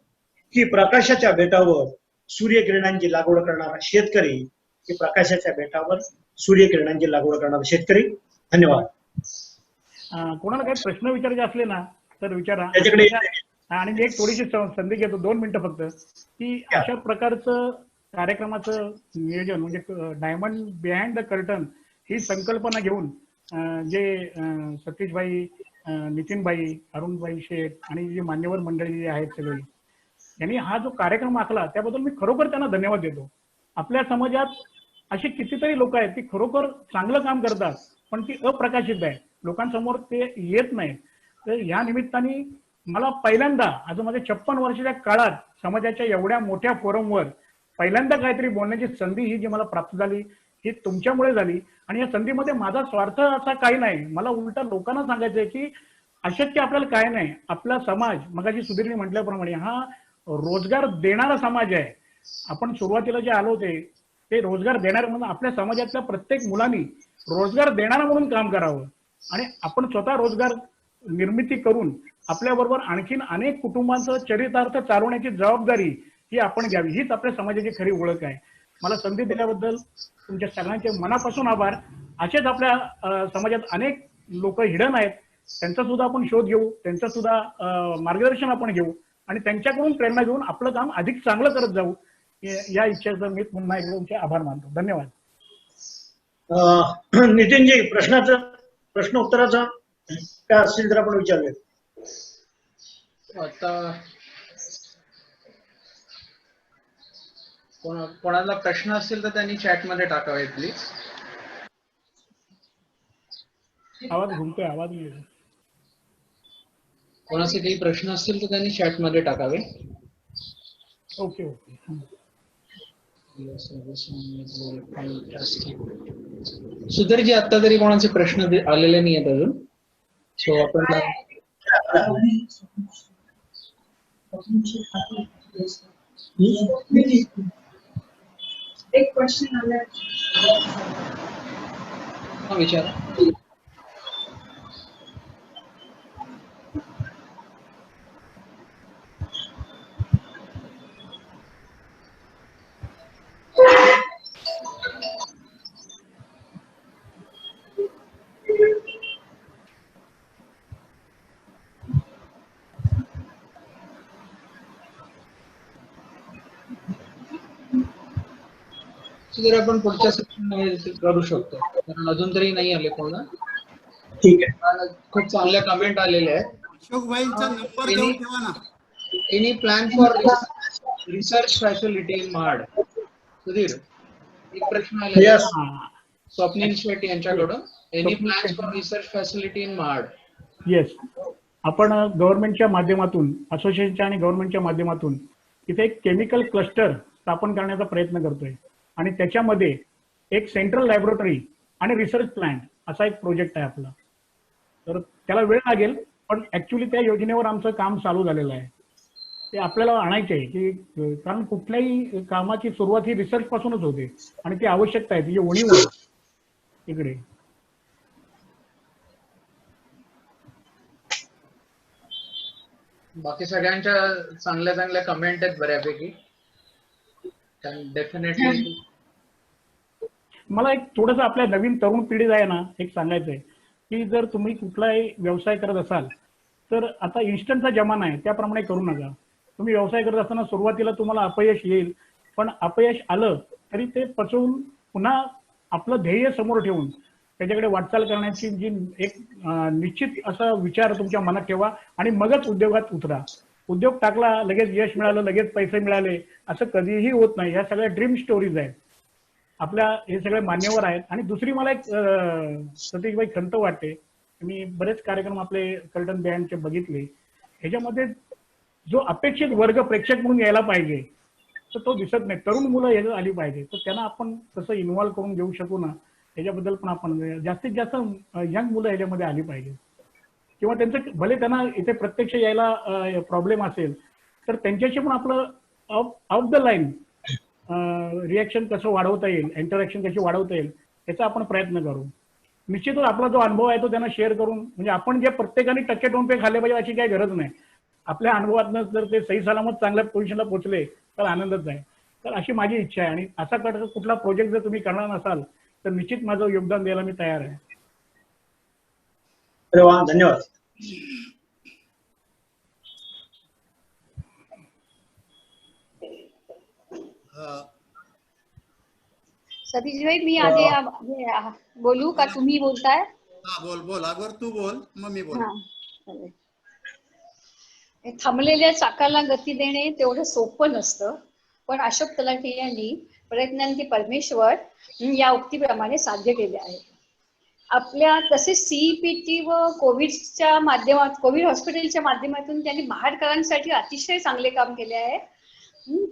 की प्रकाशाच्या बेटावर सूर्यकिरणांची लागवड करणारा शेतकरी, की प्रकाशाच्या बेटावर सूर्यकिरणांची लागवड करणारा शेतकरी. धन्यवाद. कोणाला काही प्रश्न विचारायचे असले ना तर विचारा. त्याच्याकडे आणि मी एक थोडीशी संधी घेतो 2 मिनिटं फक्त, की अशा प्रकारचं कार्यक्रमाचं नियोजन म्हणजे डायमंड बिहाइंड द कर्टन ही संकल्पना घेऊन जे सतीशभाई, नितीनभाई, अरुणभाई शेठ आणि जी मान्यवर मंडळी जी आहेत सगळी यांनी हा जो कार्यक्रम आखला त्याबद्दल मी खरोखर त्यांना धन्यवाद देतो. आपल्या समाजात अशी कितीतरी लोक आहेत ती खरोखर चांगलं काम करतात पण ती अप्रकाशित आहे, लोकांसमोर ते येत नाही. तर या निमित्ताने मला पहिल्यांदा आज माझ्या 56 वर्षाच्या काळात समाजाच्या एवढ्या मोठ्या फोरमवर पहिल्यांदा काहीतरी बोलण्याची संधी ही जी मला प्राप्त झाली ही तुमच्यामुळे झाली. आणि या संधीमध्ये माझा स्वार्थ असा काही नाही, मला उलटा लोकांना सांगायचंय की अशक्य आपल्याला काय नाही. आपला समाज मगाशी सुधीरने म्हटल्याप्रमाणे हा रोजगार देणारा समाज आहे. आपण सुरुवातीला जे आलो होते ते रोजगार देणारे म्हणून आपल्या समाजातल्या प्रत्येक मुलांनी रोजगार देणारा म्हणून काम करावं आणि आपण स्वतः रोजगार निर्मिती करून आपल्याबरोबर आणखीन अनेक कुटुंबांचं चरितार्थ चालवण्याची जबाबदारी ही आपण घ्यावी. हीच आपल्या समाजाची खरी ओळख आहे. मला संधी दिल्याबद्दल तुमच्या सगळ्यांचे मनापासून आभार. असेच आपल्या समाजात अनेक लोक हिडन आहेत, त्यांचा सुद्धा आपण शोध घेऊ, त्यांचं सुद्धा मार्गदर्शन आपण घेऊ आणि त्यांच्याकडून प्रेरणा घेऊन आपलं काम अधिक चांगलं करत जाऊ. या इच्छेचं मी पुन्हा एकदा तुमचे आभार मानतो. धन्यवाद. नितीनजी, प्रश्न उत्तराचा काय असतील तर आपण विचारूया. आता कोणाला प्रश्न असतील तर त्यांनी चॅट मध्ये टाकावे प्लीज. आवाज घुमतोय, आवाज नाही. कोणाचे काही प्रश्न असतील तर त्यांनी चॅट मध्ये टाकावे. Okay okay. सुधीरजी, आता तरी कोणाचे प्रश्न आलेले नाही आहेत अजून, सो आपण एक क्वेश्चन आला विचारा. जर आपण पुढच्या सेक्शन करू शकतो, कारण अजून तरी नाही आले कोण. ठीक आहे. खूप चांगल्या कमेंट आलेल्या आहेत. अशोक भाईंचा नंबर देऊन ठेवा ना. Any plan for research facility in Mahad? Sudhir, एक प्रश्न आलेला Yes. आहे स्वप्नील शेट यांच्याकडून. Any plan for research facility in Mahad? Yes, आपण गव्हर्नमेंटच्या माध्यमातून, असोसिएशनच्या आणि गव्हर्नमेंटच्या माध्यमातून इथे एक केमिकल क्लस्टर स्थापन करण्याचा प्रयत्न करतोय आणि त्याच्यामध्ये एक सेंट्रल लॅबोरेटरी आणि रिसर्च प्लॅन्ट असा एक प्रोजेक्ट आहे आपला. तर त्याला वेळ लागेल, पण ऍक्च्युली त्या योजनेवर आमचं काम चालू झालेलं आहे. ते आपल्याला आणायचे आहे की कारण कुठल्याही कामाची सुरुवात ही रिसर्च पासूनच होते आणि ती आवश्यकता आहे, तिची उणीव आहे इकडे. बाकी सगळ्यांच्या चांगल्या चांगल्या कमेंट आहेत बऱ्यापैकी. डेफिनेटली मला एक थोडंसं आपल्या नवीन तरुण पिढीला आहे ना एक सांगायचं आहे की जर तुम्ही कुठलाही व्यवसाय करत असाल तर आता इन्स्टंटचा जमाना आहे, त्याप्रमाणे करू नका. तुम्ही व्यवसाय करत असताना सुरुवातीला तुम्हाला अपयश येईल, पण अपयश आलं तरी ते पचवून पुन्हा आपलं ध्येय समोर ठेवून त्याच्याकडे वाटचाल करण्याची जी एक निश्चित असा विचार तुमच्या मनात ठेवा आणि मगच उद्योगात उतरा. उद्योग टाकला, लगेच यश मिळालं, लगेच पैसे मिळाले, असं कधीही होत नाही. ह्या सगळ्या ड्रीम स्टोरीज आहेत आपल्या, हे सगळे मान्यवर आहेत. आणि दुसरी मला एक सतीशभाई खंत वाटते, मी बरेच कार्यक्रम आपले कर्टन बँडचे बघितले, ह्याच्यामध्ये जो अपेक्षित वर्ग प्रेक्षक म्हणून यायला पाहिजे तर तो दिसत नाही. तरुण मुलं ह्याच्यात आली पाहिजे, तर त्यांना आपण कसं इन्व्हॉल्व्ह करून घेऊ शकू ना, ह्याच्याबद्दल पण आपण जास्तीत जास्त यंग मुलं ह्याच्यामध्ये आली पाहिजे. किंवा त्यांचं भले त्यांना इथे प्रत्यक्ष यायला प्रॉब्लेम असेल तर त्यांच्याशी पण आपलं ऑफ द लाईन रिॲक्शन कसं वाढवता येईल, इंटरॅक्शन कशी वाढवता येईल याचा आपण प्रयत्न करू. निश्चितच आपला जो अनुभव आहे तो त्यांना शेअर करून, म्हणजे आपण जे प्रत्येकाने टक्के टोन पे खाल्ले पाहिजे अशी काही गरज नाही. आपल्या अनुभवातनं जर ते सही सलामत चांगल्या पोझिशनला पोहोचले तर आनंदच आहे. तर अशी माझी इच्छा आहे. आणि असा कुठला प्रोजेक्ट जर तुम्ही करणार नसाल तर निश्चित माझं योगदान द्यायला मी तयार आहे. अरे वा, धन्यवाद. सतीशभाई, मी आधी बोलू का तुम्ही बोलताय? हा, बोल बोल. अगोदर तू बोल, मग मी बोल. हा, चालेल. थांबलेल्या चाकाला गती देणे तेवढं सोपं नसतं, पण अशोक तलाठी यांनी प्रयत्नांती परमेश्वर या उक्तीप्रमाणे साध्य केले आहे. आपल्या तसेच सीईपीटी व कोविडच्या माध्यमात, कोविड हॉस्पिटलच्या माध्यमातून त्यांनी महाडकरांसाठी अतिशय चांगले काम केले आहे.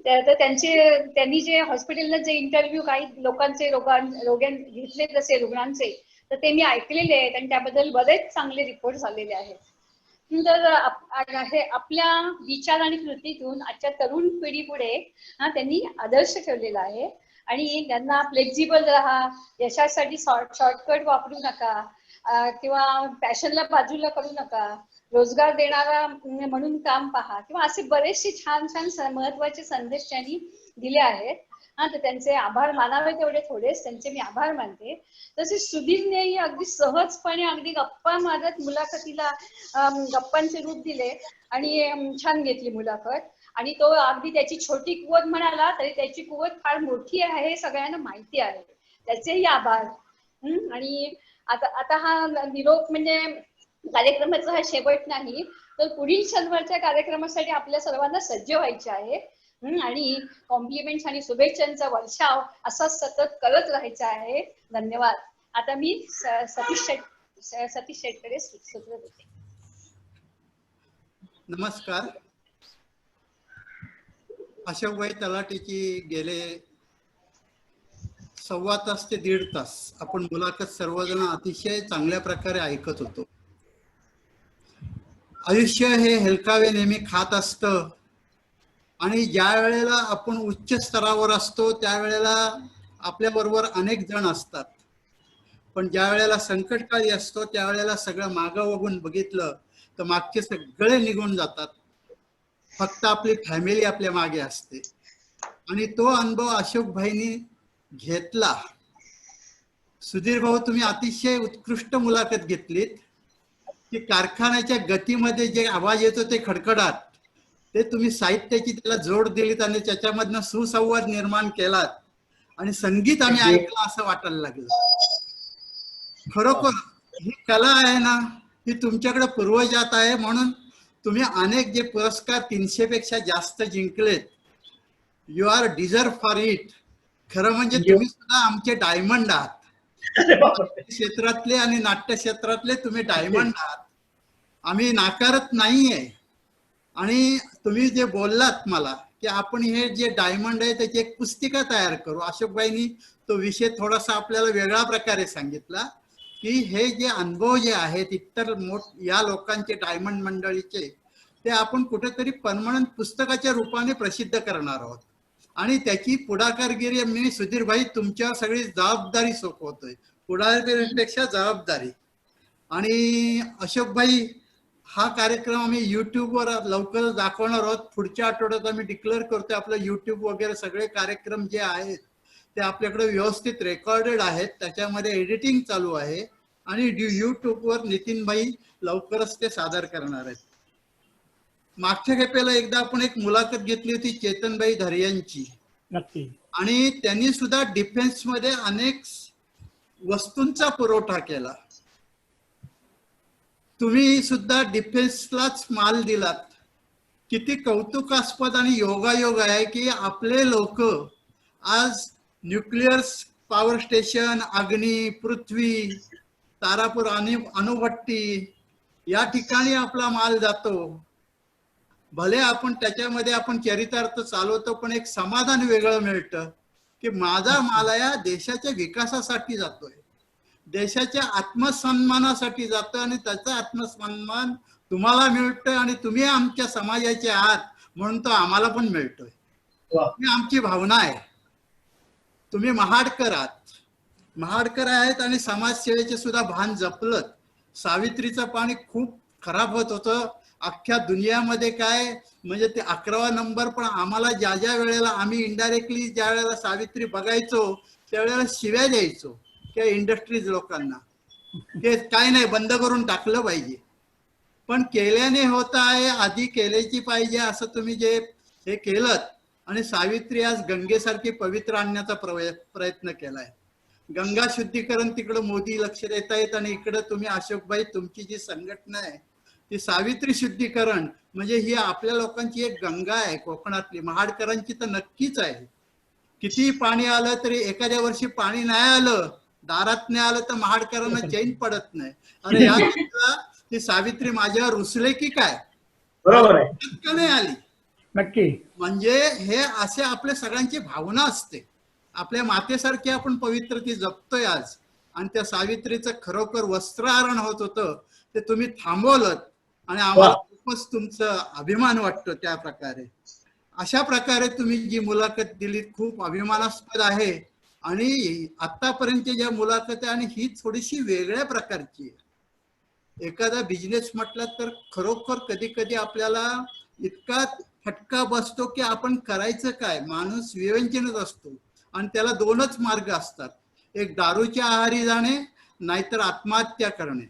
तर त्यांनी जे हॉस्पिटलला जे इंटरव्ह्यू काही लोकांचे घेतले जसे रुग्णांचे, तर ते मी ऐकलेले आहेत आणि त्याबद्दल बरेच चांगले रिपोर्ट झालेले आहेत. तर आपल्या विचार आणि कृतीतून आजच्या तरुण पिढीपुढे त्यांनी आदर्श ठेवलेला आहे. आणि त्यांना फ्लेक्झिबल राहा, यशासाठी शॉर्टकट वापरू नका, किंवा पॅशनला बाजूला करू नका, रोजगार देणारा म्हणून काम पहा, किंवा असे बरेचसे छान छान महत्वाचे संदेश त्यांनी दिले आहेत. तर त्यांचे आभार मानावे तेवढे थोडेच, त्यांचे मी आभार मानते. तसेच सुधीरनेही अगदी सहजपणे अगदी गप्पा मारत मुलाखतीला गप्पांचे रूप दिले आणि छान घेतली मुलाखत. आणि तो अगदी त्याची छोटी कुवत म्हणाला तरी त्याची कुवत फार मोठी आहे हे सगळ्यांना माहिती आहे, त्याचेही आभार. आणि आता हा निरोप म्हणजे कार्यक्रमाचा हा शेवट नाही, तर पुढील शनिवारच्या कार्यक्रमासाठी आपल्या सर्वांना सज्ज व्हायचे आहे आणि कॉम्प्लिमेंट्स आणि शुभेच्छांचा वर्षाव असा सतत करत राहायचा आहे. धन्यवाद. आता मी सतीश शेटकडे सूत्र देते. नमस्कार. अशोकभाई तलाठीची गेले 1.25 तास ते 1.5 तास आपण मुलाखत सर्वजण अतिशय चांगल्या प्रकारे ऐकत होतो. आयुष्य हे हेलकावे नेहमी खात असतं आणि ज्या वेळेला आपण उच्च स्तरावर असतो त्यावेळेला आपल्या बरोबर अनेक जण असतात, पण ज्या वेळेला संकटकाळी असतो त्यावेळेला सगळं मागं वगून बघितलं तर मागचे सगळे निघून जातात, फक्त आपली फॅमिली आपल्या मागे असते. आणि तो अनुभव अशोकभाईंनी घेतला. सुधीर भाऊ, तुम्ही अतिशय उत्कृष्ट मुलाखत घेतलीत की कारखान्याच्या गतीमध्ये जे आवाज येतो ते खडखडाट, ते तुम्ही साहित्याची त्याला जोड दिलीत आणि त्याच्यामधनं सुसंवाद निर्माण केलात आणि संगीत आम्ही ऐकलं असं वाटायला लागलं. खरोखर ही कला आहे ना, ही तुमच्याकडे पूर्वजात आहे. म्हणून तुम्ही अनेक जे पुरस्कार 300 पेक्षा जास्त जिंकलेत, you are deserve for it. खरं म्हणजे तुम्ही सुद्धा आमचे डायमंड आहात. क्षेत्रातले आणि नाट्य क्षेत्रातले तुम्ही डायमंड आहात, आम्ही नाकारत नाहीये. आणि तुम्ही जे बोललात मला की आपण हे जे डायमंड आहे त्याची एक पुस्तिका तयार करू, अशोकबाईंनी तो विषय थोडासा आपल्याला वेगळ्या प्रकारे सांगितला की हे जे अनुभव जे आहेत इतर या लोकांचे डायमंड मंडळीचे, ते आपण कुठेतरी परमनंट पुस्तकाच्या रूपाने प्रसिद्ध करणार आहोत. आणि त्याची पुढाकारगिरी मी सुधीरभाई तुमच्यावर सगळी जबाबदारी सोपवतोय, पुढाकारीपेक्षा जबाबदारी. आणि अशोकभाई, हा कार्यक्रम आम्ही युट्यूबवर लवकरच दाखवणार आहोत. पुढच्या आठवड्यात आम्ही डिक्लेअर करतोय आपलं युट्यूब वगैरे सगळे कार्यक्रम जे आहेत ते आपल्याकडे व्यवस्थित रेकॉर्डेड आहेत, त्याच्यामध्ये एडिटिंग चालू आहे आणि युट्यूबवर नितीनभाई लवकरच ते सादर करणार आहेत. मागच्या खेपेला एकदा आपण एक मुलाखत घेतली होती चेतनभाई धैर्यांची, नक्की, आणि त्यांनी सुद्धा डिफेन्स मध्ये अनेक वस्तूंचा पुरवठा केला. तुम्ही सुद्धा डिफेन्सलाच माल दिलात. किती कौतुकास्पद आणि योगायोग आहे की आपले लोक आज न्यूक्लिअर पॉवर स्टेशन, अग्नी, पृथ्वी, तारापूर अणुभट्टी या ठिकाणी आपला माल जातो. भले आपण त्याच्यामध्ये आपण चरितार्थ चालवतो, पण एक समाधान वेगळं मिळतं की माझा माल या देशाच्या विकासासाठी जातोय, देशाच्या आत्मसन्मानासाठी जातो आणि त्याचा आत्मसन्मान तुम्हाला मिळतोय आणि तुम्ही आमच्या समाजाचे आहात म्हणून तो आम्हाला पण मिळतोय. ही आमची भावना आहे. तुम्ही महाडकर आहात, महाडकर आहेत आणि समाजसेवेचे सुद्धा भान जपलं. सावित्रीचं पाणी खूप खराब होत होतं अख्ख्या दुनियामध्ये, काय म्हणजे ते 11वा नंबर. पण आम्हाला ज्या ज्या वेळेला आम्ही इनडायरेक्टली ज्या वेळेला सावित्री बघायचो त्यावेळेला शिव्या द्यायचो त्या इंडस्ट्रीज लोकांना, हे काय नाही बंद करून टाकलं पाहिजे. पण केल्याने होत आहे, आधी केल्याची पाहिजे असं तुम्ही जे हे केलं. आणि सावित्री आज गंगेसारखी पवित्र आणण्याचा प्रयत्न केलाय. गंगा शुद्धीकरण तिकडं मोदी लक्ष देत आहेत आणि इकडं तुम्ही अशोकभाई तुमची जी संघटना आहे ती सावित्री शुद्धीकरण, म्हणजे ही आपल्या लोकांची एक गंगा आहे कोकणातली. महाडकरांची तर नक्कीच आहे. किती पाणी आलं तरी एखाद्या वर्षी पाणी नाही आलं, दारात नाही आलं तर महाडकरांना चैन पडत नाही. अरे या ती सावित्री माझ्यावर रुसले की काय, बरोबर आहे, नाही आली. नक्की, म्हणजे हे असे आपल्या सगळ्यांची भावना असते. आपल्या मातेसारखी आपण पवित्र ती जपतोय आज. आणि त्या सावित्रीचं खरोखर वस्त्रहरण होत होतं ते तुम्ही थांबवलं आणि आम्हाला खूपच तुमचा अभिमान वाटतो. त्या प्रकारे अशा प्रकारे तुम्ही जी मुलाखत दिली खूप अभिमानास्पद आहे. आणि आतापर्यंत ज्या मुलाखत आहे आणि ही थोडीशी वेगळ्या प्रकारची आहे. एखादा बिझनेस म्हटलं तर खरोखर कधी कधी आपल्याला इतका फटका बसतो की आपण करायचं काय. माणूस विवंचनच असतो आणि त्याला दोनच मार्ग असतात, एक दारूच्या आहारी जाणे नाहीतर आत्महत्या करणे.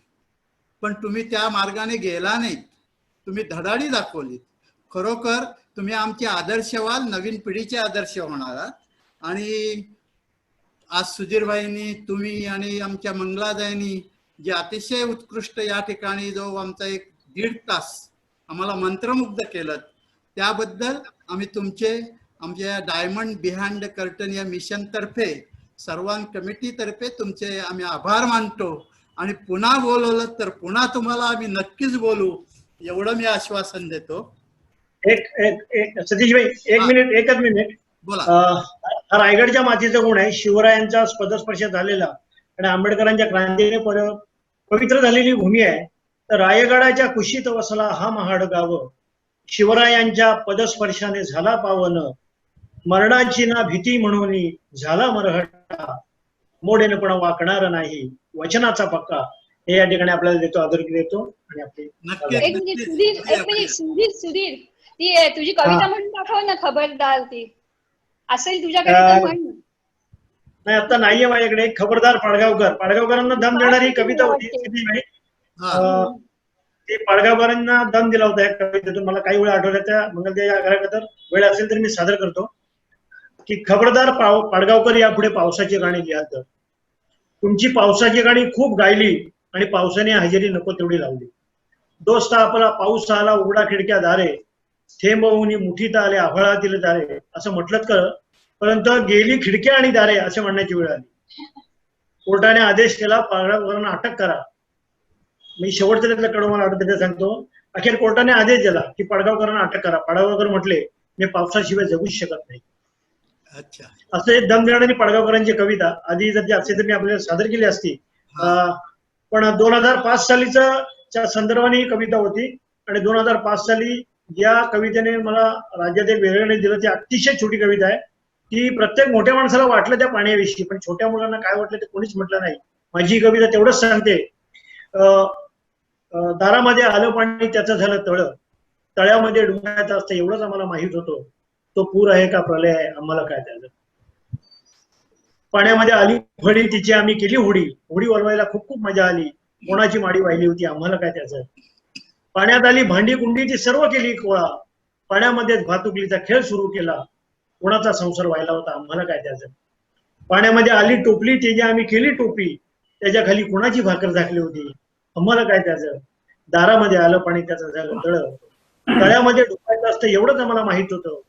पण तुम्ही त्या मार्गाने गेला नाहीत, तुम्ही धडाडी दाखवलीत. खरोखर तुम्ही आमचे आदर्श व्हाल, नवीन पिढीचे आदर्श होणार आहात. आणि आज सुधीरभाईंनी तुम्ही आणि आमच्या मंगलादाईंनी जे अतिशय उत्कृष्ट या ठिकाणी जो आमचा 1.5 तास आम्हाला मंत्रमुग्ध केलं, त्याबद्दल आम्ही तुमचे आमच्या डायमंड बिहाइंड द कर्टन या मिशन तर्फे सर्वां कमिटी तर्फे तुमचे आम्ही आभार मानतो. आणि पुन्हा बोलवलं तर पुन्हा तुम्हाला आम्ही नक्कीच बोलू, एवढं मी आश्वासन देतो. एक सतीशभाई, एकच मिनिट बोला. हा रायगडच्या मातीचा गुण आहे. शिवरायांचा पदस्पर्श झालेला आणि आंबेडकरांच्या क्रांतीने पवित्र झालेली भूमी आहे. तर रायगडाच्या कुशीत वसला हा महाड गाव, शिवरायांच्या पदस्पर्शाने झाला पावन, मरणाची ना भीती म्हणून झाला मरहटा, मोडेने पण वाकणार नाही, वचनाचा पक्का. हे या ठिकाणी आपल्याला देतो, आदरकी देतो. आणि आपली एक मिनिट सुधीर, ती तुझी कविता म्हणून दाखव ना, खबरदार. ती असेल तुझ्याकडे तर म्हण. नाही, आता नाहीये माझ्याकडे. खबरदार पाडगावकरांना दम देणारी कविता होती ती. पाडगावकरांना दम दिला होता या कवितेतून. मला काही वेळ आठवल्या त्या मंगलदेव या घराकडे वेळ असेल तर मी सादर करतो. की खबरदार पाडगावकर यापुढे पावसाची गाणी लिहा तर. तुमची पावसाची गाणी खूप गायली आणि पावसाने हजेरी नको तेवढी लावली. दोस्त आपला पाऊस आला उघडा खिडक्या दारे, थेंब होऊनी मुठीत आले आभाळातील दारे असं म्हटलं तर, परंतु गेली खिडक्या आणि दारे असे म्हणण्याची वेळ आली. कोर्टाने आदेश केला पाडगावकरांना अटक करा. मी शेवटच्या त्यातलं कडवं मला आठवतं ते सांगतो. अखेर कोर्टाने आदेश दिला की पाडगावकरांना अटक करा. पाडगावकर म्हटले मी पावसाशिवाय जगूच शकत नाही. अच्छा. असे दम देणारी पाडगावकरांची कविता आधी जर ती असते तर मी आपल्याला सादर केली असती. पण 2005 सालीच्या संदर्भाने ही कविता होती आणि 2005 साली या कवितेने मला राज्यात एक वेगळं दिलं. ती अतिशय छोटी कविता आहे. ती प्रत्येक मोठ्या माणसाला वाटलं त्या पाण्याविषयी, पण छोट्या मुलांना काय वाटलं ते कोणीच म्हटलं नाही. माझी कविता तेवढंच सांगते. दारामध्ये आलं पाणी त्याचं झालं तळ, तळ्यामध्ये डुंगायचं असतं एवढंच आम्हाला माहित होतं. तो पूर आहे का प्रलय आहे आम्हाला काय त्याचं. पाण्यामध्ये आली फडी तिची आम्ही केली होडी, होडी वळवायला खूप खूप मजा आली. कोणाची माडी वाहिली होती आम्हाला काय त्याचं. पाण्यात आली भांडी कुंडी ती सर्व केली कोळा, पाण्यामध्येच भातुकलीचा खेळ सुरू केला. कोणाचा संसार व्हायला होता आम्हाला काय त्याचं. पाण्यामध्ये आली टोपली त्याची आम्ही केली टोपी, त्याच्या खाली कोणाची भाकर झाकली होती आम्हाला काय त्याचं. दारामध्ये आलं पाणी त्याचं झालं तळ, तळ्यामध्ये डुबायचं असतं एवढंच आम्हाला माहित होतं.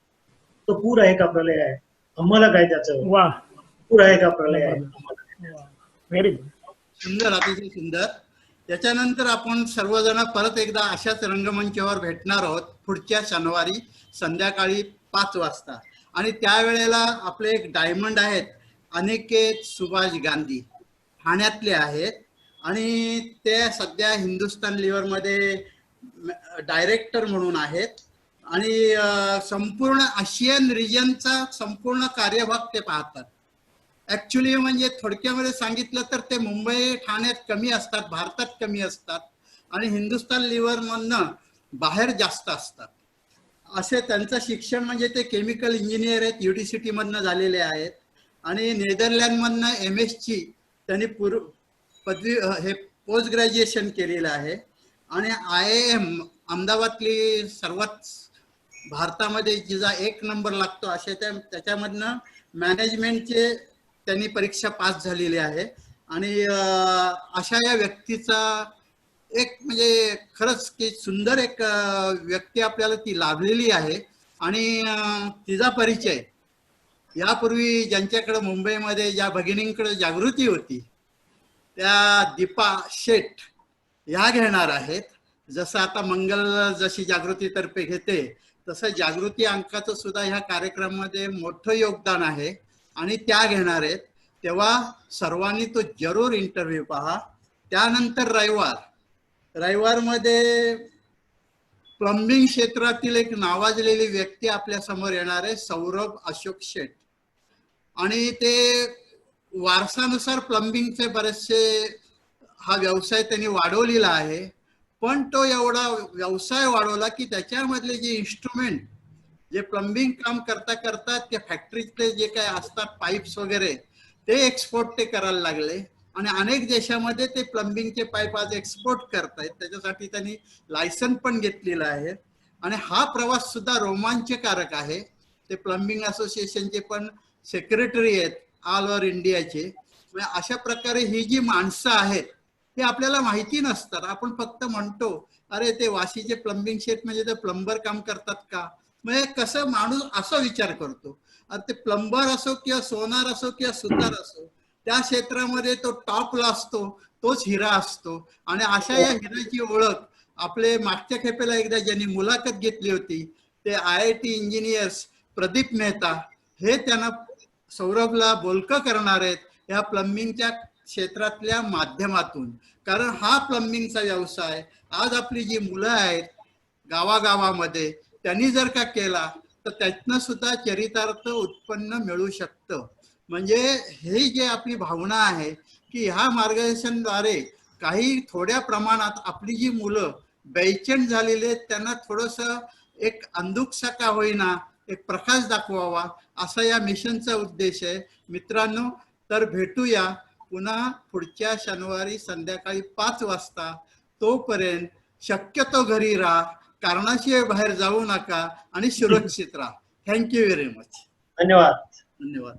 तो पूर आहे का प्रलय आहे आम्हाला काय त्याचं. पूर आहे का प्रलय आहे. Very good. सुंदर, अतिशय सुंदर. त्याच्यानंतर आपण सर्वजण परत एकदा अशाच रंगमंचावर भेटणार आहोत पुढच्या शनिवारी संध्याकाळी 5 वाजता. आणि त्यावेळेला आपले एक डायमंड आहेत अनिकेत सुभाष गांधी, ठाण्यातले आहेत आणि ते सध्या हिंदुस्तान लिव्हरमध्ये डायरेक्टर म्हणून आहेत आणि संपूर्ण आशियन रिजनचा संपूर्ण कार्यभाग ते पाहतात. ऍक्च्युली म्हणजे थोडक्यामध्ये सांगितलं तर ते मुंबई ठाण्यात कमी असतात, भारतात कमी असतात आणि हिंदुस्तान लिव्हर मधनं बाहेर जास्त असतात. असे त्यांचं शिक्षण म्हणजे ते केमिकल इंजिनियर आहेत, UTCT मधनं झालेले आहेत आणि नेदरलँड मधनं MS त्यांनी पदवी हे पोस्ट ग्रॅज्युएशन केलेलं आहे आणि IIM अहमदाबादली सर्वात भारतामध्ये जिचा 1 नंबर लागतो अशा त्याच्यामधनं मॅनेजमेंटचे त्यांनी परीक्षा पास झालेली आहे. आणि अशा या व्यक्तीचा एक म्हणजे खरंच की सुंदर एक व्यक्ती आपल्याला ती लाभलेली आहे. आणि तिचा परिचय यापूर्वी ज्यांच्याकडे मुंबईमध्ये ज्या भगिनींकडे जागृती होती त्या दीपा शेठ ह्या घेणार आहेत. जसं आता मंगल जशी जागृतीतर्फे घेते तसं जागृती अंकाचं सुद्धा ह्या कार्यक्रमामध्ये मोठं योगदान आहे आणि त्या घेणार आहेत. तेव्हा सर्वांनी तो जरूर इंटरव्ह्यू पहा. त्यानंतर रविवारमध्ये प्लंबिंग क्षेत्रातील एक नावाजलेली व्यक्ती आपल्या समोर येणार आहे, सौरभ अशोक शेठ. आणि ते वारसानुसार प्लंबिंगचे बरेचसे हा व्यवसाय त्यांनी वाढवलेला आहे. पण तो एवढा व्यवसाय वाढवला की त्याच्यामधले जे इन्स्ट्रुमेंट जे प्लंबिंग काम करता करता त्या फॅक्टरीतले जे काय असतात पाईप्स वगैरे ते एक्सपोर्ट ते करायला लागले आणि अनेक देशामध्ये ते प्लंबिंगचे पाईप आज एक्सपोर्ट करतायत. त्याच्यासाठी त्यांनी लायसन पण घेतलेलं आहे आणि हा प्रवास सुद्धा रोमांचकारक आहे. ते प्लंबिंग असोसिएशनचे पण सेक्रेटरी आहेत ऑल ओव्हर इंडियाचे. अशा प्रकारे ही जी माणसं आहेत हे आपल्याला माहिती नसतात. आपण फक्त म्हणतो अरे ते वाशीचे प्लंबिंग शेट म्हणजे ते प्लंबर काम करतात का. म्हणजे कसं माणूस असा विचार करतो. आता ते प्लंबर असो किंवा सोनार असो किंवा सुतार असो त्या क्षेत्रामध्ये तो टॉपला असतो, तोच हिरा असतो. आणि अशा या हिऱ्याची ओळख आपले मागच्या खेपेला एकदा ज्यांनी मुलाखत घेतली होती ते IIT इंजिनियर्स प्रदीप मेहता हे त्यांना सौरभला बोलकं करणार आहेत या प्लंबिंगच्या क्षेत्रातल्या माध्यमातून. कारण हा प्लंबिंगचा व्यवसाय आज आपली जी मुलं आहेत गावागावामध्ये त्यांनी जर का केला तर त्यातनं सुद्धा चरितार्थ उत्पन्न मिळू शकतं. म्हणजे हे जे आपली भावना आहे की ह्या मार्गदर्शनद्वारे काही थोड्या प्रमाणात आपली जी मुलं बेचैन झालेली आहेत त्यांना थोडंसं एक अंधुकसा का होईना एक प्रकाश दाखवावा असा या मिशनचा उद्देश आहे. मित्रांनो, तर भेटूया पुन्हा पुढच्या शनिवारी संध्याकाळी 5 वाजता. तोपर्यंत शक्यतो घरी राहा, कारणाशिवाय बाहेर जाऊ नका आणि सुरक्षित राहा. Thank you very much. धन्यवाद. धन्यवाद.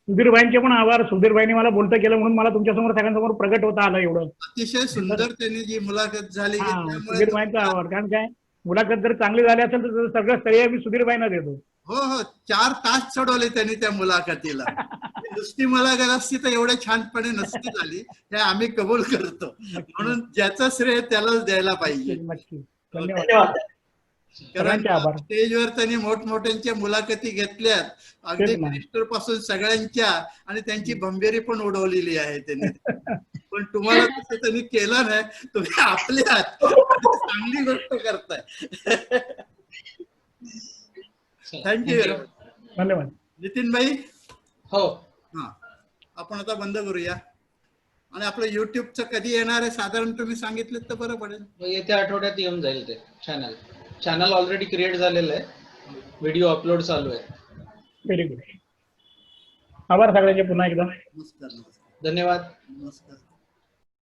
सुधीरभाईंचे पण आभार. सुधीरभाईंनी मला बोलतं केलं म्हणून मला तुमच्यासमोर सगळ्यांसमोर प्रगट होता आलं एवढं. अतिशय सुंदर त्यांनी जी मुलाखत झाली की हा, त्यामुळे सुधीरभाईंचा आभार. कारण काय मुलाखत जर चांगली झाली असेल तर सगळं श्रेय मी सुधीरभाईंना देतो. हो हो 4 तास चढवले त्यांनी त्या मुलाखतीला. नुसती मुलाखत असती तर एवढ्या छानपणे नसती झाली हे आम्ही कबूल करतो. म्हणून ज्याचं श्रेय त्यालाच द्यायला पाहिजे. नक्की. धन्यवाद. धन्यवाद. कारण सगळ्यांचे आभार. स्टेजवर त्यांनी मोठमोठ्यांच्या मुलाखती घेतल्यात अगदी तेच ना. मिनिस्टर पासून सगळ्यांच्या आणि त्यांची भंबेरी पण उडवलेली आहे त्यांनी. पण तुम्हाला तसं त्यांनी केलं नाही. तुम्ही आपले आहात चांगली गोष्ट करताय. थँक्यू. धन्यवाद. नितीन भाई. हो हा आपण आता बंद करूया आणि आपलं युट्यूबचं कधी येणार आहे साधारण तुम्ही सांगितलं तर बरं पडेल. येत्या आठवड्यात येऊन जाईल ते चॅनल ऑलरेडी क्रिएट झालेलं आहे. व्हिडिओ अपलोड चालू आहे. Very good. आभार सगळ्यांचे पुन्हा एकदा. नमस्कार. धन्यवाद. नमस्कार.